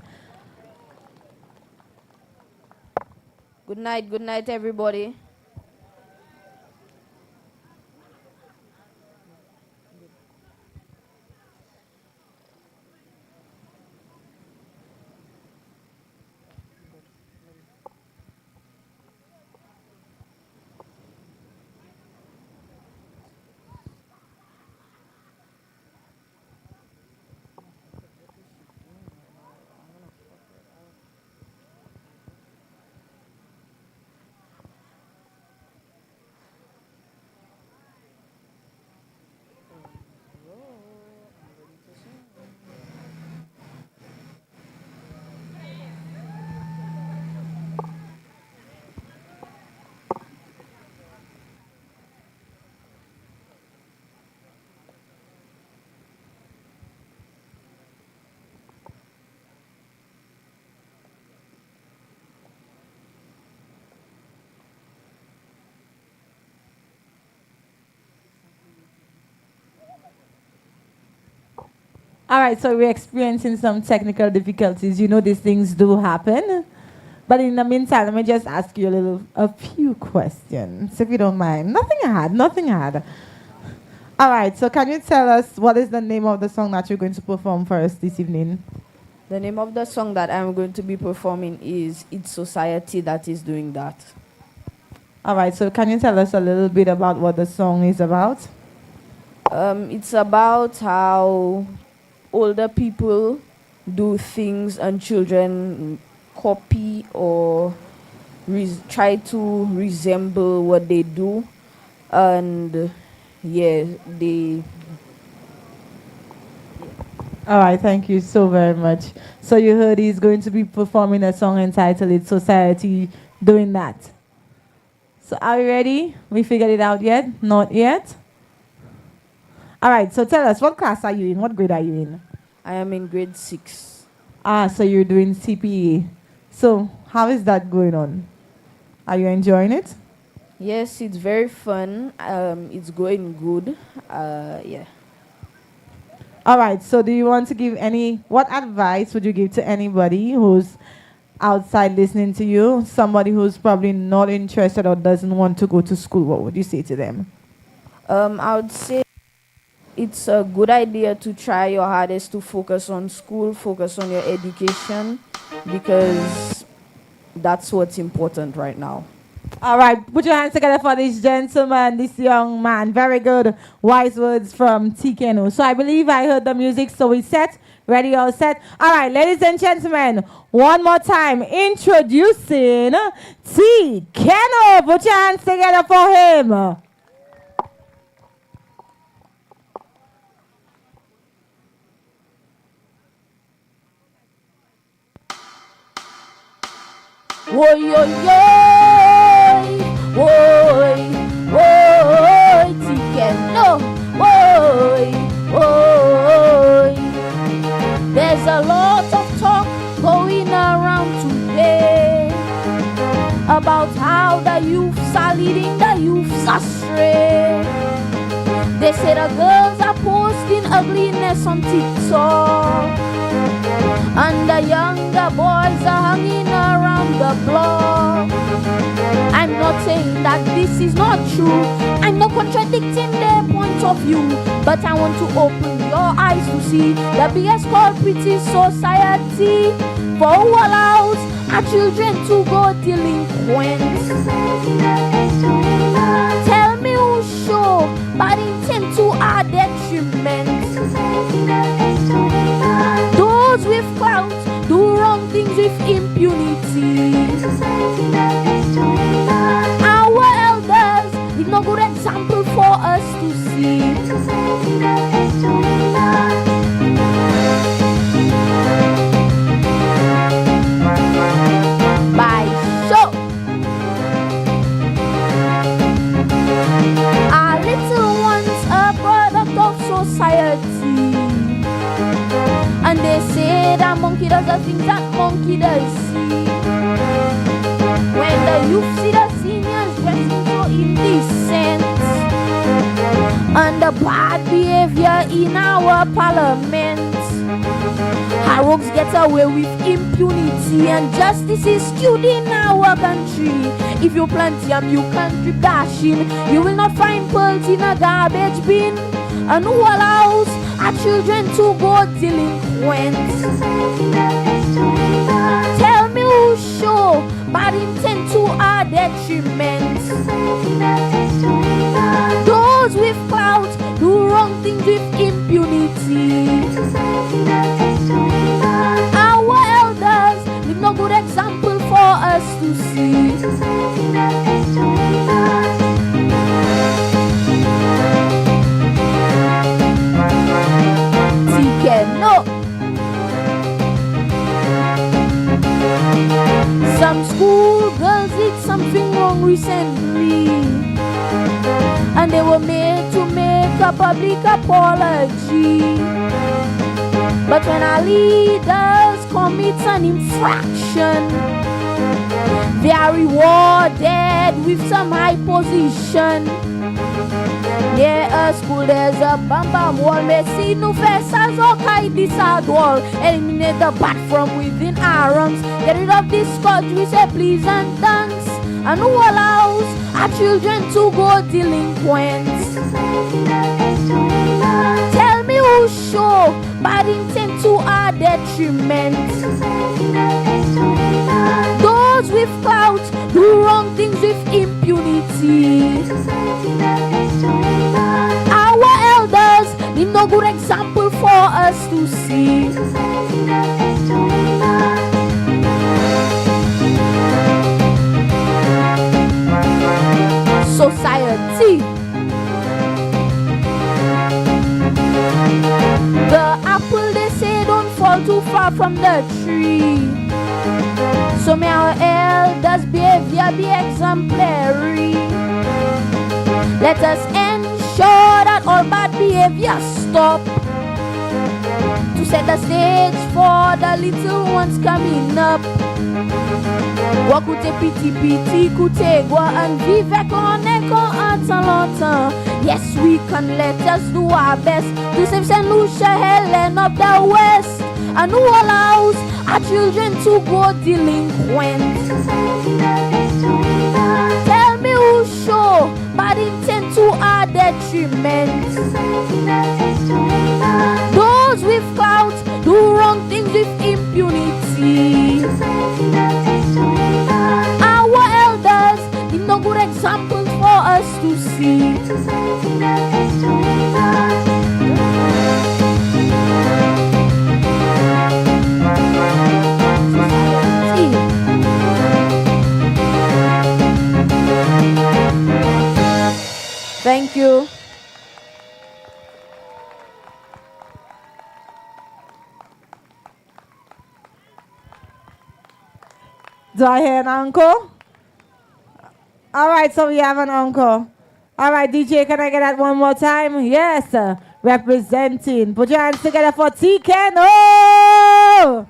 Good night, everybody. All right, so we're experiencing some technical difficulties. You know these things do happen. But in the meantime, let me just ask you a few questions, if you don't mind. Nothing hard. All right, so can you tell us what is the name of the song that you're going to perform for us this evening? The name of the song that I'm going to be performing is It's Society That Is Doing That. All right, so can you tell us a little bit about what the song is about? It's about how older people do things and children copy or try to resemble what they do. And yeah, they... All right, thank you so very much. So you heard he's going to be performing a song entitled It's Society Doing That. So are you ready? We figured it out yet? Not yet? All right, so tell us, what class are you in? What grade are you in? I am in grade 6. Ah, so you're doing CPE. So how is that going on? Are you enjoying it? Yes, it's very fun. It's going good. Yeah. All right, so do you want to give what advice would you give to anybody who's outside listening to you, somebody who's probably not interested or doesn't want to go to school? What would you say to them? I would say it's a good idea to try your hardest to focus on school, focus on your education, because that's what's important right now. All right, put your hands together for this gentleman, this young man. Very good. Wise words from TKNO. So I believe I heard the music, so we set. Ready, all set? All right, ladies and gentlemen, one more time, introducing TKNO. Put your hands together for him. Woy, yo, yo, woy, woy, TKNO, woy, woy. There's a lot of talk going around today about how the youths are leading the youths astray. They say the girls are posting ugliness on TikTok, and the younger boys are hanging around the block. I'm not saying that this is not true. I'm not contradicting their point of view, but I want to open your eyes to see the biggest culprit is society, for who allows our children to go delinquent. Tell me who show bad intent to our detriment. Those with clout do wrong things with impunity. Our elders is no good example for us to see. By show, our little ones are product of society, and they say that monkey does the things that monkey does see. When the youth see the seniors dressing so indecent, and the bad behavior in our parliament, our rogues get away with impunity, and justice is skewed in our country. If you plant yam, you can't drip dashing. You will not find pearls in a garbage bin. And who allows our children to go delinquent? Tell me who show bad intent to our detriment. Those with clout do wrong things with impunity. Our elders leave no good example for us to see. TKNO. Some school girls did something wrong recently, and they were made to make a public apology. But when our leaders commit an infraction, they are rewarded with some high position. Near a school there's a bam wall. May see no faces or kite this hard wall. Eliminate the bat from within our ranks. Get rid of this scourge, we say please and thanks. And who allows our children to go delinquent? Tell me who show bad intent to our detriment. Those with clout do wrong things with impunity. Our elders need no good example for us to see. Society. The apple they say don't fall too far from the tree. So may our elders' behavior be exemplary. Let us ensure that all bad behavior stop, to set the stage for the little ones coming up. Wakute piti piti kute gwa and vive koneko atalota. Yes, we can, let us do our best to save St. Lucia, Helen of the West. And who allows our children to go delinquent? Tell me who show bad intent to our detriment. Those with clout do wrong things with impunity. Our elders need no good examples for us to see. Thank you. Do I hear an uncle? All right, so we have an uncle. All right, DJ, can I get that one more time? Yes, representing. Put your hands together for TK. No!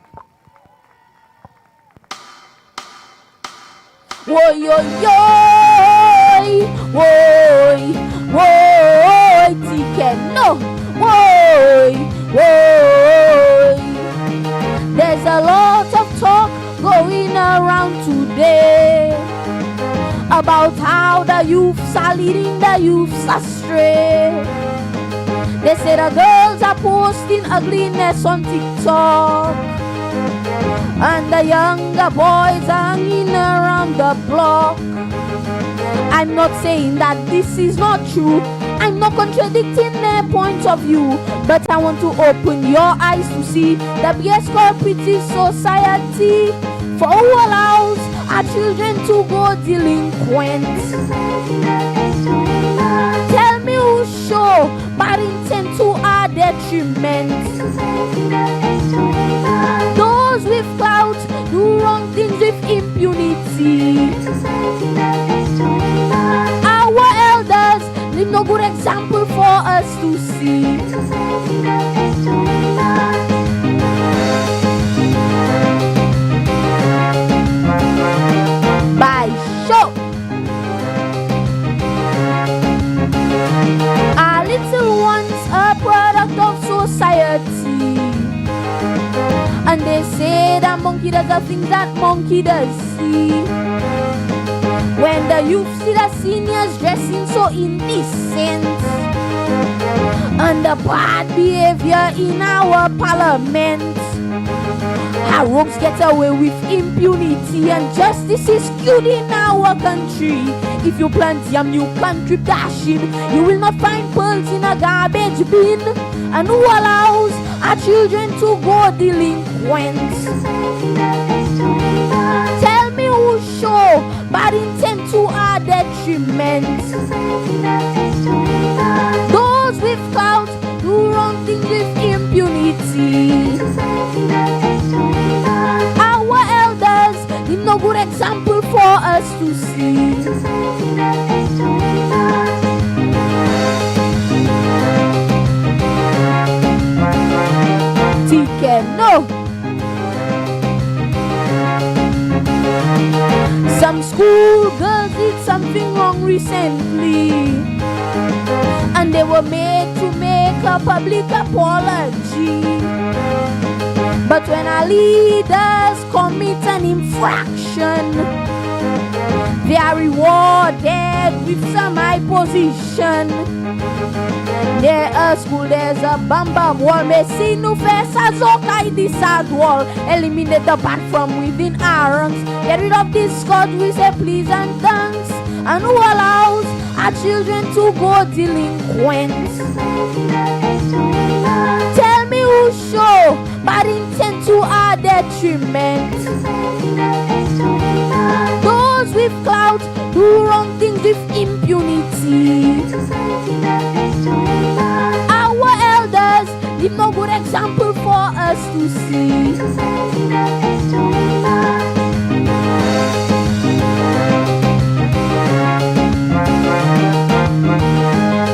Woy, yo, yo, woy, woy, TK, no, woy, woy. There's a lot of talk going around today about how the youths are leading the youths astray. They say the girls are posting ugliness on TikTok, and the younger boys are hanging around the block. I'm not saying that this is not true. I'm not contradicting their point of view, but I want to open your eyes to see the biggest cooperative society for who allows our children to go delinquent. Tell me who show bad intent to our detriment. Those with clout do wrong things with impunity. Our elders leave no good example for us to see. By show, our little ones are product of society, and they say that monkey does the things that monkey does see. When the youth see the seniors dressing so indecent, and the bad behavior in our parliament, our rogues get away with impunity, and justice is skewed in our country. If you plant yam, you can't drip dashing. You will not find pearls in a garbage bin. And who allows our children to go delinquent? Tell me who show bad intent to our detriment. Those with clout do wrong things with impunity. Our elders need no good example for us to see. TK, no. Some school girls did something wrong recently, and they were made to make a public apology. But when our leaders commit an infraction, they are rewarded with some high position. There a school, there's a bam wall. Me see no face as okay this hard wall. Eliminate the bad from within our ranks. Get rid of this God, we say please and thanks. And who allows our children to go delinquent? Tell me who show bad intent to our detriment. Those with clout do wrong things with impunity. Our elders leave no good example for us to see.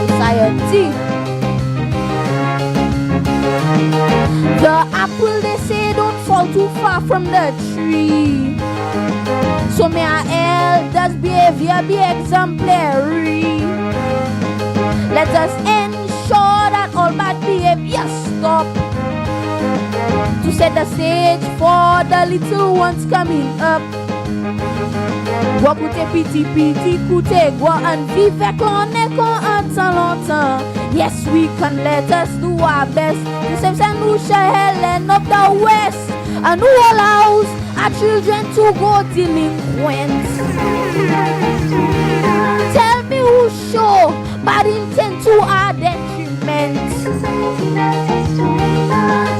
Society. The apple they say don't fall too far from the tree. So may our elders' behavior be exemplary. Let us ensure that all bad behavior stop, to set the stage for the little ones coming up. Wakute piti piti kute gwa and vive kon atan longtemps. Yes, we can, let us do our best to save Saint Lucia Helen of the West. And who allows our children to go delinquent? Tell me who show bad intent to our detriment.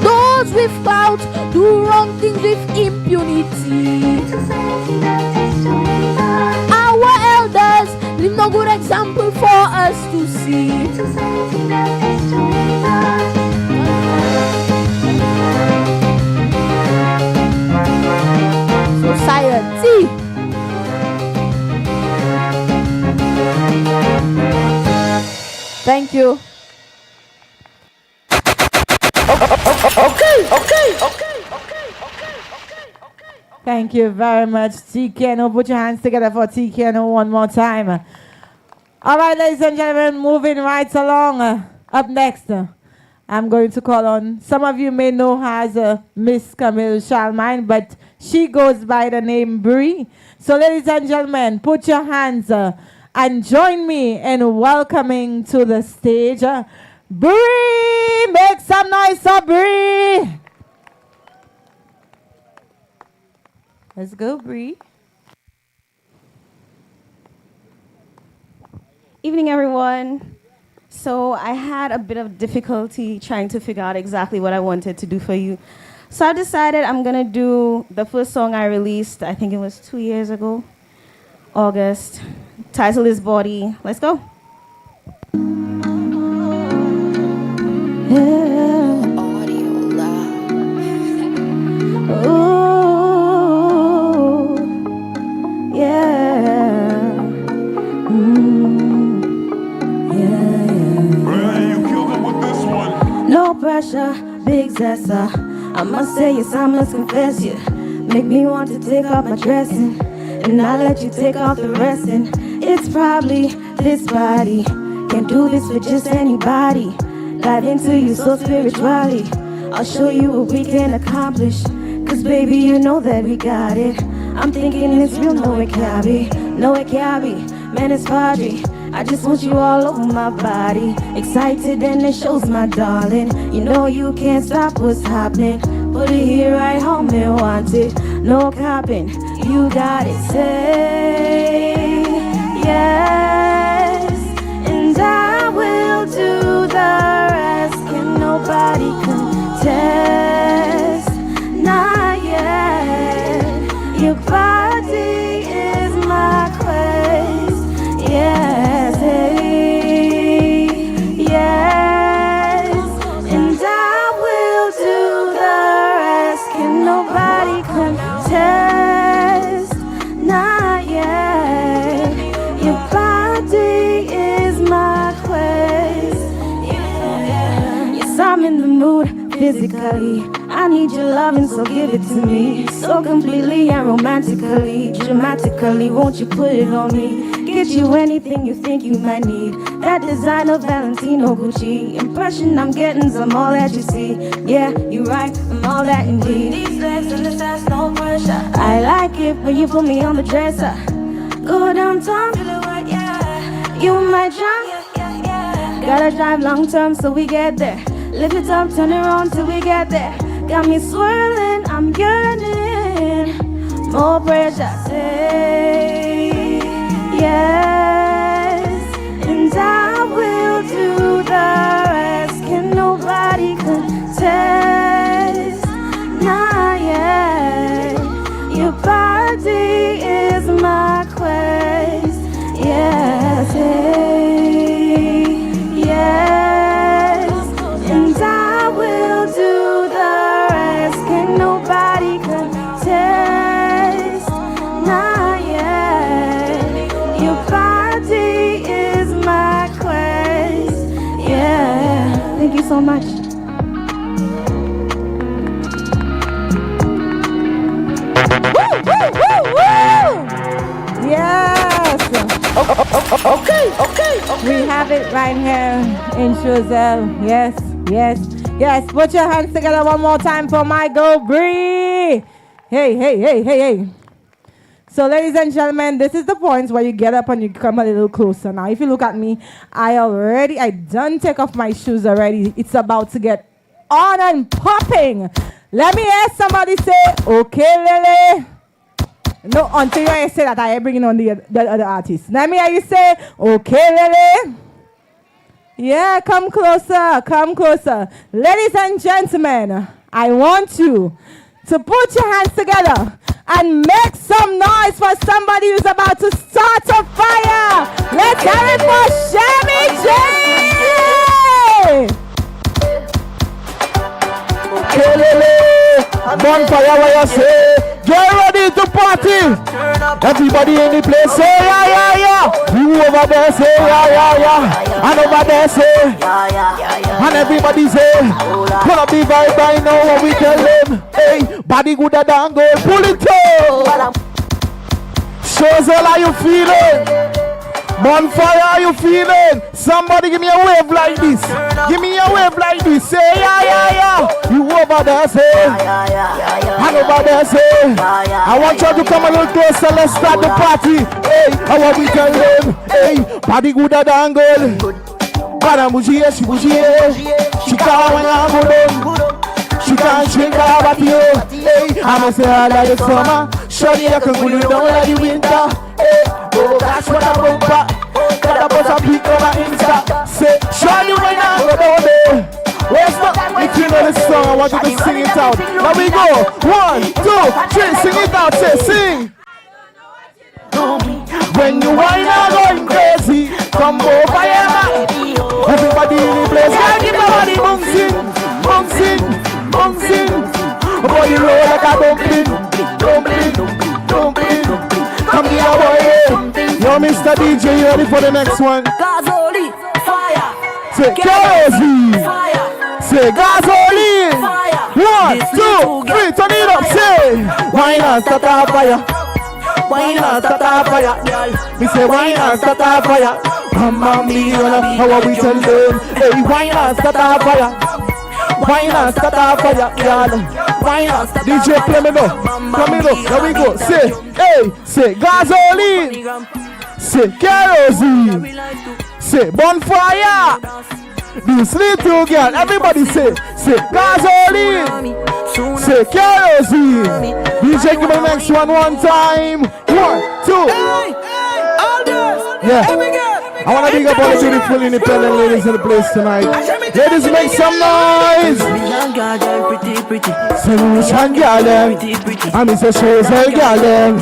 Those with clout do wrong things with impunity. Our elders leave no good example for us to see. Society. Thank you. Thank you very much, TKNO. Put your hands together for TKNO one more time. All right, ladies and gentlemen, moving right along. Up next, I'm going to call on, some of you may know her as Miss Camille Charlemagne, but she goes by the name Bree. So ladies and gentlemen, put your hands and join me in welcoming to the stage Bree. Make some noise for Bree. Let's go, Bree. Evening, everyone. So I had a bit of difficulty trying to figure out exactly what I wanted to do for you. So I decided I'm going to do the first song I released, I think it was 2 years ago, August. Title is Body. Let's go. Yeah. Audio Love. Ooh, yeah. No pressure, big zessa. I must say yes, I must confess you. Make me want to take off my dressing, and I let you take off the resting. It's probably this body. Can't do this with just anybody. Dive into you so spiritually. I'll show you what we can accomplish. Cause baby, you know that we got it. I'm thinking it's real, no it can't be. No it can't be, man it's Padre. I just want you all over my body. Excited and it shows, my darling. You know you can't stop what's happening. Put it here right home and want it. No copping, you got it. Say yes, and I will do the rest. Can nobody contest? Not yet. Your body is my quest. Yes, yes, and I will do the rest. Can nobody contest? Not yet. Your body is my quest. Yes, I'm in the mood physically. I need your loving, so give it to me. So completely and romantically, dramatically, won't you put it on me? Get you anything you think you might need. That designer Valentino Gucci impression I'm getting's I'm all that you see. Yeah, you're right, I'm all that indeed. These legs and this ass, no pressure. I like it when you put me on the dresser. Go downtown, feel it right, yeah. You my jam, yeah. Gotta drive long term so we get there. Lift it up, turn it on till we get there. Got me swirling, I'm yearning. More pressure, say yes, and I will do the rest. Can nobody contest? Not yet. Your body is my quest. Yes, yes, and I will do the rest. Can nobody contest? Not yet. Your body is my quest. Yeah. Thank you so much. Yes. Okay. We have it right here in Choiseul. Yes. Put your hands together one more time for my girl Bree. Hey. So, ladies and gentlemen, this is the point where you get up and you come a little closer. Now, if you look at me, I done take off my shoes already. It's about to get on and popping. Let me hear somebody say, okay, Lele. No, until you say that, I am bringing on the other artists. Let me hear you say, okay, Lele. Yeah, come closer. Ladies and gentlemen, I want you to put your hands together and make some noise for somebody who's about to start a fire. Let's have it for Shammy J. Bonfire, what you say? Get ready to party. Everybody in the place say yeah. You over there say yeah. And over there say and everybody say pull up the vibe, I know what we tell them. Hey, body gooder than gold, pull it up. Shows all how you feeling. Bonfire, how you feeling? Somebody give me a wave like this. Give me a wave like this. Say yeah. You over there say and over there say I want you to come a little closer. Let's start the party. Hey, how we tell them? Hey, body gooder than gold. Madam Bougie, she can't when I'm good. She can't shrink her body. Hey, I'ma say I like the summer. Shorty, I can cool you down like the winter. Hey, oh, that's what I bumper. Got a bus of people on Insta. Say, shorty, when I'm go down there. Where's the, if you know this song, I want you to sing it out. Now we go. 1, 2, 3, sing it out. Say, sing. When you whine, I'm going crazy. From Bonfire, everybody in the place. Girl, give nobody bouncing. Boy, you roll like a dumpling. Come here, boy. Yo, Mr. DJ, you ready for the next one? Gasoline, fire. Say kerosene. Say gasoline. 1, 2, 3, turn it up. Say wine and start a fire. Wine and start a fire, girl. We say wine and start a fire. Mama mia, how we tell them? Hey, wine and start a fire. Wine and start a fire, girl. Wine and start a fire. DJ, play me now. Come in now. Here we go. Say, hey, say gasoline. Say kerosene. Say bonfire. This little girl, everybody say gasoline. Say kerosene. DJ, give me the next one time. 1, 2. Yeah. I want to big up all the beautiful independent ladies in the place tonight. Ladies, make some noise. Solution girl, I mean say shows her girl.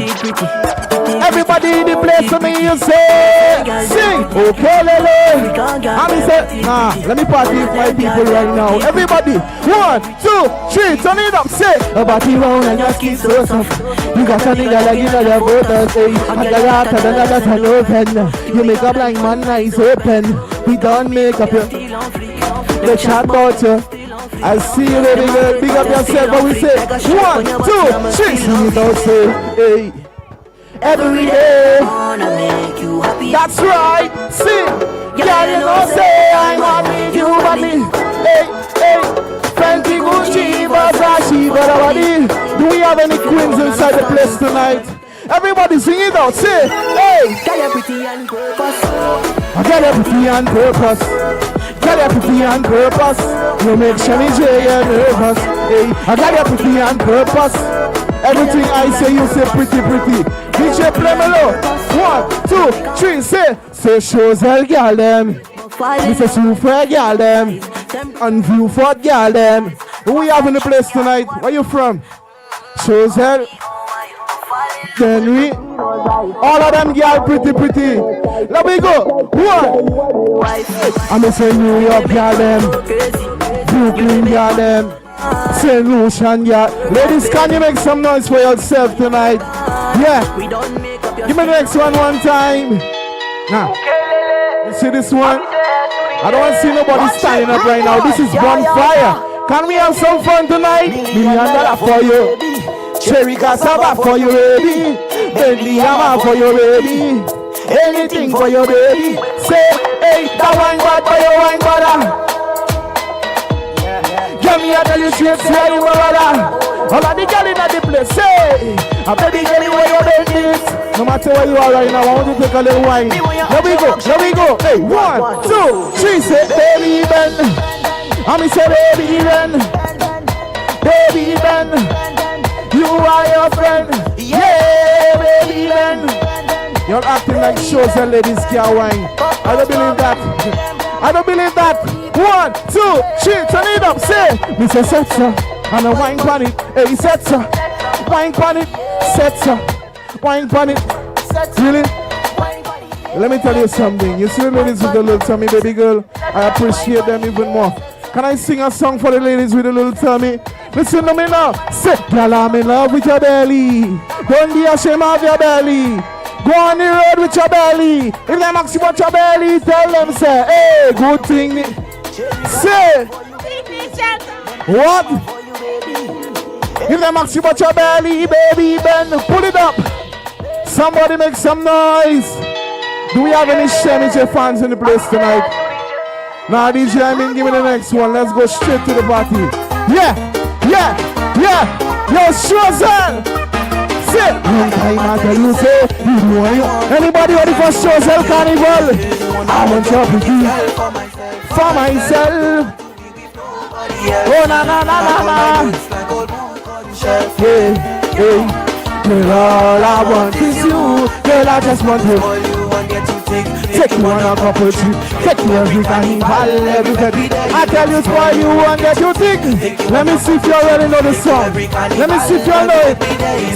Everybody in the place to me, you say, sing, okay, lele. I mean say, nah, let me party with my people right now. Everybody, 1, 2, 3, turn it up, say, a body round and your skin so soft. You got a nigga like you know your voters, say, and the rat and another turn open. You make a blind man eyes open. We don't make up your, the chat about you. I see you, baby girl, big up yourself, but we say, 1, 2, 3, sing it out, say, hey. every day. Wanna make you happy. That's right. See, girl, you know say I want you, buddy. Hey, hey, Fenty, Gucci, Versace, body. Do we have any queens inside the place tonight? Everybody sing it out. Say, hey, girl, you're pretty on purpose. Girl, you're pretty on purpose. Girl, you're pretty on purpose. You make Shani J nervous. Hey, girl, you're pretty on purpose. Everything I say, you say pretty, pretty. DJ play me low. 1, 2, 3, say shows hell, girl them. Mr. Super, girl them. And View Fort, girl them. Who we have in the place tonight? Where you from? Shows hell. Then we, all of them girl pretty, pretty. Let me go. 1. I'm say New York, girl them. Brooklyn, girl them. St. Lucian, yeah. Ladies, can you make some noise for yourself tonight? Yeah. Give me the next one time. Now, you see this one? I don't want to see nobody standing up right now. This is Bonfire. Can we have some fun tonight? $1 million for you. Cherry cassava for you, baby. Bentley hammer for you, baby. Anything for your baby. Say, hey, that wine bad for your wine brother. Give me a tell you straight, say you brother. All of the girl in the place, say, I baby girl, you where your baby is. No matter where you are right now, I want you to take a little wine. Here we go, here we go. Hey, 1, 2, 3, say, baby Ben. And me say, baby Ben. Baby Ben. You are your friend. Yeah, baby Ben. You're acting like shows and ladies can't wine. I don't believe that. I don't believe that. 1, 2, 3, turn it up. Say, Mr. Setzer, and a wine pan it. Hey, Setzer, wine pan it. Setzer, wine pan it. Really? Let me tell you something. You see the ladies with the little tummy, baby girl? I appreciate them even more. Can I sing a song for the ladies with the little tummy? Listen to me now. Say, girl, I'm in love with your belly. Don't be ashamed of your belly. Go on the road with your belly. If they ask you about your belly, tell them, say, hey, good thing. Say, what? If they ask you about your belly, baby, Ben, pull it up. Somebody make some noise. Do we have any Shemiche fans in the place tonight? Now, DJ, give me the next one. Let's go straight to the party. Yeah, yeah, yeah. Yo, Shozel. Say, one time I tell you, say, you know you. Anybody ready for Shozel Carnival? I want your pretty for myself. Oh, na, na, na, na, na. Hey, hey. Girl, all I want is you. Girl, I just want you. Take you on a couple trips. Take you every carnival, every day. I tell you, spoil you and get you think. Let me see if you already know the song. Let me see if you know it.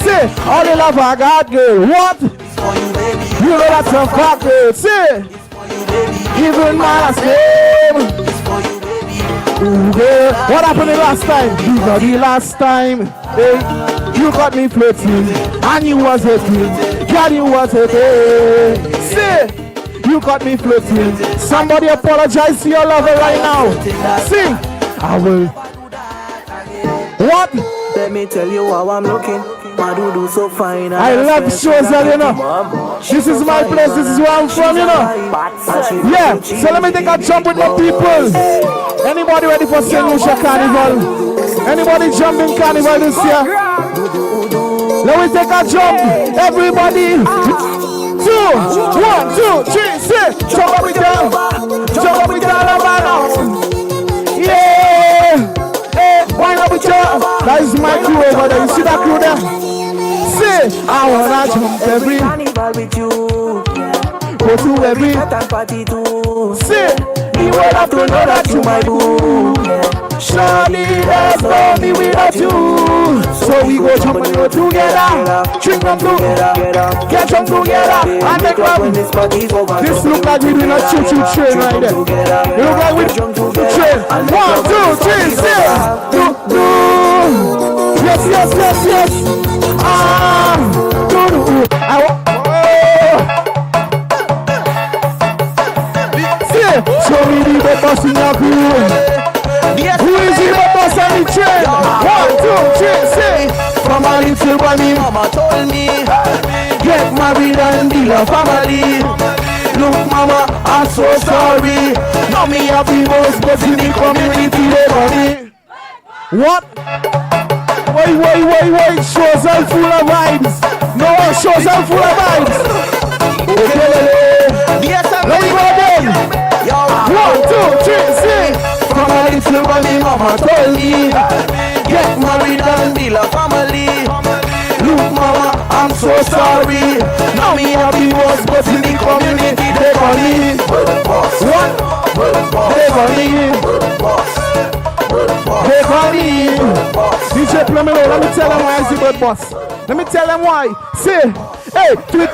Say, all the love I got, girl. What? You know that's a fact, girl. Say, even my last name. Ooh, girl, what happened the last time? You got the last time. Hey. You got me flirting, and you was hating. God, you was hating. See, you got me flirting. Somebody apologize to your lover right now. Sing. I will. What? Let me tell you how I'm looking. My do so fine. I love shows that, you know. This is my place. This is where I'm from, you know. Yeah. So let me take a jump with my people. Anybody ready for St. Lucia Carnival? Anybody jumping Carnival this year? Let me take a jump. Everybody. 2, 1, 2, 3, 6. Jump up and down. Jump up and down. Yeah. Hey, wind up with you. That is my crew over there. You see that crew there? Say, I wanna jump every carnival with you. Go to every party too. Say, you will have to know that you my boo. Surely there's no me without you. So we go jump and go together. Drink them together. Get them together. And make love. This look like we doing a choo-choo train right there. You look like we train. 1, 2, 3, 6. Do. Yes, yes, yes, yes. Do. Show me the boss in your crew. Who is the boss on the train? 1, 2, 3, say. From a little boy, me mama told me. Get married and build a family. Look, mama, I'm so sorry. Now me have the most, but in the community they love me. What? Wait. Shows are full of vibes. No, shows are full of vibes. Okay, let me go again. 1, 2, 3, sing. From a little money, mama told me. Get married and build a family. Look, mama, I'm so sorry. Now me have the most, but in the community they call me. What? They call me. They call me. DJ Plamelo, let me tell them why it's the bird boss. Let me tell them why. Say, hey, tweet,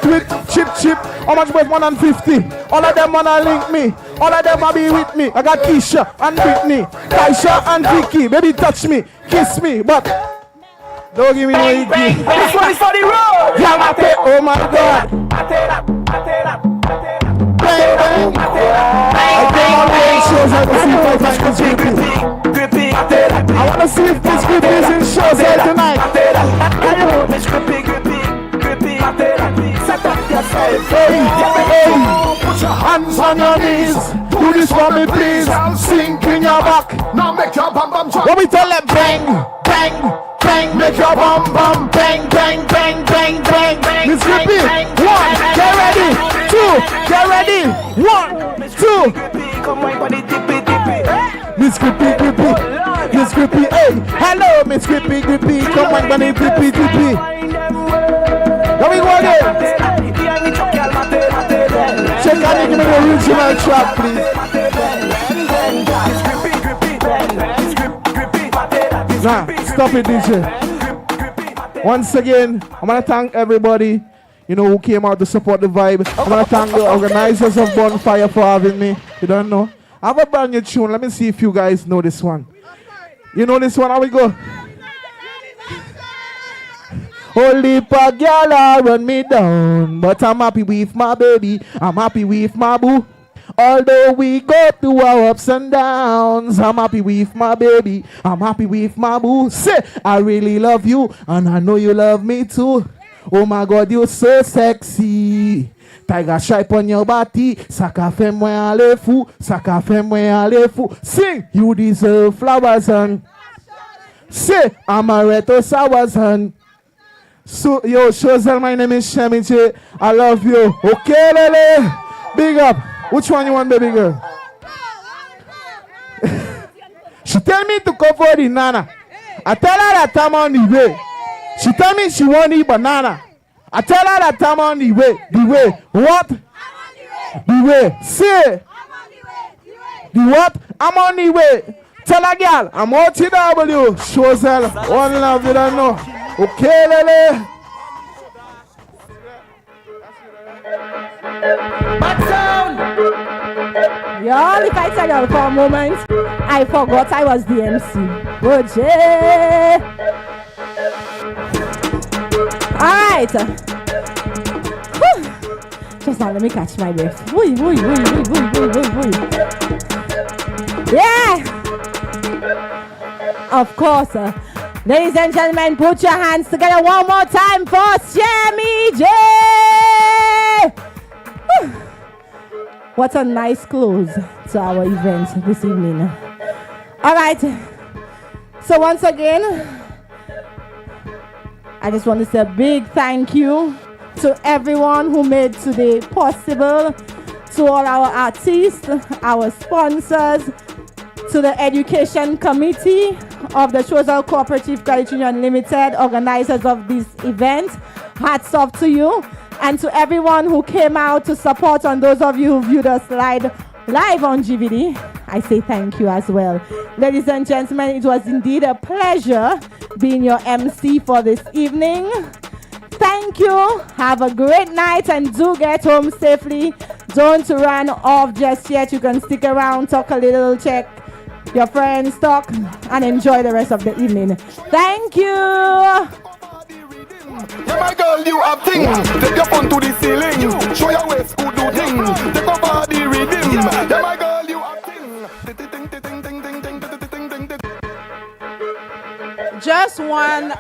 chip. How much was more than 50? All of them wanna link me. All of them wanna be with me. I got Keisha and Britney, Kaisha and Vicky. Baby, touch me, kiss me, but don't give me no icky. This one is for the road. Yamate, oh my God. Bang. I came on the shows I can see if I can grippy. I wanna see if this grip is in shows here tonight. Grippy. Set up yourself. Hey. Put your hands on your knees. Do this for me, please. Sink in your back. Now make your bum bum jump. What we tell them? Bang. Make your bum bum bang. Miss Grippy, 1, get ready. 2, get ready. 1, 2. Come on, buddy, dippy. Miss Grippy, hey. Hello, Miss Grippy. Come on, buddy, dippy. Let me go again. Check out and give me the original track, please. Nah, stop it, DJ. Once again, I want to thank everybody, who came out to support the vibe. I want to thank the organizers of Bonfire for having me. You don't know? I have a brand new tune. Let me see if you guys know this one. You know this one? How we go? Holy pa gyal run me down, but I'm happy with my baby. I'm happy with my boo. Although we go through our ups and downs, I'm happy with my baby. I'm happy with my boo. Say, I really love you, and I know you love me too. Oh my God, you're so sexy. Tiger stripe on your body. Saka fait moi aller fou. Saka fait moi aller fou. Sing, you deserve flowers and say, amaretto sours and so, yo, Shozel, my name is Shemiche. I love you. Okay, Lele. Big up. Which one you want, baby girl? She tell me to go for the nana. I tell her that I'm on the way. She tell me she want the banana. I tell her that I'm on the way. The way. What? The way. Say. The what? I'm on the way. Tell a girl, I'm OTW. Shozel. One love, you don't know. Okay, Lele. Y'all, if I tell y'all for a moment, I forgot I was the MC. Oje. Alright. Just now, let me catch my breath. Woo. Yeah. Of course. Ladies and gentlemen, put your hands together one more time for Shemi J. What a nice close to our event this evening. All right. So once again, I just want to say a big thank you to everyone who made today possible, to all our artists, our sponsors, to the education committee of the Choiseul Cooperative Credit Union Limited, organizers of this event. Hats off to you. And to everyone who came out to support, and those of you who viewed us live on GVD, I say thank you as well. Ladies and gentlemen, it was indeed a pleasure being your MC for this evening. Thank you. Have a great night and do get home safely. Don't run off just yet. You can stick around, talk a little, check your friends, talk, and enjoy the rest of the evening. Thank you. Yeah, my girl, you have things. Take your phone to the ceiling. Show your waist, who do things. Take over the rhythm. Yeah, my girl, you have things. Just one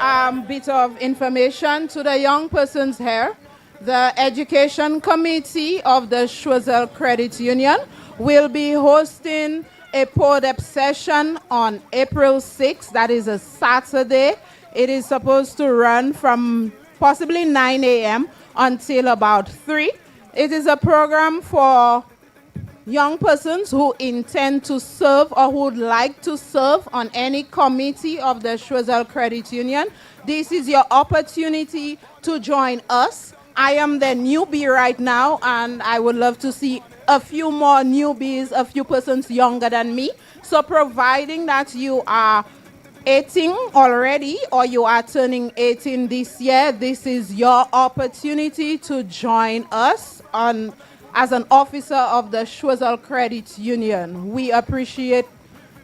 bit of information to the young persons here. the Education Committee of the Choiseul Credit Union will be hosting a PODEP session on April 6th. That is a Saturday. It is supposed to run from possibly 9 a.m. until about 3. It is a program for young persons who intend to serve or who would like to serve on any committee of the Choiseul Credit Union. This is your opportunity to join us. I am the newbie right now, and I would love to see a few more newbies, a few persons younger than me. So providing that you are 18 already or you are turning 18 this year, this is your opportunity to join us as an officer of the Choiseul Credit Union. We appreciate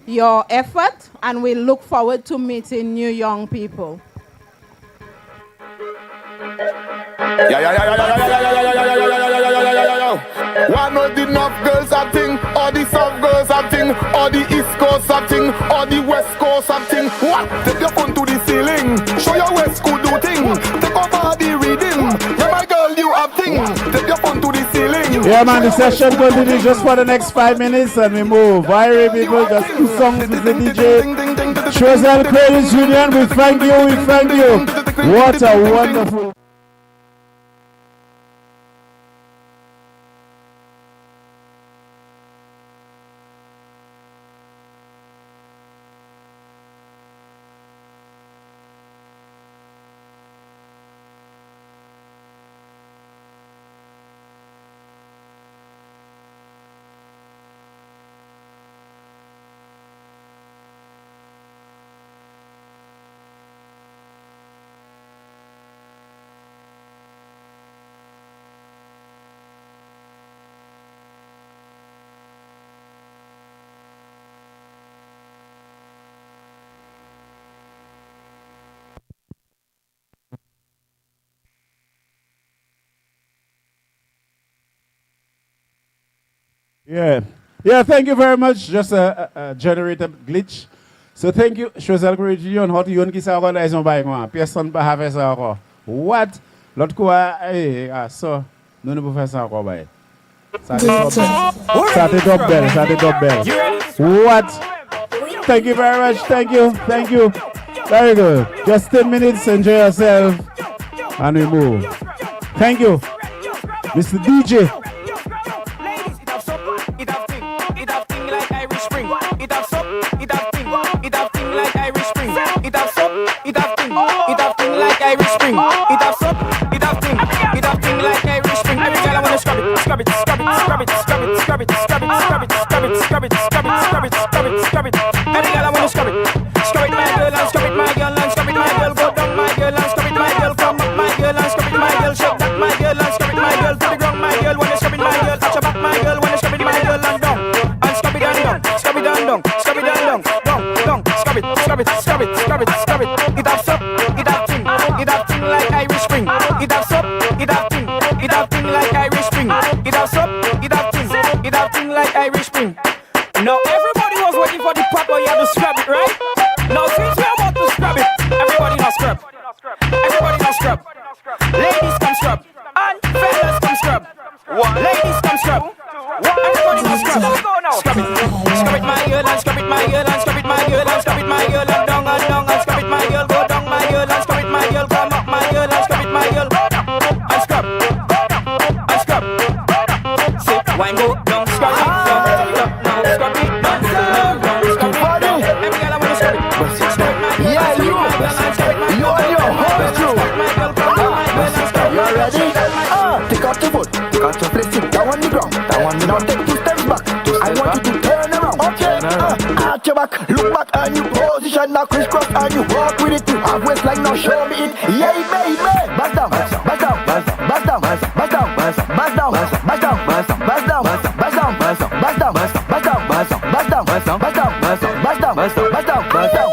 your effort and we look forward to meeting new young people. Why not enough girls have thing, or the South girls have thing, or the East Coast have thing, or the West Coast have thing? What? Take your phone to the ceiling, show your West could do thing, take over the reading. Yeah, my girl, you have thing, take your phone to the ceiling. Yeah, man, the session continues just for the next 5 minutes and we move. Alright, people, just 2 songs with the DJ. Choiseul Credit Union, we thank you, we thank you. What a wonderful... Yeah, thank you very much. Just a generator glitch. So thank you, Choiseul Credit Union. Hot yon ki sa kon la yon bay kon. Person pa ha fe sa encore. What? L'autre quoi so nous ne pouvons faire ça encore bay. Ça te top bell. What? Thank you very much. Thank you. Very good. Just 10 minutes, enjoy yourself and we move. Thank you. Mr. DJ. Irish Spring. It have soap, it have thing like Irish Spring. Every girl I wanna scrub it. Every girl I wanna scrub it. Scrub it my girl and scrub it my girl and scrub it my girl. Go down my girl and scrub it my girl. Come up my girl and scrub it my girl. Shake that my girl and scrub it my girl. To the ground my girl wanna scrub it my girl. Touch your back my girl wanna scrub it my girl and down. And scrub it and down. Scrub it and down. Scrub it and down. Down. Scrub it. It have soap, it have thing like Irish Spring. It have soap, it have thing like Irish Spring. It have soap, it have thing like Irish Spring. Now everybody was waiting for the part where you have to scrub it, right? Now since we're about to scrub it, everybody now scrub. Ladies come scrub, and fellas come scrub. Ladies come scrub. Everybody now scrub. Scrub it my girl and scrub it my girl and scrub it my girl and scrub it my girl and down and scrub it my girl. Go down my girl and scrub it my girl. Come up my girl and scrub it my girl. And scrub. Say wine go down, scrub it down, scrub it down, scrub it down. Every girl I wanna scrub it. Yeah, you and your whole crew. You ready? Take out your foot, take out your place, sit down on the ground. Now take 2 steps back. I want you to turn around. Okay, arch your back, look back and you position now crisscross and you walk with it. Have waistline now, show me it. Yeah, baby. Back down, back down, back down, back down, back down, back down, back down, back down, back down, back down, back down, back down, back down, back down, back down, back down.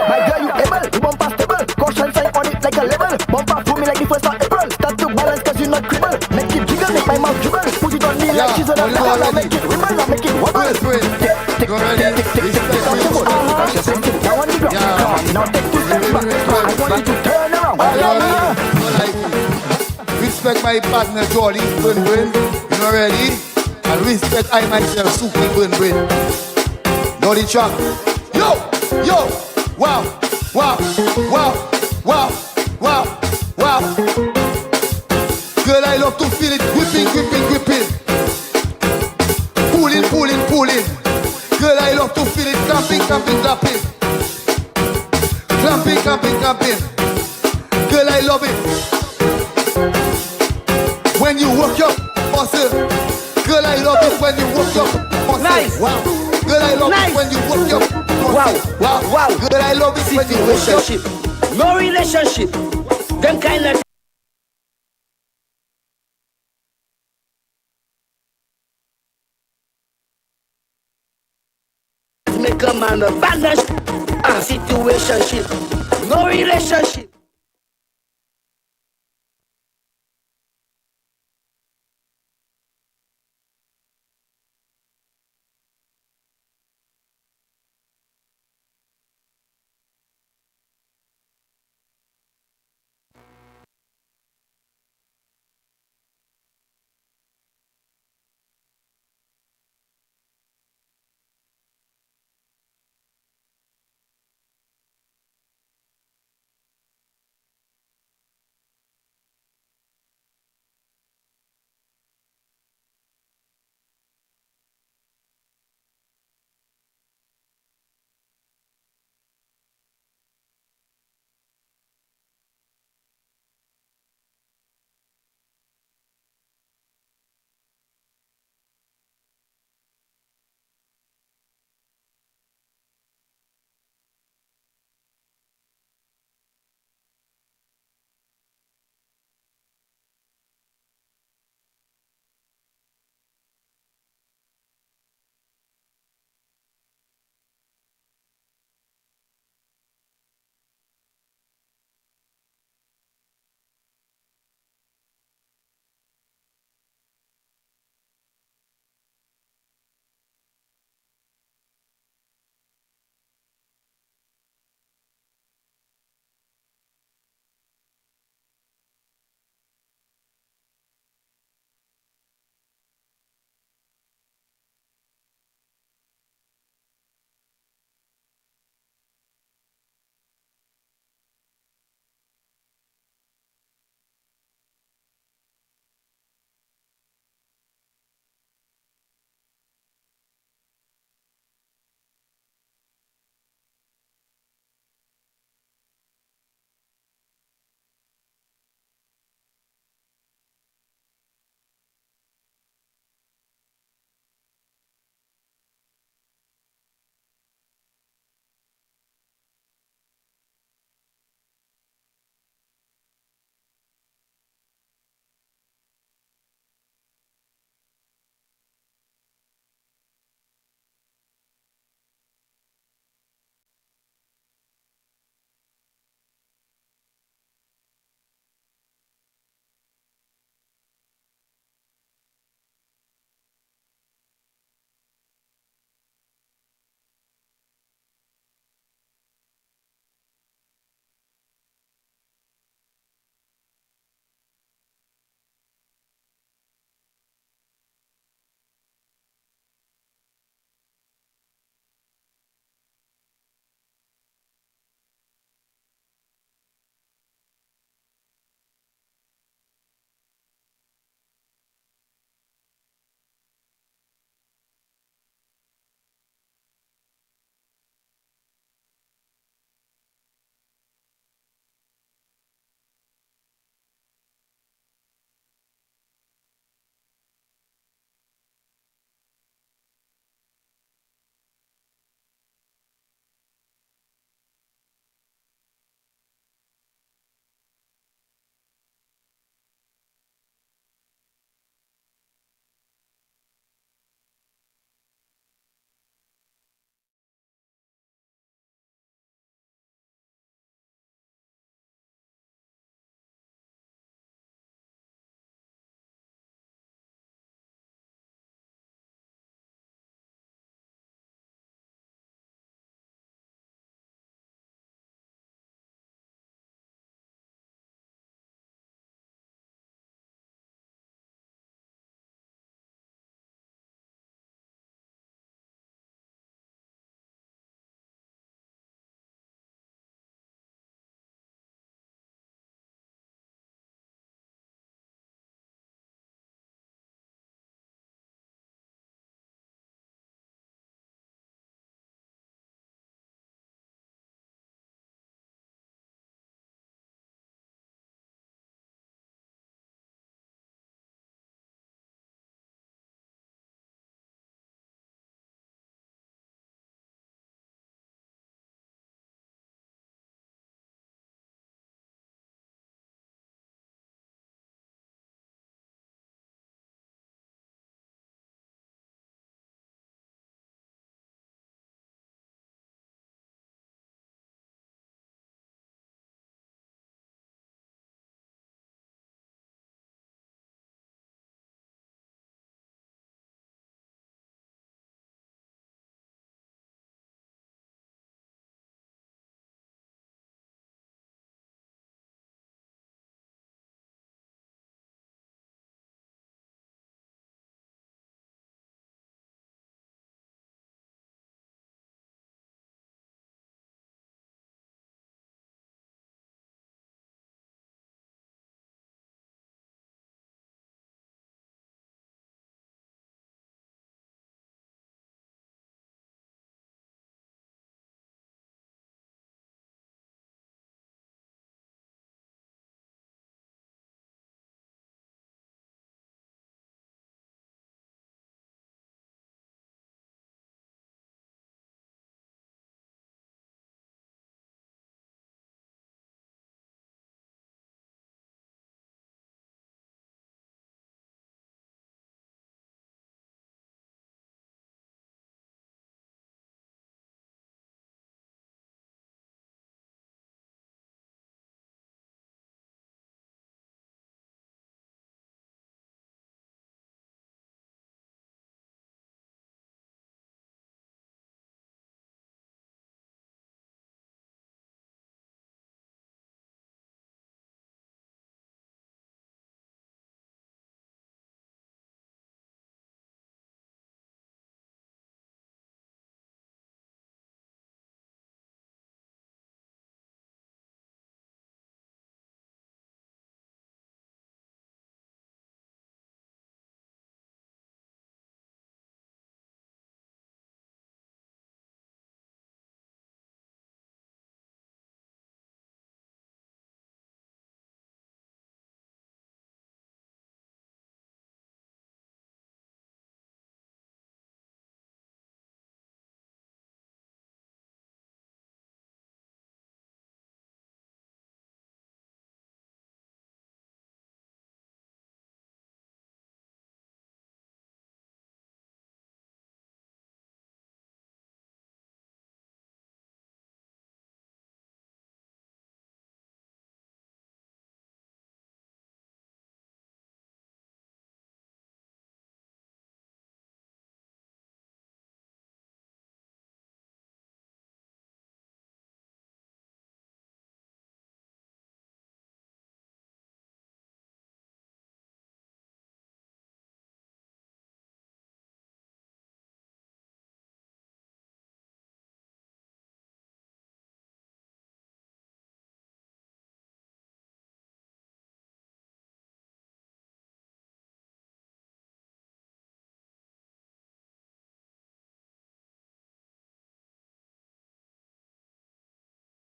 My girl, you able, you bumper stable. Caution sign on it like a level. Bumper for me like the first of April. Start to balance cause you not cripple. Make it jiggle, make my mouth dribble. Put it on me like she's on a pedal. Now make it ripple, now make it wobble. Tick, now on the ground. Come on, now take 2 steps back. I want you to turn around. respect my partner Jolly, Bun Bun. You know ready? And respect I myself, Suki Bun Bun. Know the track? Yo, yo, wow, wow, wow, wow, wow, wow. Girl, I love to feel it, whipping, whipping, whipping. Pulling, pulling, pulling. Girl, I love to feel it, clamping, clamping, clapping. Clamping, clamping, clamping. Girl, I love it. When you work your muscle. Girl, I love it when you work your muscle. Nice. Wow. Girl, I love it when you work your muscle. Wow. Wow. Wow. Girl, I love it when you work your relationship. No relationship. Them kind of make a man abandon a situationship. No relationship.